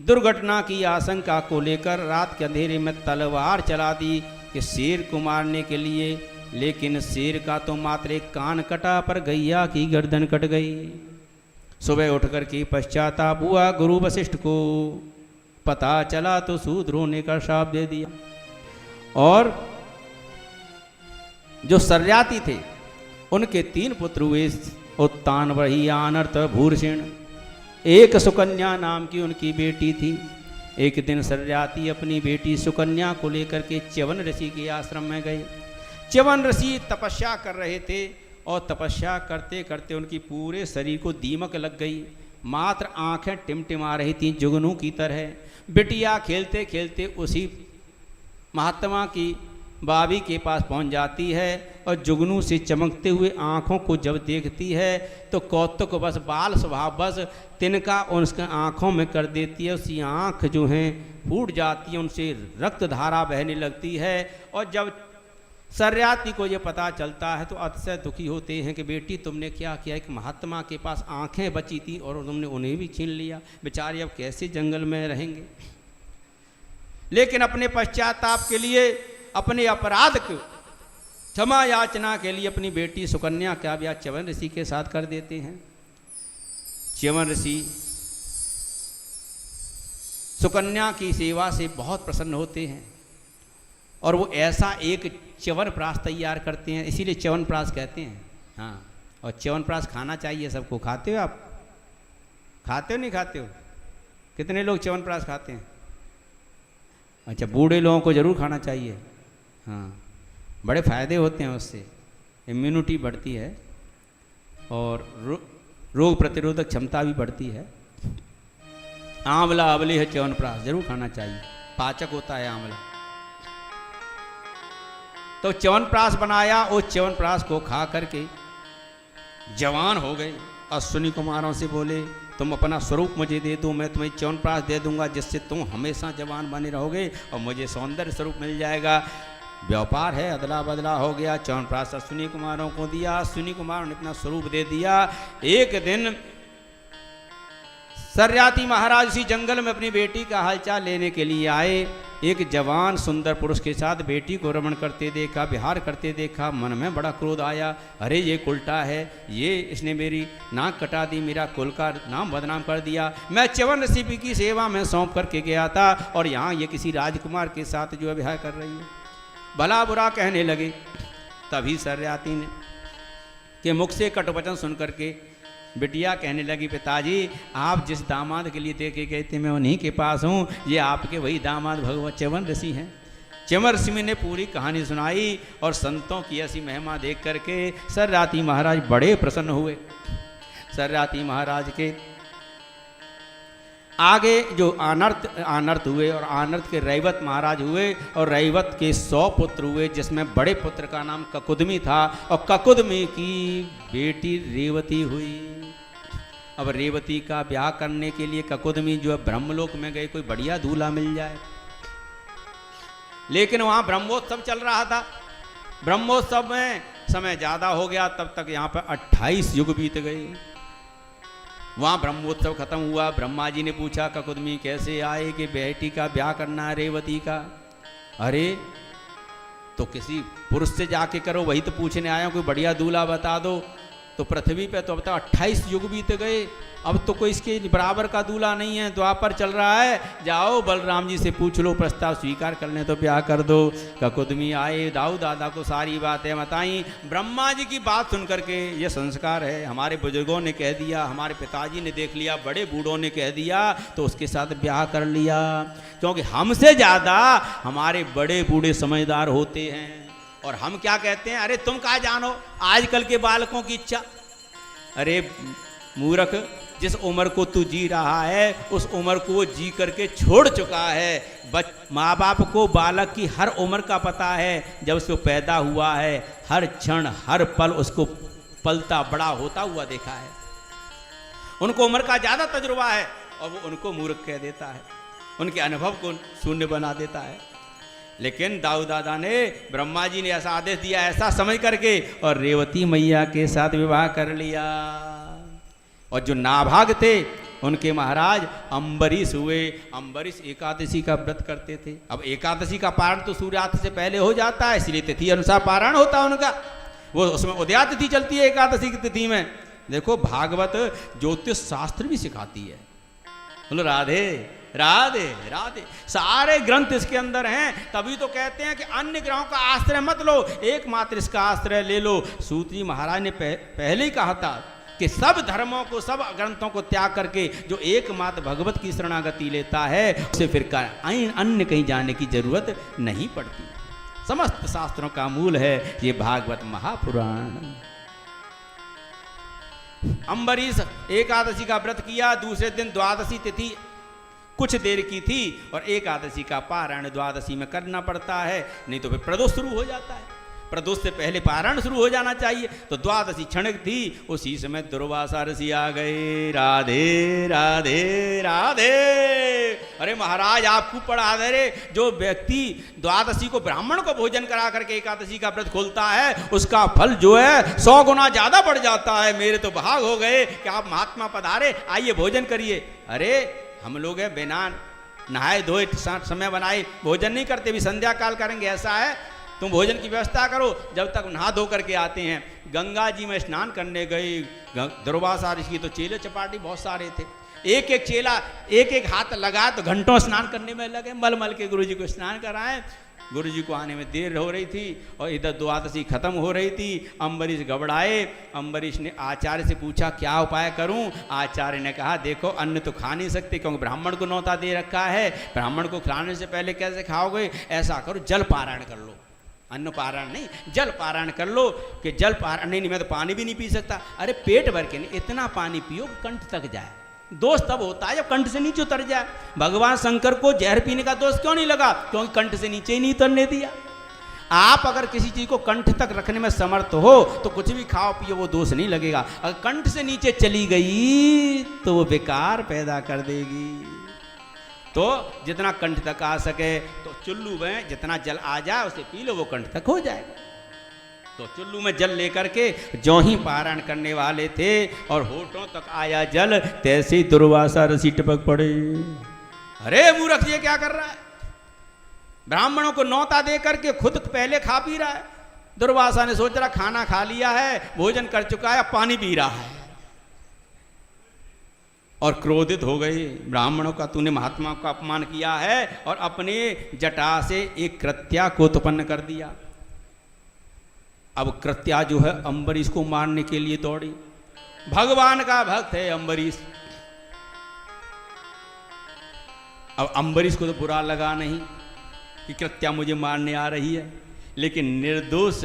दुर्घटना की आशंका को लेकर रात के अंधेरे में तलवार चला दी कि शेर को मारने के लिए, लेकिन शेर का तो मात्र एक कान कटा, पर गैया की गर्दन कट गई। सुबह उठकर के पश्चाताप हुआ, गुरु वशिष्ठ को पता चला तो शूद्र होने का श्राप दे दिया। और जो सर्याती थे उनके 3 पुत्र हुए, उत्तान वही अनर्थ भूषण। एक सुकन्या नाम की उनकी बेटी थी। एक दिन सर्याती अपनी बेटी सुकन्या को लेकर के च्यवन ऋषि के आश्रम में गए। च्यवन ऋषि तपस्या कर रहे थे और तपस्या करते करते उनकी पूरे शरीर को दीमक लग गई। मात्र आंखें टिमटिमा रही थीं जुगनू की तरह। बिटिया खेलते खेलते उसी महात्मा की बाबी के पास पहुंच जाती है और जुगनू से चमकते हुए आँखों को जब देखती है तो कौतुक बस, बाल स्वभाव बस तिनका उसके आँखों में कर देती है। उसकी आँख जो हैं फूट जाती है, उनसे रक्त धारा बहने लगती है। और जब सर्याती को ये पता चलता है तो अतिशय दुखी होते हैं कि बेटी तुमने क्या किया। एक महात्मा के पास आँखें बची थी और तुमने उन्हें भी छीन लिया। बेचारे अब कैसे जंगल में रहेंगे। लेकिन अपने पश्चाताप के लिए, अपने अपराध को क्षमा याचना के लिए अपनी बेटी सुकन्या का ब्याह च्यवन ऋषि के साथ कर देते हैं। च्यवन ऋषि सुकन्या की सेवा से बहुत प्रसन्न होते हैं और वो ऐसा एक च्यवनप्राश तैयार करते हैं, इसीलिए च्यवनप्राश कहते हैं। हाँ, और च्यवनप्राश खाना चाहिए सबको। खाते हो आप? खाते हो नहीं खाते हो? कितने लोग च्यवनप्राश खाते हैं? अच्छा, बूढ़े लोगों को ज़रूर खाना चाहिए। हाँ, बड़े फ़ायदे होते हैं उससे, इम्यूनिटी बढ़ती है और रोग प्रतिरोधक क्षमता भी बढ़ती है। आंवला अवली है च्यवनप्राश, जरूर खाना चाहिए, पाचक होता है आंवला। तो च्यवनप्राश बनाया, उस च्यवनप्राश को खा करके जवान हो गए। अश्विनी कुमारों से बोले तुम अपना स्वरूप मुझे दे दो, मैं तुम्हें च्यवनप्राश दे दूंगा जिससे तुम हमेशा जवान बने रहोगे और मुझे सौंदर्य स्वरूप मिल जाएगा। व्यापार है, अदला बदला हो गया। च्यवनप्राश अश्विनी कुमारों को दिया, अश्विनी कुमारों ने अपना स्वरूप दे दिया। एक दिन सर्याती महाराज इसी जंगल में अपनी बेटी का हालचाल लेने के लिए आए। एक जवान सुंदर पुरुष के साथ बेटी को रमण करते देखा, विहार करते देखा। मन में बड़ा क्रोध आया, अरे ये उल्टा है, ये इसने मेरी नाक कटा दी, मेरा कुल का नाम बदनाम कर दिया। मैं च्यवन ऋषि की सेवा में सौंप करके गया था और यहाँ ये किसी राजकुमार के साथ जो है विहार कर रही है। भला बुरा कहने लगे। तभी सर्याती ने के मुख से कटुवचन सुन करके बिटिया कहने लगी, पिताजी आप जिस दामाद के लिए देखे गए थे मैं उन्हीं के पास हूँ, ये आपके वही दामाद भगवान च्यवन ऋषि हैं। च्यवन ऋषि ने पूरी कहानी सुनाई और संतों की ऐसी महिमा देख करके सर्याती महाराज बड़े प्रसन्न हुए। सर्याती महाराज के आगे जो आनर्त हुए और आनर्त के रैवत महाराज हुए और रैवत के 100 पुत्र हुए, जिसमें बड़े पुत्र का नाम ककुदमी था और ककुदमी की बेटी रेवती हुई। अब रेवती का ब्याह करने के लिए ककुदमी जो है ब्रह्मलोक में गए, कोई बढ़िया दूल्हा मिल जाए। लेकिन वहां ब्रह्मोत्सव चल रहा था। ब्रह्मोत्सव में समय ज्यादा हो गया, तब तक यहाँ पर 28 युग बीत गए। वहां ब्रह्मोत्सव खत्म हुआ। ब्रह्मा जी ने पूछा ककुदमी कैसे आए कि बेटी का ब्याह करना है रेवती का। अरे तो किसी पुरुष से जाके करो, वही तो पूछने आया, कोई बढ़िया दूल्हा बता दो। तो पृथ्वी पे तो अब तक 28 युग बीत गए, अब तो कोई इसके बराबर का दूल्हा नहीं है, द्वापर चल रहा है। जाओ बलराम जी से पूछ लो, प्रस्ताव स्वीकार कर लें तो ब्याह कर दो। ककुदमी आए, दाऊ दादा को सारी बातें बताई। ब्रह्मा जी की बात सुन करके, ये संस्कार है, हमारे बुजुर्गों ने कह दिया, हमारे पिताजी ने देख लिया, बड़े बूढ़ों ने कह दिया, तो उसके साथ ब्याह कर लिया। क्योंकि हमसे ज़्यादा हमारे बड़े बूढ़े समझदार होते हैं। और हम क्या कहते हैं, अरे तुम क्या जानो आजकल के बालकों की इच्छा। अरे मूर्ख, जिस उम्र को तू जी रहा है उस उम्र को वो जी करके छोड़ चुका है। माँ बाप को बालक की हर उम्र का पता है, जब उसको पैदा हुआ है हर क्षण हर पल उसको पलता बड़ा होता हुआ देखा है। उनको उम्र का ज़्यादा तजुर्बा है और वो उनको मूर्ख कह देता है, उनके अनुभव को शून्य बना देता है। लेकिन दाऊ दादा ने, ब्रह्मा जी ने ऐसा आदेश दिया, ऐसा समझ करके, और रेवती मैया के साथ विवाह कर लिया। और जो नाभाग थे उनके महाराज अम्बरीश हुए। अम्बरीश एकादशी का व्रत करते थे। अब एकादशी का पारण तो सूर्यास्त से पहले हो जाता है, इसलिए तिथि अनुसार पारण होता है उनका। वो उसमें उदया तिथि चलती है एकादशी की तिथि में। देखो भागवत ज्योतिष शास्त्र भी सिखाती है। बोलो राधे राधे राधे। सारे ग्रंथ इसके अंदर हैं। तभी तो कहते हैं कि अन्य ग्रहों का आश्रय मत लो, एकमात्र इसका आश्रय ले लो। सूत जी महाराज ने पहले ही कहा था कि सब धर्मों को, सब ग्रंथों को त्याग करके जो एकमात्र भगवत की शरणागति लेता है उसे फिर अन्य कहीं जाने की जरूरत नहीं पड़ती। समस्त शास्त्रों का मूल है ये भागवत महापुराण। अम्बरीश एकादशी का व्रत किया। दूसरे दिन द्वादशी तिथि कुछ देर की थी और एकादशी का पारायण द्वादशी में करना पड़ता है, नहीं तो फिर प्रदोष शुरू हो जाता है। प्रदोष से पहले पारायण शुरू हो जाना चाहिए। तो द्वादशी क्षणिक थी, उसी समय दुर्वासा ऋषि आ गए। राधे राधे राधे। अरे महाराज आपको पढ़ा दे रे, जो व्यक्ति द्वादशी को ब्राह्मण को भोजन करा करके एकादशी का व्रत खोलता है उसका फल जो है 100 गुना ज्यादा बढ़ जाता है। मेरे तो भाग हो गए कि आप महात्मा पधारे, आइए भोजन करिए। अरे हम लोग है बिना नहाए धोए समय बनाए भोजन नहीं करते, भी संध्या काल करेंगे ऐसा है। तुम भोजन की व्यवस्था करो। जब तक नहा धो करके आते हैं। गंगा जी में स्नान करने गए दुर्वासा ऋषि, तो चेले चपाटी बहुत सारे थे। एक एक चेला एक एक हाथ लगाए तो घंटों स्नान करने में लगे। मल मल के गुरु जी को स्नान कराएं। गुरु जी को आने में देर हो रही थी और इधर द्वादशी खत्म हो रही थी। अम्बरीश घबराए। अम्बरीश ने आचार्य से पूछा क्या उपाय करूं। आचार्य ने कहा देखो अन्न तो खा नहीं सकते क्योंकि ब्राह्मण को न्योता दे रखा है, ब्राह्मण को खिलाने से पहले कैसे खाओगे। ऐसा करो जल पारायण कर लो, अन्न पारायण नहीं जल पारायण कर लो। कि जल पारायण नहीं, मैं तो पानी भी नहीं पी सकता। अरे पेट भर के नहीं, इतना पानी पियो कंठ तक जाए। दोष तब होता है जब कंठ से नीचे उतर जाए। भगवान शंकर को जहर पीने का दोष क्यों नहीं लगा, क्योंकि कंठ से नीचे ही नहीं उतरने दिया। आप अगर किसी चीज को कंठ तक रखने में समर्थ हो तो कुछ भी खाओ पियो वो दोष नहीं लगेगा। अगर कंठ से नीचे चली गई तो वो बेकार पैदा कर देगी। तो जितना कंठ तक आ सके, तो चुल्लू में जितना जल आ जाए उसे पी लो, वो कंठ तक हो जाएगा। तो चुल्लू में जल लेकर के जो ही पारायण करने वाले थे और होठों तक आया जल, तैसे ही दुर्वासा ऋषि टपक पड़े। अरे मूर्ख ये क्या कर रहा है, ब्राह्मणों को न्योता दे करके खुद पहले खा पी रहा है। दुर्वासा ने सोच रहा खाना खा लिया है, भोजन कर चुका है, पानी पी रहा है, और क्रोधित हो गई। ब्राह्मणों का तूने महात्मा का अपमान किया है, और अपने जटा से एक कृत्या को उत्पन्न कर दिया। अब कृत्या जो है अम्बरीश को मारने के लिए दौड़ी। भगवान का भक्त है अम्बरीश। अब अम्बरीश को तो बुरा लगा नहीं कि कृत्या मुझे मारने आ रही है, लेकिन निर्दोष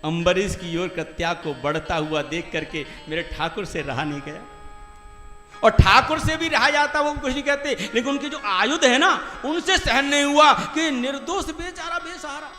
अम्बरीश की ओर कृत्या को बढ़ता हुआ देख करके मेरे ठाकुर से रहा नहीं गया। और ठाकुर से भी रहा जाता वो कुछ नहीं कहते, लेकिन उनके जो आयुध है ना उनसे सहन नहीं हुआ कि निर्दोष बेचारा बेसहारा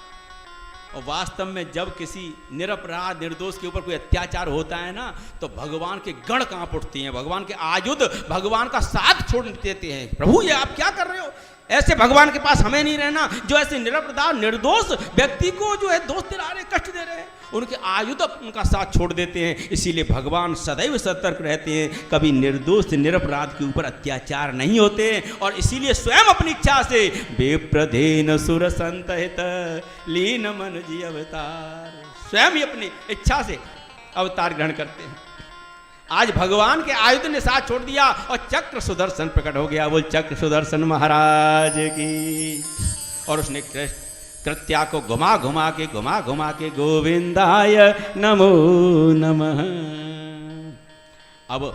और वास्तव में जब किसी निरपराध निर्दोष के ऊपर कोई अत्याचार होता है ना, तो भगवान के गण कांप उठती हैं, भगवान के आयुध भगवान का साथ छोड़ देते हैं। प्रभु ये आप क्या कर रहे हो? ऐसे भगवान के पास हमें नहीं रहना, जो ऐसे निरपराध निर्दोष व्यक्ति को जो है दोष दिला रहे, कष्ट दे रहे हैं, उनके आयुध उनका साथ छोड़ देते हैं। इसीलिए भगवान सदैव सतर्क रहते हैं, कभी निर्दोष निरपराध के ऊपर अत्याचार नहीं होते हैं। और इसीलिए स्वयं अपनी इच्छा से बेप्रधेन सुर संतहित लीन मन जी अवतार, स्वयं ही अपनी इच्छा से अवतार ग्रहण करते हैं। आज भगवान के आयुध ने साथ छोड़ दिया और चक्र सुदर्शन प्रकट हो गया। बोल चक्र सुदर्शन महाराज की। और उसने कृत्या को घुमा घुमा के गोविंदाय नमो नमः। अब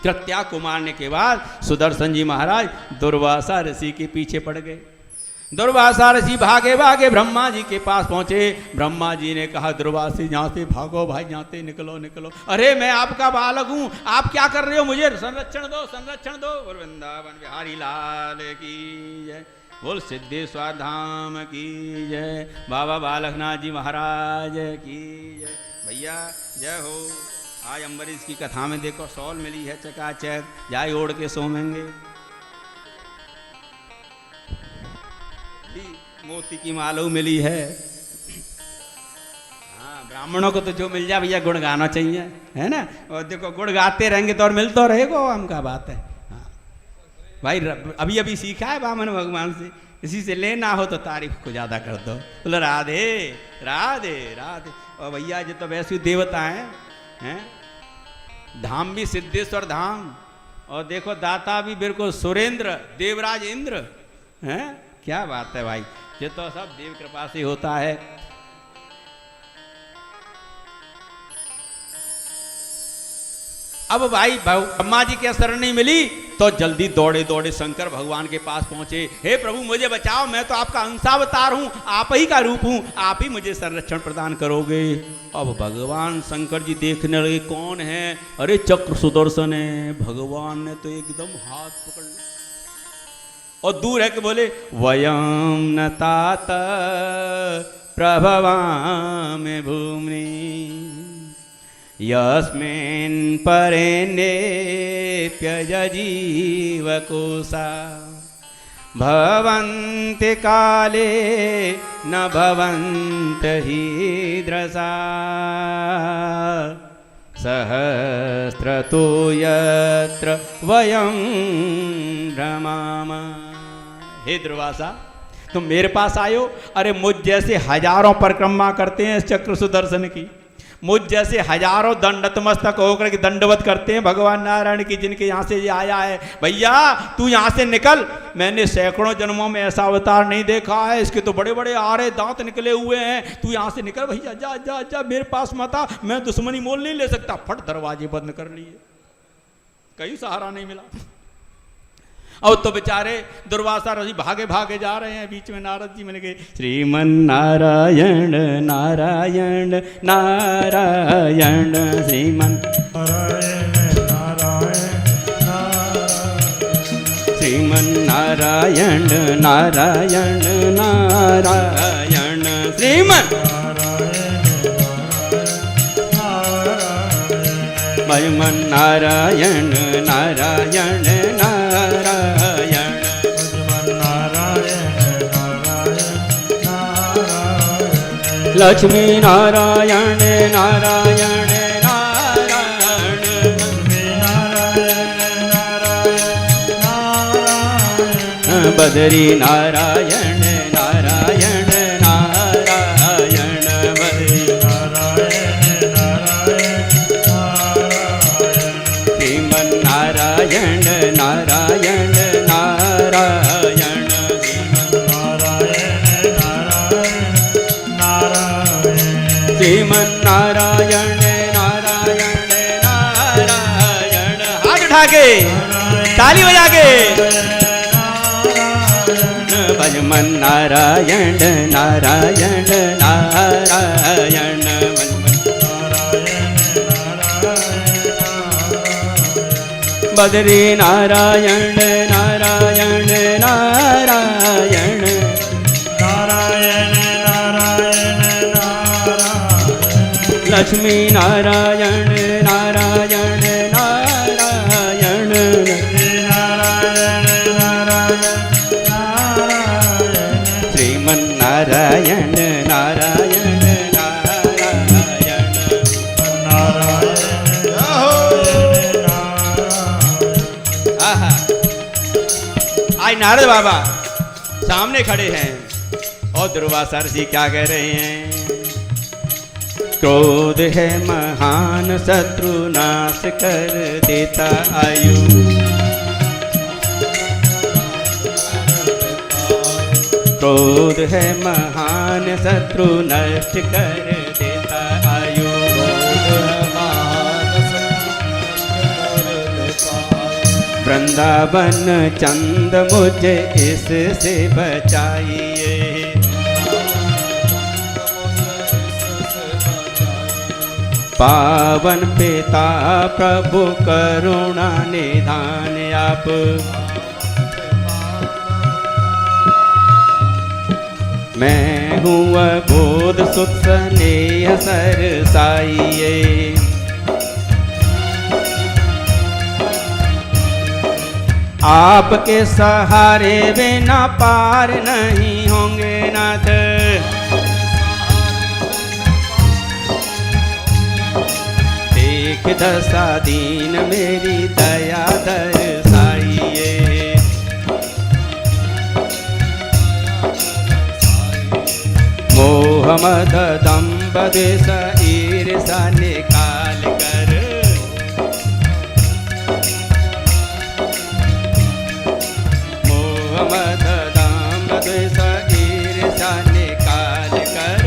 कृत्या को मारने के बाद सुदर्शन जी महाराज दुर्वासा ऋषि के पीछे पड़ गए। दुर्वासा ऋषि भागे भागे ब्रह्मा जी के पास पहुंचे। ब्रह्मा जी ने कहा दुर्वासी यहाँ से भागो भाई, यहाँ से निकलो निकलो। अरे मैं आपका बालक हूँ, आप क्या कर रहे हो? मुझे संरक्षण दो संरक्षण दो। और वृंदावन बिहारी लाल की जय। बोल सिद्धेश्वर धाम की जय। बाबा बालकनाथ जी महाराज की जय। भैया जय हो। आज अम्बरीश की कथा में देखो शॉल मिली है चकाचक, जाए ओढ़ के सोमेंगे। मोती की मालू मिली है। हाँ, ब्राह्मणों को तो जो मिल जाए भैया गुण गाना चाहिए, है ना। और देखो गुण गाते रहेंगे तो और मिल तो रहेगा, हम का बात है। हाँ भाई, अभी अभी सीखा है वामन भगवान से, इसी से लेना हो तो तारीफ को ज़्यादा कर दो। बोलो राधे राधे राधे। और भैया ये तो वैसे देवता हैं, धाम भी सिद्धेश्वर धाम। और देखो दाता भी बिल्कुल सुरेंद्र देवराज इंद्र हैं। क्या बात है भाई, ये तो सब देव कृपा से होता है। अब भाई ब्रह्मा जी की शरण नहीं मिली तो जल्दी दौड़े दौड़े शंकर भगवान के पास पहुंचे। हे प्रभु मुझे बचाओ, मैं तो आपका अंशावतार हूं, आप ही का रूप हूं, आप ही मुझे संरक्षण प्रदान करोगे। अब भगवान शंकर जी देखने लगे कौन है, अरे चक्र सुदर्शन है। भगवान ने तो एकदम हाथ पकड़ लिया और दूर है कि बोले वयम न तात प्रभवामि भूमि यस्मिन् परेण्येऽप्यजीवकोशा भवन्ति काले न भवन्ति हीदृशा सहस्रतो यत्र वयं भ्रमामः। हे दुर्वासा, तुम मेरे पास आयो। अरे मुझ जैसे हजारों परिक्रमा करते हैं इस चक्र सुदर्शन की, मुझ जैसे हजारों दंडतमस्तक होकर के दंडवत करते हैं भगवान नारायण की, जिनके यहाँ से ये आया है। भैया तू यहाँ से निकल, मैंने सैकड़ों जन्मों में ऐसा अवतार नहीं देखा है, इसके तो बड़े बड़े आरे दांत निकले हुए हैं। तू यहाँ से निकल भैया, जा जा जा, मेरे पास मत आ, मैं दुश्मनी मोल नहीं ले सकता। फट दरवाजे बंद कर लिए, कहीं सहारा नहीं मिला। और तो बेचारे दुर्वासा ऋषि भागे भागे जा रहे हैं, बीच में नारद जी मिल गए। श्रीमन नारायण नारायण नारायण श्रीमन नारायण नारायण श्रीमन नारायण नारायण नारायण श्रीमन भजमन नारायण नारायण नारायण लक्ष्मी नारायण नारायण नारायण बदरी नारायण नारायण नारायण बदरी श्रीमन नारायण नारायण नारायण श्रीमन नारायण नारायण नारायण। हाथ उठा के ताली बजा के भजमन नारायण नारायण नारायण बदरी नारायण नारायण नारायण नारायण नारायण लक्ष्मी नारायण नारायण नारायण नारायण नारायण नारायण श्रीमन नारायण नारायण नारायण नारायण आहा। आज नारद बाबा सामने खड़े हैं और दुर्वासा ऋषि क्या कह रहे हैं? क्रोध है महान शत्रु नाश कर देता आयु। क्रोध है महान शत्रु नष्ट कर देता आयु। वृंदावन चंद मुझे इससे बचाइए। पावन पिता प्रभु करुणा निधान आप। मैं हूँ अबोध सुत स्नेह सरसाइए। आपके सहारे बिना पार नहीं होंगे नाथ। देख दशा दीन मेरी दया दर्शाइए। मोह मद दंभ द्वेष ईर्षा निकाल कर। मोह मद दंभ द्वेष ईर्षा निकाल कर।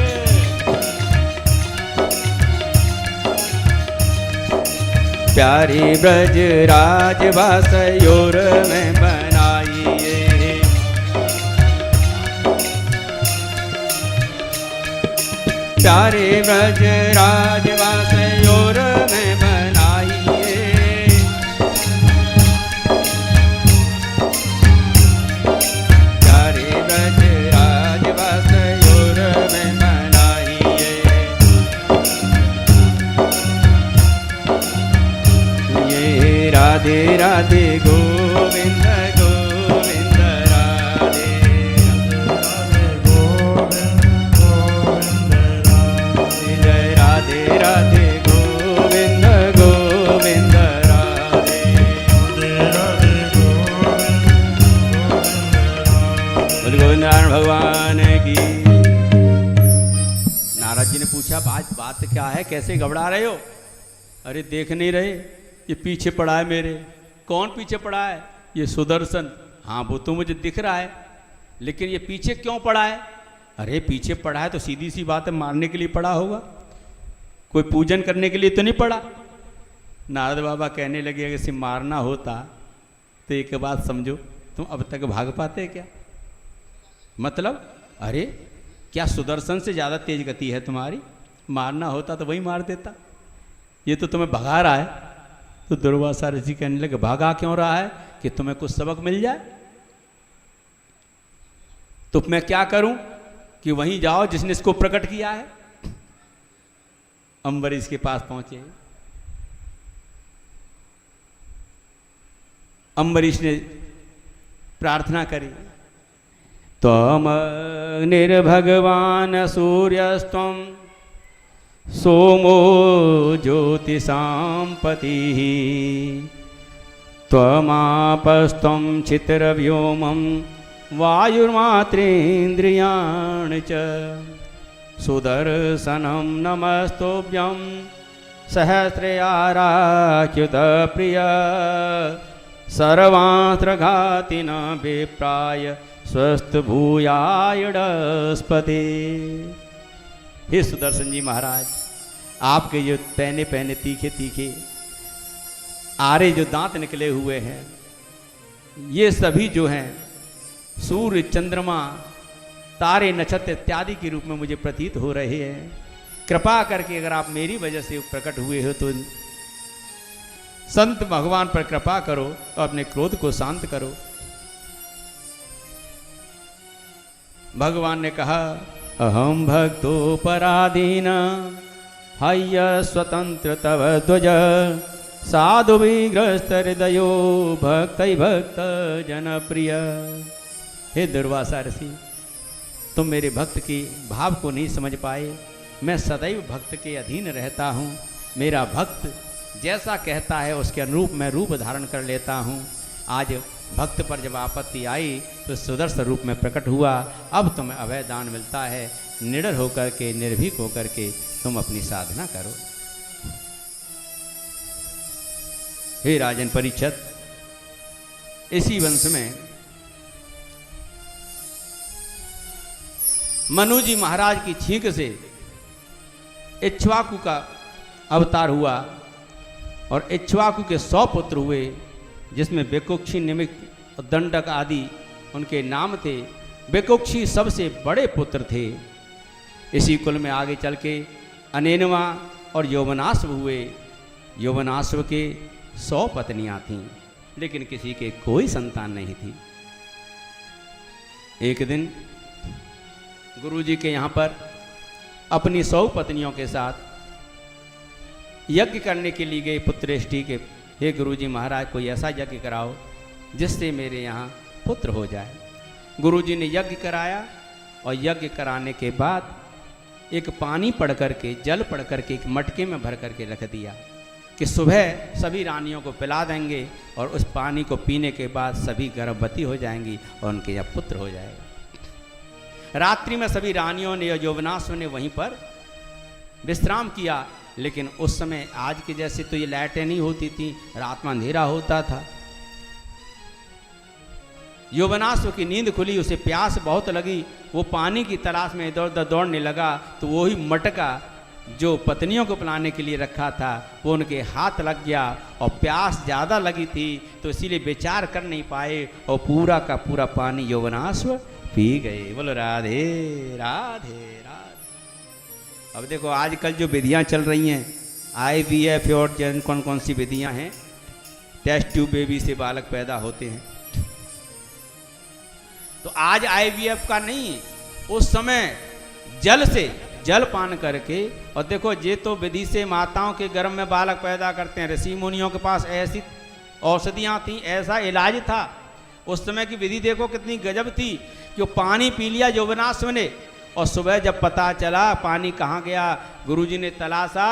प्यारी ब्रज राजवास योर में बनाइए। प्यारे ब्रज राजवास योर में बनाइए। प्यारे ब्रज राजवास योर में बनाइए। ये राधे राधे गोविंद गोविंद राधे। जय राधे राधे गोविंद गोविंद राधे। बोल गोविंद नारायण भगवान की। नारद जी ने पूछा बात क्या है, कैसे घबरा रहे हो? अरे देख नहीं रहे ये पीछे पड़ा है मेरे। कौन पीछे पड़ा है? ये सुदर्शन। हाँ वो तो मुझे दिख रहा है, लेकिन ये पीछे क्यों पड़ा है? अरे पीछे पड़ा है तो सीधी सी बात है, मारने के लिए पड़ा होगा, कोई पूजन करने के लिए तो नहीं पड़ा। नारद बाबा कहने लगे अगर इसे मारना होता तो एक बात समझो, तुम अब तक भाग पाते क्या? मतलब अरे क्या सुदर्शन से ज़्यादा तेज गति है तुम्हारी? मारना होता तो वही मार देता, ये तो तुम्हें भगा रहा है। तो दुर्वासा ऋषि कहने लगे भागा क्यों रहा है? कि तुम्हें कुछ सबक मिल जाए। तो मैं क्या करूं कि वहीं जाओ जिसने इसको प्रकट किया है। अम्बरीश के पास पहुंचे। अम्बरीश ने प्रार्थना करी, त्वम निर्भगवान सूर्यस्त्वं सोमो ज्योतिषां पतिः त्वमापस्त्वं चित्रव्योमं वायुर्मात्रेन्द्रियाणि च सुदर्शनं नमस्तुभ्यं सहस्रयाराच्युतप्रिय सर्वास्त्रघातिन विप्राय स्वस्थभूयायडस्पते। हे सुदर्शन जी महाराज, आपके जो पहने पहने तीखे तीखे आरे जो दांत निकले हुए हैं, ये सभी जो हैं सूर्य चंद्रमा तारे नक्षत्र इत्यादि के रूप में मुझे प्रतीत हो रहे हैं। कृपा करके अगर आप मेरी वजह से प्रकट हुए हो तो संत भगवान पर कृपा करो और अपने क्रोध को शांत करो। भगवान ने कहा अहम भक्तोपराधीन हय्य स्वतंत्र तव ध्वज साधु विग्रस्त हृदयो भक्त भक्त जनप्रिय। हे दुर्वासा ऋषि, तुम मेरे भक्त के भाव को नहीं समझ पाए। मैं सदैव भक्त के अधीन रहता हूँ। मेरा भक्त जैसा कहता है उसके अनुरूप मैं रूप धारण कर लेता हूँ। आज भक्त पर जब आपत्ति आई तो सुदर्शन रूप में प्रकट हुआ। अब तुम्हें अभय दान मिलता है। निडर होकर के, निर्भीक होकर के तुम अपनी साधना करो। हे राजन परीक्षित, इसी वंश में मनु जी महाराज की छींक से इक्ष्वाकु का अवतार हुआ और इक्ष्वाकु के 100 पुत्र हुए, जिसमें बेकुक्षी, निमिक और दंडक आदि उनके नाम थे। बेकुक्षी सबसे बड़े पुत्र थे। इसी कुल में आगे चल के अनेनवा और यौवनाश्व हुए। यौवनाश्व के 100 पत्नियां थीं, लेकिन किसी के कोई संतान नहीं थी। एक दिन गुरुजी के यहाँ पर अपनी 100 पत्नियों के साथ यज्ञ करने के लिए गए पुत्रेष्टि के। हे गुरुजी महाराज, कोई ऐसा यज्ञ कराओ जिससे मेरे यहाँ पुत्र हो जाए। गुरुजी ने यज्ञ कराया और यज्ञ कराने के बाद एक पानी पड़ करके, जल पड़ करके एक मटके में भर करके रख दिया कि सुबह सभी रानियों को पिला देंगे और उस पानी को पीने के बाद सभी गर्भवती हो जाएंगी और उनके यहाँ पुत्र हो जाएगा। रात्रि में सभी रानियों ने, यौवनाश्व ने वहीं पर विश्राम किया। लेकिन उस समय आज के जैसे तो ये लाइटें नहीं होती थी, रात में अंधेरा होता था। यौवनाश्व की नींद खुली, उसे प्यास बहुत लगी। वो पानी की तलाश में इधर उधर दौड़ने लगा तो वही मटका जो पत्नियों को पिलाने के लिए रखा था वो उनके हाथ लग गया और प्यास ज़्यादा लगी थी तो इसीलिए विचार कर नहीं पाए और पूरा का पूरा पानी यौवनाश्व पी गए। बोलो राधे राधे राधे। अब देखो आजकल जो विधियां चल रही हैं, IVF और कौन कौन सी विधियां हैं, टेस्ट ट्यूब बेबी से बालक पैदा होते हैं। तो आज IVF का नहीं, उस समय जल से जल पान करके, और देखो ये तो विधि से माताओं के गर्भ में बालक पैदा करते हैं। ऋषि मुनियों के पास ऐसी औषधियाँ थी, ऐसा इलाज था। उस समय की विधि देखो कितनी गजब थी कि वो पानी पी लिया यौवनाश्व ने और सुबह जब पता चला पानी कहाँ गया, गुरुजी ने तलाशा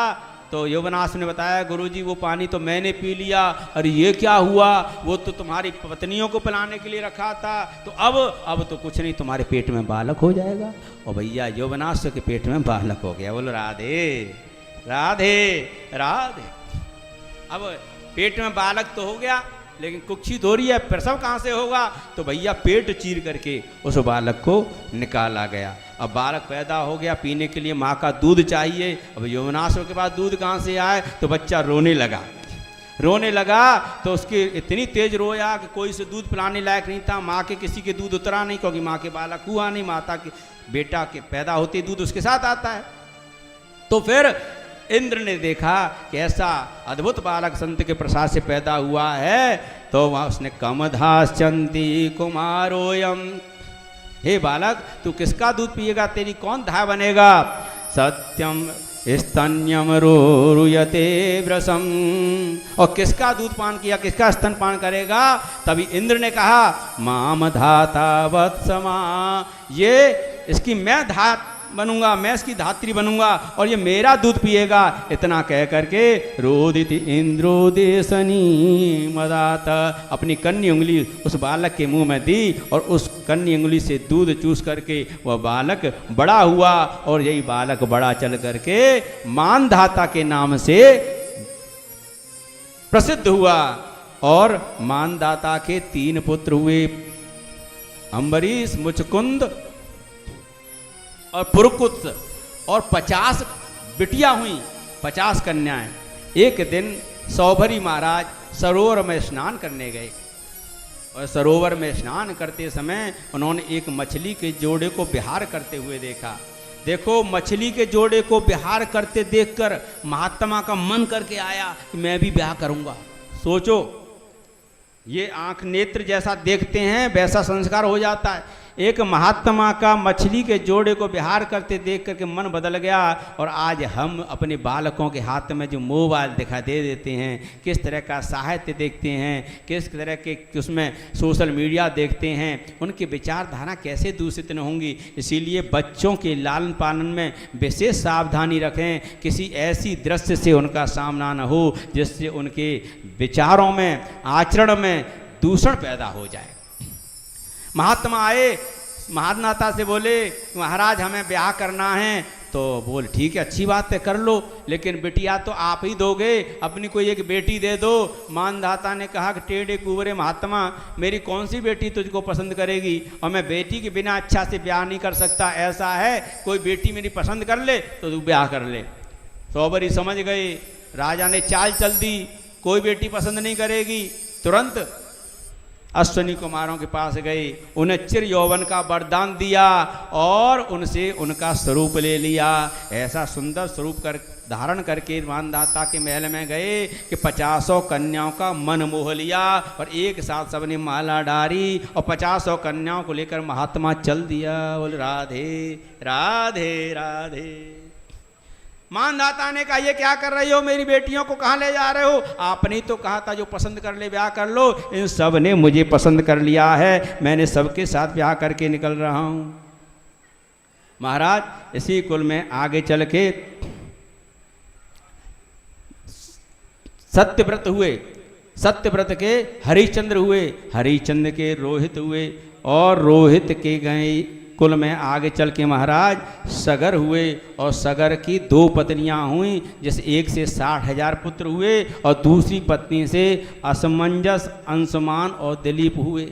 तो यौवनाश्व ने बताया, गुरुजी वो पानी तो मैंने पी लिया। अरे ये क्या हुआ, वो तो तुम्हारी पत्नियों को पिलाने के लिए रखा था। तो अब तो कुछ नहीं, तुम्हारे पेट में बालक हो जाएगा। और भैया यौवनाश्व के पेट में बालक हो गया। बोलो राधे राधे राधे। अब पेट में बालक तो हो गया, लेकिन कुक्षित हो रही है, प्रसव कहाँ से होगा? तो भैया पेट चीर करके उस बालक को निकाला गया। अब बालक पैदा हो गया, पीने के लिए माँ का दूध चाहिए। अब यौवनाश्व के पास दूध कहाँ से आए? तो बच्चा रोने लगा तो उसके इतनी तेज रोया कि कोई से दूध पिलाने लायक नहीं था। माँ के किसी के दूध उतरा नहीं, क्योंकि माँ के बालक हुआ नहीं। माता के बेटा के पैदा होते दूध उसके साथ आता है। तो फिर इंद्र ने देखा कि ऐसा अद्भुत बालक संत के प्रसाद से पैदा हुआ है, तो वहाँ उसने कमधाश्चंदी कुमारोयम, हे बालक तू किसका दूध पिएगा, तेरी कौन धा बनेगा? सत्यम स्तन्यम रोरुयते व्रसम, और किसका दूध पान किया, किसका स्तन पान करेगा? तभी इंद्र ने कहा माम धाता वत्समा, ये इसकी मैं धात बनूंगा, मैं इसकी धात्री बनूंगा और ये मेरा दूध पिएगा। इतना कह करके रोदित इंद्रो देशनी मदात, अपनी कन्नी उंगली उस बालक के मुंह में दी और उस कन्नी उंगली से दूध चूस करके वह बालक बड़ा हुआ। और यही बालक बड़ा चल करके मानधाता के नाम से प्रसिद्ध हुआ। और मानधाता के 3 पुत्र हुए, अम्बरीश, मुचकुंद और पुरकुत्स, और 50 बिटिया हुई, 50 कन्याएं। एक दिन सौभरी महाराज सरोवर में स्नान करने गए और सरोवर में स्नान करते समय उन्होंने एक मछली के जोड़े को विहार करते हुए देखा। देखो मछली के जोड़े को विहार करते देखकर महात्मा का मन करके आया कि मैं भी ब्याह करूंगा। सोचो, ये आंख नेत्र जैसा देखते हैं वैसा संस्कार हो जाता है। एक महात्मा का मछली के जोड़े को विहार करते देख करके मन बदल गया, और आज हम अपने बालकों के हाथ में जो मोबाइल दिखा दे देते हैं, किस तरह का साहित्य देखते हैं, किस तरह के उसमें सोशल मीडिया देखते हैं, उनकी विचारधारा कैसे दूषित न होंगी। इसीलिए बच्चों के लालन पालन में विशेष सावधानी रखें, किसी ऐसी दृश्य से उनका सामना न हो जिससे उनके विचारों में, आचरण में दूषण पैदा हो जाए। महात्मा आए, महानाता से बोले महाराज हमें ब्याह करना है, तो बोल ठीक है अच्छी बात है कर लो, लेकिन बिटिया तो आप ही दोगे, अपनी कोई एक बेटी दे दो। मानधाता ने कहा कि टेढ़े कुंवरे महात्मा, मेरी कौन सी बेटी तुझको पसंद करेगी, और मैं बेटी के बिना अच्छा से ब्याह नहीं कर सकता। ऐसा है कोई बेटी मेरी पसंद कर ले तो तू ब्याह कर ले। सौबरी समझ गए, राजा ने चाल चल दी, कोई बेटी पसंद नहीं करेगी। तुरंत अश्विनी कुमारों के पास गए, उन्हें चिर यौवन का वरदान दिया और उनसे उनका स्वरूप ले लिया। ऐसा सुंदर स्वरूप कर धारण करके मानधाता के महल में गए कि 50 कन्याओं का मन मोह लिया, और एक साथ सबने माला डाली और 50 कन्याओं को लेकर महात्मा चल दिया। बोल राधे राधे राधे। मानधाता ने कहा ये क्या कर रही हो, मेरी बेटियों को कहाँ ले जा रहे हो? आपने तो कहा था जो पसंद कर ले ब्याह कर लो, इन सब ने मुझे पसंद कर लिया है, मैंने सबके साथ ब्याह करके निकल रहा हूँ। महाराज इसी कुल में आगे चल के सत्यव्रत हुए, सत्यव्रत के हरिश्चंद्र हुए, हरिश्चंद्र के रोहित हुए, और रोहित के गए कुल में आगे चल के महाराज सगर हुए, और सगर की 2 पत्नियां हुई, जिस एक से 60,000 पुत्र हुए और दूसरी पत्नी से असमंजस, अंशुमान और दिलीप हुए।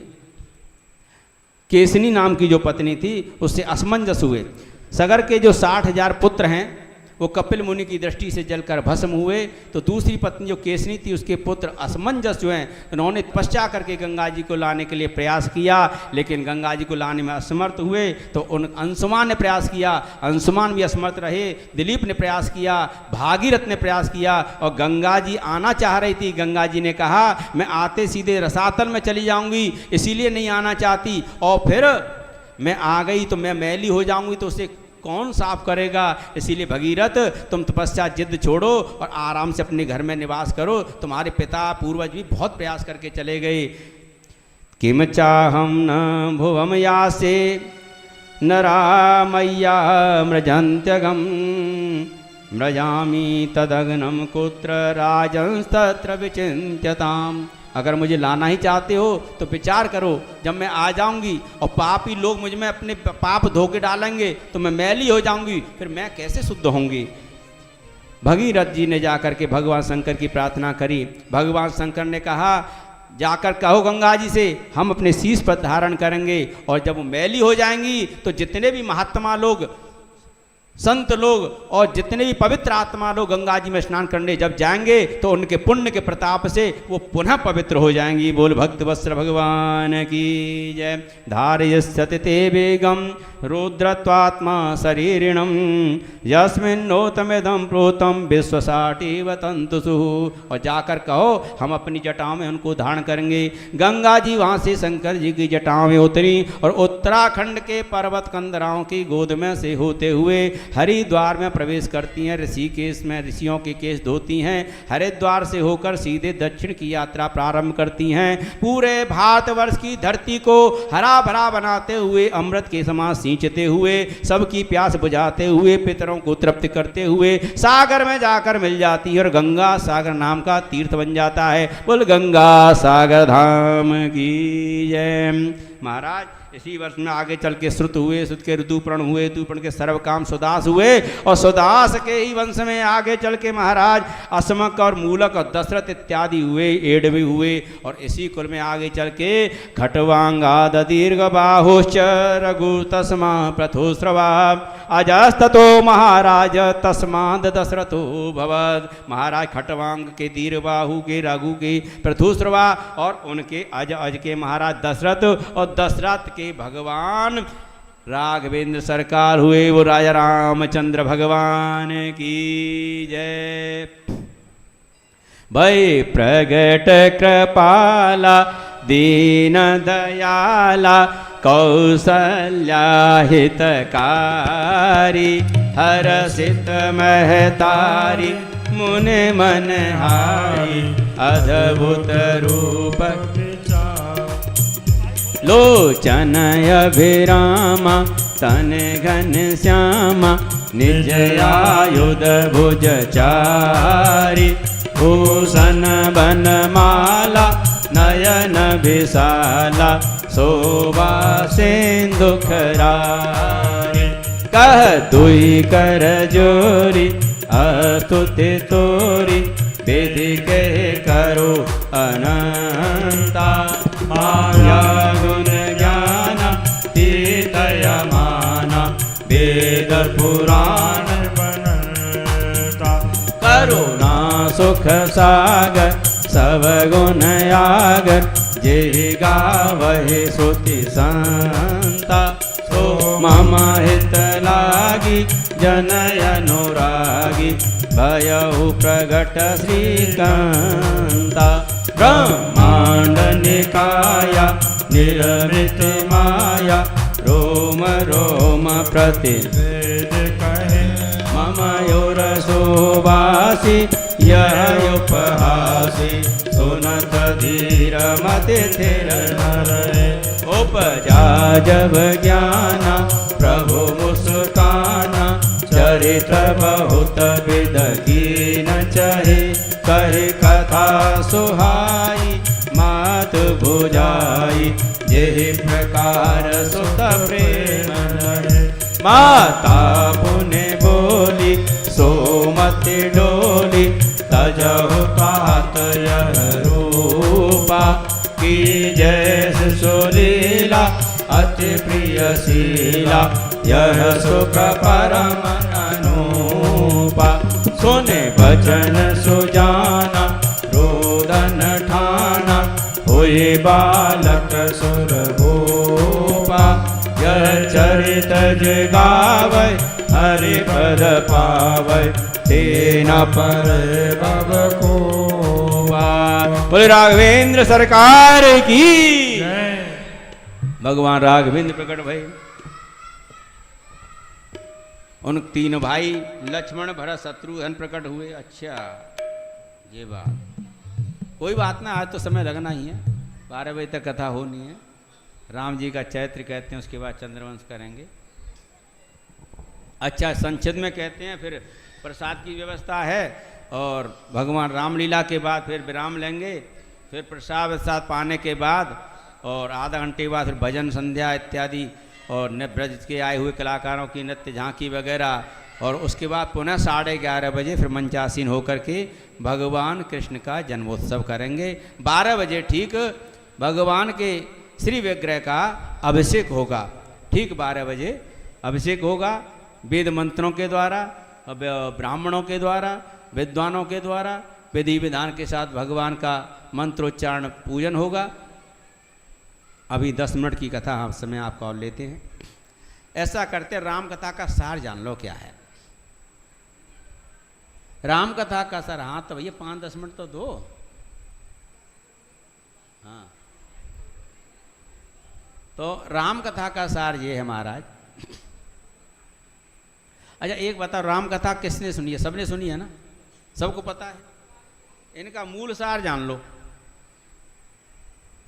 केसनी नाम की जो पत्नी थी उससे असमंजस हुए। सगर के जो 60,000 पुत्र हैं वो कपिल मुनि की दृष्टि से जलकर भस्म हुए, तो दूसरी पत्नी जो केसनी थी उसके पुत्र असमंजस जो हैं उन्होंने तपस्या करके गंगा जी को लाने के लिए प्रयास किया, लेकिन गंगा जी को लाने में असमर्थ हुए। तो उन अंशुमान ने प्रयास किया, अंशुमान भी असमर्थ रहे। दिलीप ने प्रयास किया, भागीरथ ने प्रयास किया, और गंगा जी आना चाह रही थी। गंगा जी ने कहा मैं आते सीधे रसातल में चली जाऊंगी, इसीलिए नहीं आना चाहती, और फिर मैं आ गई तो मैं मैली हो जाऊंगी, तो उसे कौन साफ करेगा। इसीलिए भगीरथ तुम तपस्या जिद छोड़ो और आराम से अपने घर में निवास करो। तुम्हारे पिता पूर्वज भी बहुत प्रयास करके चले गए। किम चाहम न भुवम यासे नरा मैया मृजंत्यगम मृजामी तदग्नम कुत्र राजंस्तत्र विचिन्त्यताम। अगर मुझे लाना ही चाहते हो तो विचार करो, जब मैं आ जाऊंगी और पापी लोग मुझ में अपने पाप धोके डालेंगे तो मैं मैली हो जाऊंगी, फिर मैं कैसे शुद्ध होंगी। भगीरथ जी ने जाकर के भगवान शंकर की प्रार्थना करी। भगवान शंकर ने कहा जाकर कहो गंगा जी से हम अपने शीश पर धारण करेंगे, और जब वो मैली हो जाएंगी तो जितने भी महात्मा लोग, संत लोग और जितने भी पवित्र आत्मा लोग गंगा जी में स्नान करने जब जाएंगे तो उनके पुण्य के प्रताप से वो पुनः पवित्र हो जाएंगी। बोल भक्त वस्त्र भगवान की जय। धारयस्यति ते वेगम रुद्रत्वात्मा शरीरिणम यस्मिन्नोतमेदं प्रोतम विश्वसाटिव तंतुषु। और जाकर कहो हम अपनी जटाओं में उनको धारण करेंगे। गंगा जी वहाँ से शंकर जी की जटाओं में उतरी और उत्तराखंड के पर्वत कंदराओं की गोद में से होते हुए हरिद्वार में प्रवेश करती हैं। ऋषिकेश में ऋषियों के केश धोती हैं। हरिद्वार से होकर सीधे दक्षिण की यात्रा प्रारंभ करती हैं। पूरे भारतवर्ष की धरती को हरा भरा बनाते हुए, अमृत के समान सींचते हुए, सबकी प्यास बुझाते हुए, पितरों को तृप्त करते हुए सागर में जाकर मिल जाती है और गंगा सागर नाम का तीर्थ बन जाता है। बोल गंगा सागर धाम की जय। महाराज इसी वर्ष में आगे चल के श्रुत हुए, श्रुत के ऋतुपर्ण हुए, ऋतुपर्ण के सर्वकाम सुदास हुए, और सुदास के ही वंश में आगे चल के महाराज असमक और मूलक और दशरथ इत्यादि हुए, एडवी हुए। और इसी कुल में आगे चल के खटवांगाद दीर्घ बाहुश्च रघु तस्मा प्रथुस्रवा अजस्ततो महाराज तस्माद दशरथो भवद। महाराज खटवांग के दीर्घ बाहु के, रघु के प्रथुस्रवा और उनके अज के महाराज दशरथ, और दशरथ के भगवान राघवेंद्र सरकार हुए। वो राजा रामचंद्र भगवान की जय। भय प्रगट कृपाला दीन दयाला कौसल्या हितकारी हरसित महतारी मुनि मनहारी अद्भुत रूप लोचन अभिरामा तन घन श्यामा निज आयुध भुज चारी भूषण बनमाला नयन विशाला शोभा सिंधुखरारी कह दुई कर जोरी अस्तुति तोरी विधि के करो अनंता माया गुण ज्ञान तीतय माना वेद पुराण बनता करुणा सुख सागर सब गुण आगर जे गावहि श्रुति संता सो मम हित लागी जनय अनुरागी भयउ प्रगट श्रीकांता ब्रह्मांड निकाया निर्मित माया रोम रोम प्रतिवेद कहे मम योर सुवासी यह उपहासी सुनत धीर मति थिर नरे उपजा जब ज्ञाना प्रभु मुस्काना चरित्र बहुत विद कीन चहे कहे कथा सुहाई मात भुजाई यही प्रकार सुत प्रेम रहे माता पुण्य बोली सोमति डोली तजहु तात यह रूपा की जैस सुलीला अति प्रिय शीला यह सुख परम अनूपा सुने बचन सुजाना रोदन ठाना हुए बालक सुर भूपा यह चरित जगावै हरि पद पावै तेना पर भव को बोले राघवेंद्र सरकार की भगवान राघवेंद्र प्रकट भय उन तीन भाई लक्ष्मण भरत शत्रुघ्न प्रकट हुए। अच्छा ये बात कोई बात ना, आज तो समय लगना ही है, 12 बजे तक कथा होनी है। राम जी का चैत्र कहते हैं, उसके बाद चंद्रवंश करेंगे। अच्छा संक्षिप्त में कहते हैं, फिर प्रसाद की व्यवस्था है और भगवान रामलीला के बाद फिर विराम लेंगे, फिर प्रसाद पाने के बाद और आधा घंटे बाद फिर भजन संध्या इत्यादि और ब्रज के आए हुए कलाकारों की नृत्य झांकी वगैरह, और उसके बाद पुनः 11:30 बजे फिर मंचासीन होकर के भगवान कृष्ण का जन्मोत्सव करेंगे। 12 बजे ठीक भगवान के श्री विग्रह का अभिषेक होगा। ठीक 12 बजे अभिषेक होगा, वेद मंत्रों के द्वारा, ब्राह्मणों के द्वारा, विद्वानों के द्वारा विधि विधान के साथ भगवान का मंत्रोच्चारण पूजन होगा। अभी 10 मिनट की कथा हम समय आपका और लेते हैं। ऐसा करते राम कथा का सार जान लो क्या है। राम कथा का सार, हाँ तो भैया 5-10 मिनट तो दो। हाँ तो राम कथा का सार ये है महाराज। अच्छा एक बताओ, राम कथा किसने सुनी है? सबने सुनी है ना, सबको पता है। इनका मूल सार जान लो।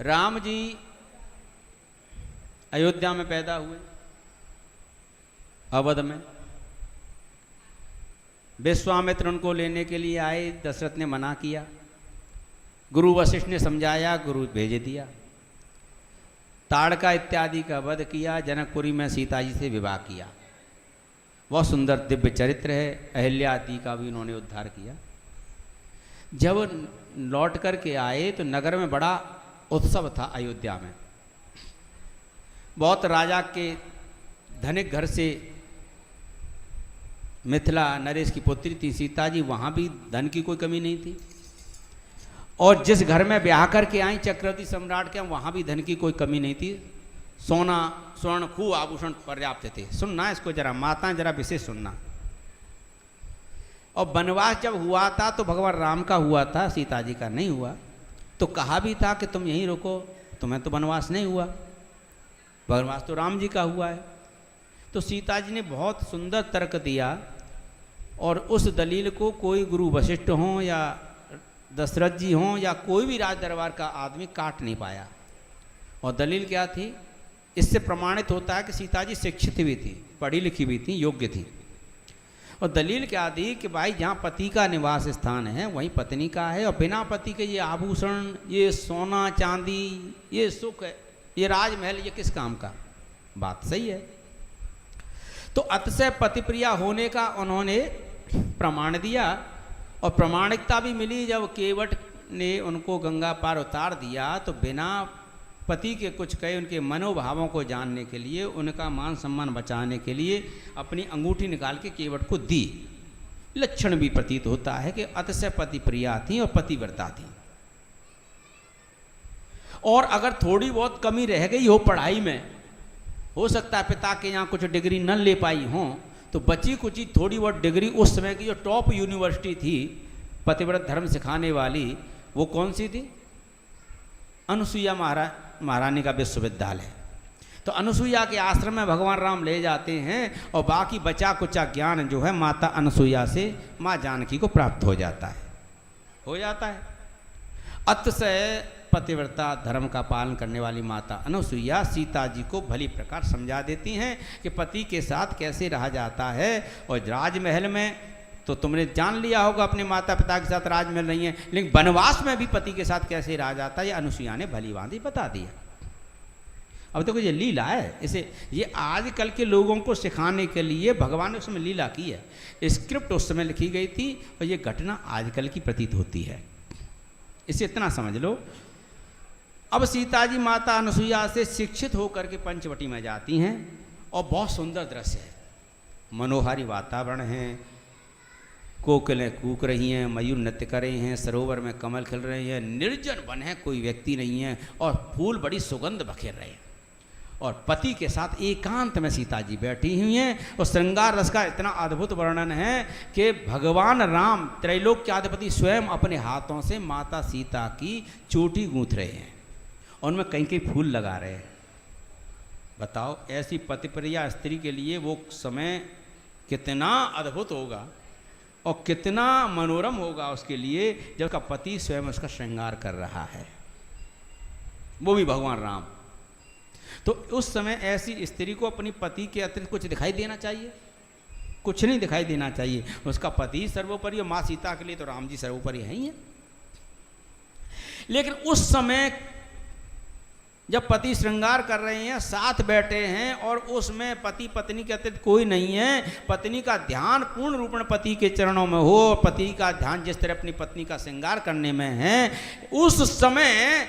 राम जी अयोध्या में पैदा हुए, अवध में। विश्वामित्र उनको लेने के लिए आए, दशरथ ने मना किया, गुरु वशिष्ठ ने समझाया, गुरु भेज दिया। ताड़का इत्यादि का वध किया, जनकपुरी में सीता जी से विवाह किया। बहुत सुंदर दिव्य चरित्र है। अहिल्या आदि का भी उन्होंने उद्धार किया। जब लौट कर के आए तो नगर में बड़ा उत्सव था अयोध्या में। बहुत राजा के धनिक घर से मिथिला नरेश की पुत्री थी सीता जी, वहाँ भी धन की कोई कमी नहीं थी। और जिस घर में ब्याह करके आई चक्रवर्ती सम्राट के, वहाँ भी धन की कोई कमी नहीं थी। सोना स्वर्ण खूब आभूषण पर्याप्त थे। सुनना इसको जरा, माता जरा विशेष सुनना। और वनवास जब हुआ था तो भगवान राम का हुआ था, सीता जी का नहीं हुआ। तो कहा भी था कि तुम यहीं रुको, तुम्हें तो वनवास नहीं हुआ। वनवास तो राम जी का हुआ है। तो सीता जी ने बहुत सुंदर तर्क दिया और उस दलील को कोई गुरु वशिष्ठ हों या दशरथ जी हों या कोई भी राज दरबार का आदमी काट नहीं पाया। और दलील क्या थी? इससे प्रमाणित होता है कि सीता जी शिक्षित भी थी, पढ़ी लिखी भी थी, योग्य थी। और दलील क्या दी कि भाई जहाँ पति का निवास स्थान है वहीं पत्नी का है, और बिना पति के ये आभूषण, ये सोना चांदी, ये सुख है, ये राजमहल, ये किस काम का? बात सही है। तो अतिशय पतिप्रिया होने का उन्होंने प्रमाण दिया और प्रामाणिकता भी मिली। जब केवट ने उनको गंगा पार उतार दिया तो बिना पति के कुछ कहे, उनके मनोभावों को जानने के लिए, उनका मान सम्मान बचाने के लिए अपनी अंगूठी निकाल के केवट को दी। लक्षण भी प्रतीत होता है कि अतिशय पतिप्रिया थी और पतिव्रता थी। और अगर थोड़ी बहुत कमी रह गई हो पढ़ाई में, हो सकता है पिता के यहाँ कुछ डिग्री न ले पाई हो, तो बची कुछ थोड़ी बहुत डिग्री उस समय की जो टॉप यूनिवर्सिटी थी पतिव्रत धर्म सिखाने वाली, वो कौन सी थी? अनुसुईया महारानी का विश्वविद्यालय। तो अनुसुईया के आश्रम में भगवान राम ले जाते हैं और बाकी बचा कुचा ज्ञान जो है माता अनुसुईया से माँ जानकी को प्राप्त हो जाता है। अतिशय पतिव्रता धर्म का पालन करने वाली माता अनुसुईया सीता जी को भली प्रकार समझा देती हैं कि पति के साथ कैसे रहा जाता है। और राजमहल में तो तुमने जान लिया होगा, अपने माता पिता के साथ राजमहल नहीं है, लेकिन वनवास में भी पति के साथ कैसे रहा जाता है, ये अनुसुईया ने भली भांति बता दिया। अब तो ये लीला है, इसे ये आजकल के लोगों को सिखाने के लिए भगवान ने उसमें लीला की है। स्क्रिप्ट उस समय लिखी गई थी और ये घटना आजकल की प्रतीत होती है, इसे इतना समझ लो। अब सीता जी माता अनुसुईया से शिक्षित होकर के पंचवटी में जाती हैं और बहुत सुंदर दृश्य है, मनोहारी वातावरण है, कोकिलें कूक रही हैं, मयूर नृत्य कर रहे हैं, सरोवर में कमल खिल रहे हैं, निर्जन वन है, कोई व्यक्ति नहीं है और फूल बड़ी सुगंध बखेर रहे हैं। और पति के साथ एकांत में सीता जी बैठी हुई हैं और श्रृंगार रस का इतना अद्भुत वर्णन है कि भगवान राम त्रैलोक्याधिपति स्वयं अपने हाथों से माता सीता की चोटी गूंथ रहे हैं, उनमें कहीं कहीं फूल लगा रहे हैं। बताओ ऐसी पतिप्रिया स्त्री के लिए वो समय कितना अद्भुत होगा और कितना मनोरम होगा उसके लिए, जब उसका पति स्वयं उसका श्रृंगार कर रहा है, वो भी भगवान राम। तो उस समय ऐसी स्त्री को अपनी पति के अतिरिक्त कुछ दिखाई देना चाहिए? कुछ नहीं दिखाई देना चाहिए। उसका पति सर्वोपरि और माँ सीता के लिए तो राम जी सर्वोपरि है ही है। लेकिन उस समय जब पति श्रृंगार कर रहे हैं, साथ बैठे हैं और उसमें पति पत्नी के अतिरिक्त कोई नहीं है, पत्नी का ध्यान पूर्ण रूप में पति के चरणों में हो, पति का ध्यान जिस तरह अपनी पत्नी का श्रृंगार करने में है, उस समय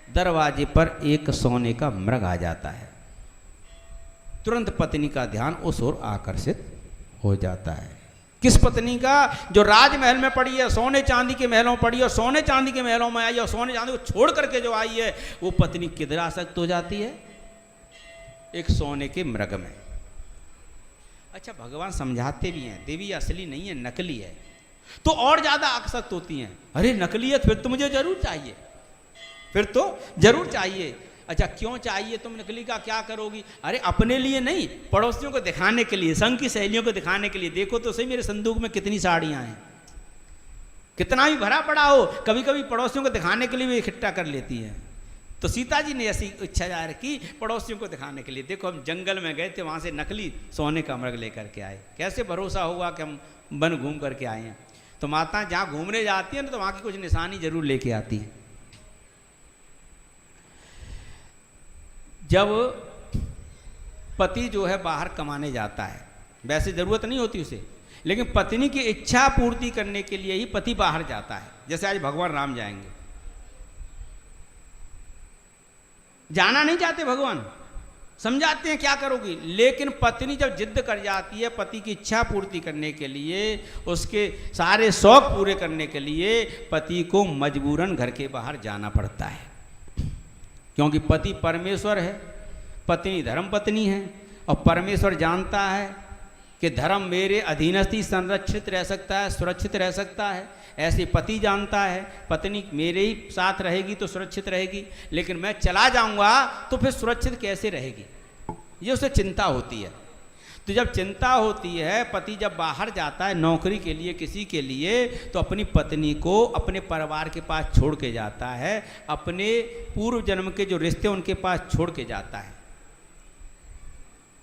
दरवाजे पर एक सोने का मृग आ जाता है। तुरंत पत्नी का ध्यान उस ओर आकर्षित हो जाता है। किस पत्नी का? जो राजमहल में पड़ी है, सोने चांदी के महलों में पड़ी है और सोने चांदी के महलों में आई है और सोने चांदी को छोड़ करके जो आई है, वो पत्नी किधर आसक्त हो जाती है? एक सोने के मृग में। अच्छा, भगवान समझाते भी हैं देवी असली नहीं है, नकली है, तो और ज्यादा आसक्त होती हैं। अरे नकली है, फिर तो मुझे जरूर चाहिए, फिर तो जरूर चाहिए। अच्छा क्यों चाहिए? तुम नकली का क्या करोगी? अरे अपने लिए नहीं, पड़ोसियों को दिखाने के लिए, संग की सहेलियों को दिखाने के लिए। देखो तो सही मेरे संदूक में कितनी साड़ियां हैं, कितना भी भरा पड़ा हो, कभी कभी पड़ोसियों को दिखाने के लिए भी इकट्ठा कर लेती हैं। तो सीता जी ने ऐसी इच्छा जाहिर की पड़ोसियों को दिखाने के लिए। देखो हम जंगल में गए थे, वहां से नकली सोने का मृग लेकर के आए, कैसे भरोसा हुआ कि हम वन घूम करके आए हैं। तो माता जहाँ घूमने जाती है ना, तो वहां की कुछ निशानी जरूर लेके आती है। जब पति जो है बाहर कमाने जाता है, वैसे जरूरत नहीं होती उसे, लेकिन पत्नी की इच्छा पूर्ति करने के लिए ही पति बाहर जाता है। जैसे आज भगवान राम जाएंगे, जाना नहीं चाहते भगवान, समझाते हैं क्या करोगी, लेकिन पत्नी जब जिद कर जाती है पति की इच्छा पूर्ति करने के लिए, उसके सारे शौक पूरे करने के लिए, पति को मजबूरन घर के बाहर जाना पड़ता है। क्योंकि पति परमेश्वर है, पत्नी धर्म पत्नी है, और परमेश्वर जानता है कि धर्म मेरे अधीनस्थ ही संरक्षित रह सकता है, सुरक्षित रह सकता है। ऐसे पति जानता है पत्नी मेरे ही साथ रहेगी तो सुरक्षित रहेगी, लेकिन मैं चला जाऊंगा तो फिर सुरक्षित कैसे रहेगी। ये उसे चिंता होती है। तो जब चिंता होती है, पति जब बाहर जाता है नौकरी के लिए किसी के लिए, तो अपनी पत्नी को अपने परिवार के पास छोड़ के जाता है, अपने पूर्व जन्म के जो रिश्ते उनके पास छोड़ के जाता है।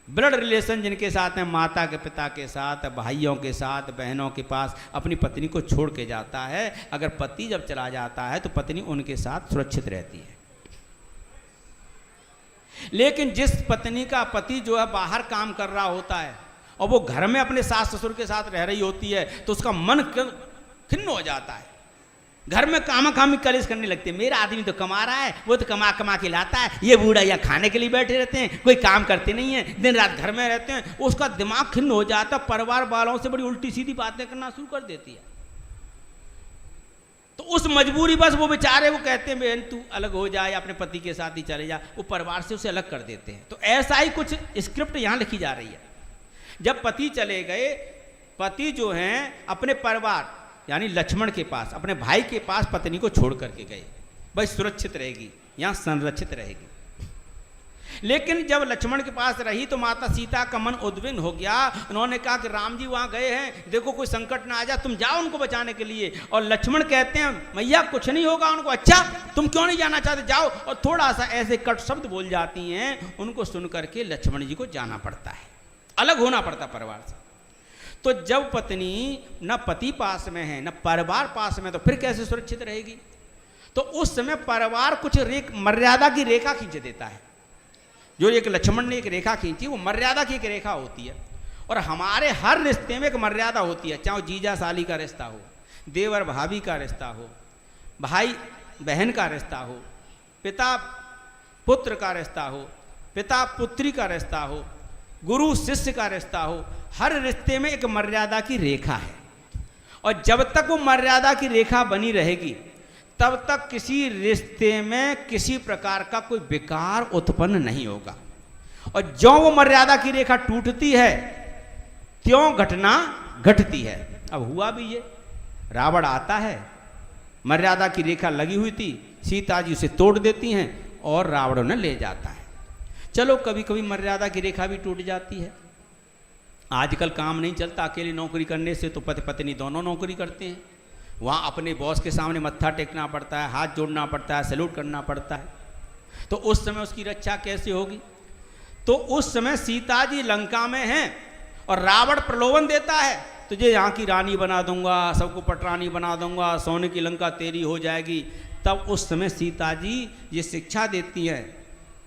ब्लड रिलेशन जिनके साथ हैं, माता के पिता के साथ, भाइयों के साथ, बहनों के पास अपनी पत्नी को छोड़ के जाता है। अगर पति जब चला जाता है तो पत्नी उनके साथ सुरक्षित रहती है। लेकिन जिस पत्नी का पति जो है बाहर काम कर रहा होता है और वो घर में अपने सास ससुर के साथ रह रही होती है, तो उसका मन खिन्न हो जाता है। घर में कामी कलेश करने लगते हैं, मेरा आदमी तो कमा रहा है, वो तो कमा के लाता है, ये बूढ़ा या खाने के लिए बैठे रहते हैं, कोई काम करते नहीं है, दिन रात घर में रहते हैं। उसका दिमाग खिन्न हो जाता, परिवार वालों से बड़ी उल्टी सीधी बातें करना शुरू कर देती है। तो उस मजबूरी बस वो बेचारे वो कहते हैं बहन तू अलग हो जाए, अपने पति के साथ ही चले जा, वो परिवार से उसे अलग कर देते हैं। तो ऐसा ही कुछ स्क्रिप्ट यहाँ लिखी जा रही है। जब पति चले गए, पति जो हैं अपने परिवार यानी लक्ष्मण के पास, अपने भाई के पास पत्नी को छोड़ करके गए, भाई सुरक्षित रहेगी, यहाँ संरक्षित रहेगी। लेकिन जब लक्ष्मण के पास रही तो माता सीता का मन उद्विग्न हो गया। उन्होंने कहा कि राम जी वहाँ गए हैं, देखो कोई संकट ना आ जाए, तुम जाओ उनको बचाने के लिए। और लक्ष्मण कहते हैं मैया कुछ नहीं होगा उनको। अच्छा तुम क्यों नहीं जाना चाहते, जाओ। और थोड़ा सा ऐसे कट शब्द बोल जाती हैं, उनको सुन करके लक्ष्मण जी को जाना पड़ता है, अलग होना पड़ता परिवार से। तो जब पत्नी न पति पास में है न परिवार पास में, तो फिर कैसे सुरक्षित रहेगी। तो उस समय परिवार कुछ मर्यादा की रेखा खींच देता है। जो एक लक्ष्मण ने एक रेखा खींची, वो मर्यादा की एक रेखा होती है। और हमारे हर रिश्ते में एक मर्यादा होती है, चाहे जीजा साली का रिश्ता हो, देवर भाभी का रिश्ता हो, भाई बहन का रिश्ता हो, पिता पुत्र का रिश्ता हो, पिता पुत्री का रिश्ता हो, गुरु शिष्य का रिश्ता हो। हर रिश्ते में एक मर्यादा की रेखा है। और जब तक वो मर्यादा की रेखा बनी रहेगी, तब तक किसी रिश्ते में किसी प्रकार का कोई विकार उत्पन्न नहीं होगा। और जो वो मर्यादा की रेखा टूटती है, त्यों घटना घटती है। अब हुआ भी ये, रावण आता है, मर्यादा की रेखा लगी हुई थी, सीता जी उसे तोड़ देती हैं और रावण उन्हें ले जाता है। चलो कभी कभी मर्यादा की रेखा भी टूट जाती है। आजकल काम नहीं चलता, अकेले नौकरी करने से तो पति पत्नी दोनों नौकरी करते हैं। वहाँ अपने बॉस के सामने मत्था टेकना पड़ता है, हाथ जोड़ना पड़ता है, सैल्यूट करना पड़ता है। तो उस समय उसकी रक्षा कैसे होगी। तो उस समय सीता जी लंका में हैं और रावण प्रलोभन देता है, तुझे यहाँ की रानी बना दूंगा, सबको पटरानी बना दूंगा, सोने की लंका तेरी हो जाएगी। तब उस समय सीता जी ये शिक्षा देती हैं,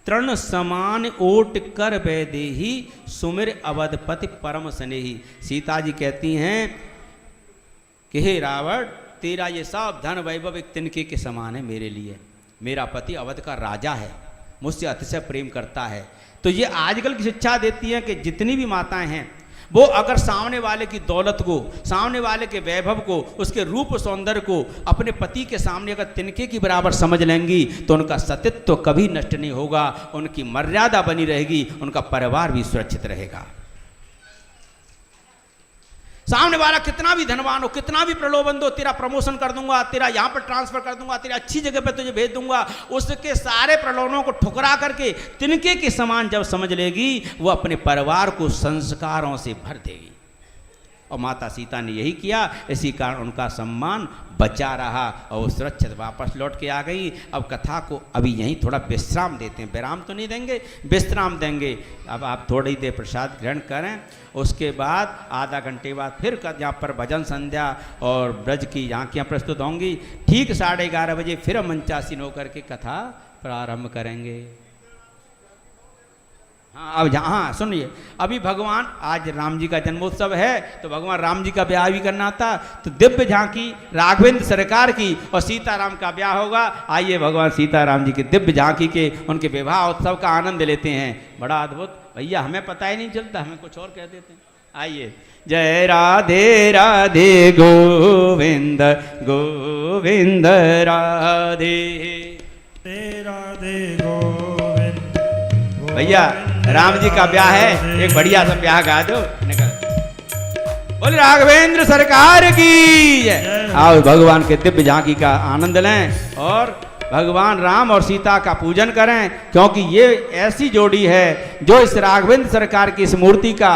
तृण समान ओट कर वैदेही सुमिर अवधपति परम स्नेही। सीता जी कहती हैं कि हे रावण, तेरा ये सब धन वैभव एक तिनके के समान है मेरे लिए। मेरा पति अवध का राजा है, मुझसे अतिशय प्रेम करता है। तो ये आजकल की शिक्षा देती है कि जितनी भी माताएं हैं, वो अगर सामने वाले की दौलत को, सामने वाले के वैभव को, उसके रूप सौंदर्य को अपने पति के सामने अगर तिनके की बराबर समझ लेंगी, तो उनका सतीत्व तो कभी नष्ट नहीं होगा, उनकी मर्यादा बनी रहेगी, उनका परिवार भी सुरक्षित रहेगा। सामने वाला कितना भी धनवान हो, कितना भी प्रलोभन दो, तेरा प्रमोशन कर दूंगा, तेरा यहाँ पर ट्रांसफर कर दूंगा, तेरी अच्छी जगह पर तुझे भेज दूंगा, उसके सारे प्रलोभनों को ठुकरा करके तिनके के समान जब समझ लेगी, वो अपने परिवार को संस्कारों से भर देगी। और माता सीता ने यही किया, इसी कारण उनका सम्मान बचा रहा और वो सुरक्षित वापस लौट के आ गई। अब कथा को अभी यहीं थोड़ा विश्राम देते हैं, विराम तो नहीं देंगे, विश्राम देंगे। अब आप थोड़ी देर प्रसाद ग्रहण करें, उसके बाद आधा घंटे बाद फिर यहाँ पर भजन संध्या और ब्रज की झांकियाँ प्रस्तुत होंगी। ठीक 11:30 बजे फिर हम मंचासीन होकर के कथा प्रारंभ करेंगे। हाँ अब हाँ सुनिए, अभी भगवान आज राम जी का जन्मोत्सव है, तो भगवान राम जी का ब्याह भी करना था, तो दिव्य झांकी राघवेंद्र सरकार की और सीताराम का ब्याह होगा। आइए भगवान सीताराम जी की दिव्य झांकी के उनके विवाह उत्सव का आनंद लेते हैं। बड़ा अद्भुत, भैया हमें पता ही नहीं चलता, हमें कुछ और कह देते हैं। आइए। जय राधे राधे गोविंद गोविंद राधे राधे गोविंद। भैया राम जी का ब्याह है, एक बढ़िया सा ब्याह गा दो। बोले राघवेंद्र सरकार की। आओ भगवान के दिव्य झांकी का आनंद लें और भगवान राम और सीता का पूजन करें, क्योंकि ये ऐसी जोड़ी है जो इस राघवेंद्र सरकार की इस मूर्ति का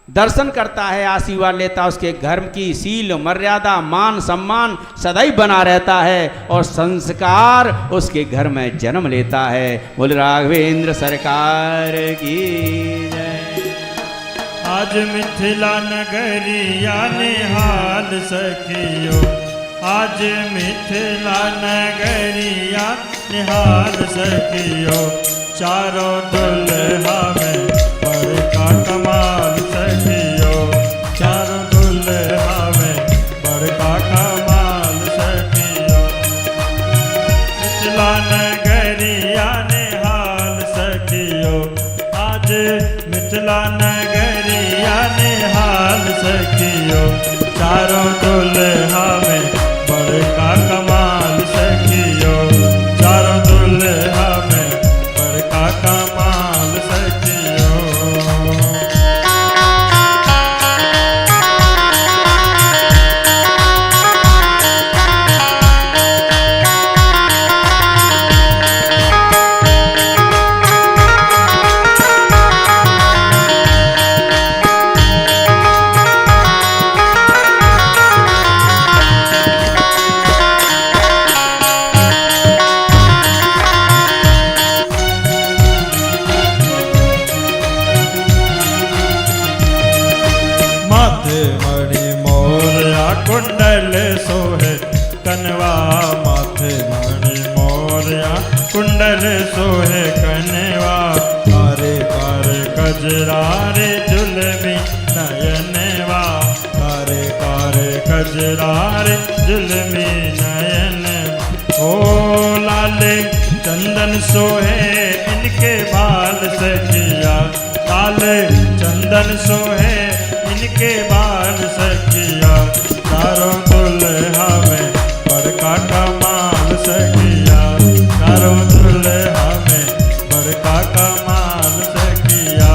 दर्शन करता है, आशीर्वाद लेता, उसके घर की सील मर्यादा मान सम्मान सदैव बना रहता है और संस्कार उसके घर में जन्म लेता है। बोल राघवेंद्र सरकार की जय। आज मिथिला नगरिया निहाल सखियो, आज मिथिला नगरिया निहाल सखियो, चारों दुल्हा में बड़का कमाल सखियो, चारों दुल्हा में बड़का कमाल सखियो, मिथिला नगरिया निहाल सखियो, आज मिथिला नगरिया निहाल सखियो, चारों दुल्हा में बड़का कमाल सखियो, चारों दुल्हा में बड़का कमाल सखियो। कुंडल सोहे कनवा, माथे मणि मोरया कुंडल सोहे कनवा, तारे तारे कजरारे जुलमी नयनवा, तारे तारे कजरारे जुलमी नयन। ओ लाले चंदन सोहे इनके बाल सखिया, लाले चंदन सोहे इनके बाल सखिया, चारों दुल्हा में बड़का कमाल सखिया, चारों दुल्हा में बड़का कमाल सखिया।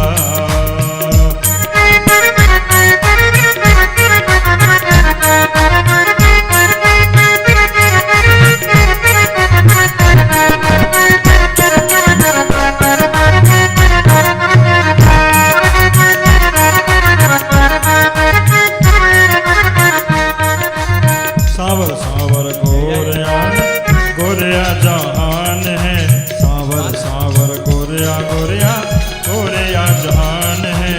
सावर सावर गोरिया गोरिया जहान है, सावर सावर गोरिया गोरिया गोरिया जहान है,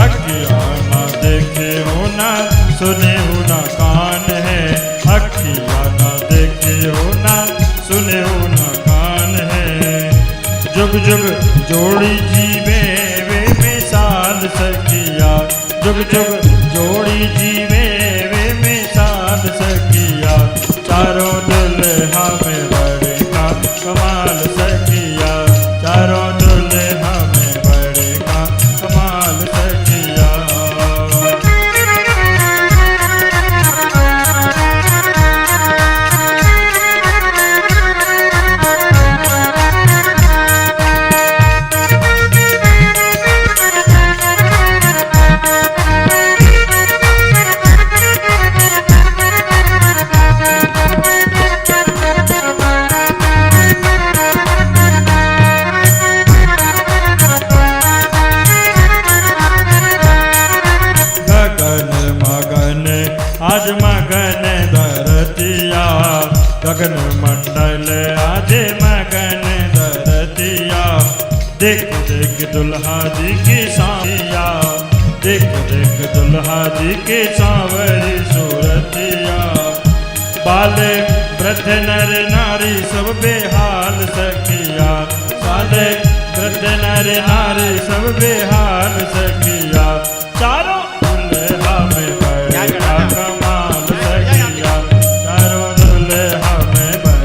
अखिया ना देखे हो ना सुने हो ना कान है, अखिया ना देखे हो ना सुने हो ना कान है, जुग जुग जोड़ी जीवे वे मिसाल सखिया, जुग जुग जोड़ी जीवे वे मिसाल सखिया, चारों दुल्हा में बड़का कमाल सखिया, चारों दुल्हा में बड़का कमाल सखिया। आज मगन धरतिया, गगन मंडल आज मगन धरतिया, देख देख दुल्हा जी की सावरिया, देख देख दुल्हा जी की सावरी सूरतिया, बाले वृद्ध नर नारी सब बेहाल सखिया, बाले वृद्ध नर नारी सब बेहाल सखिया।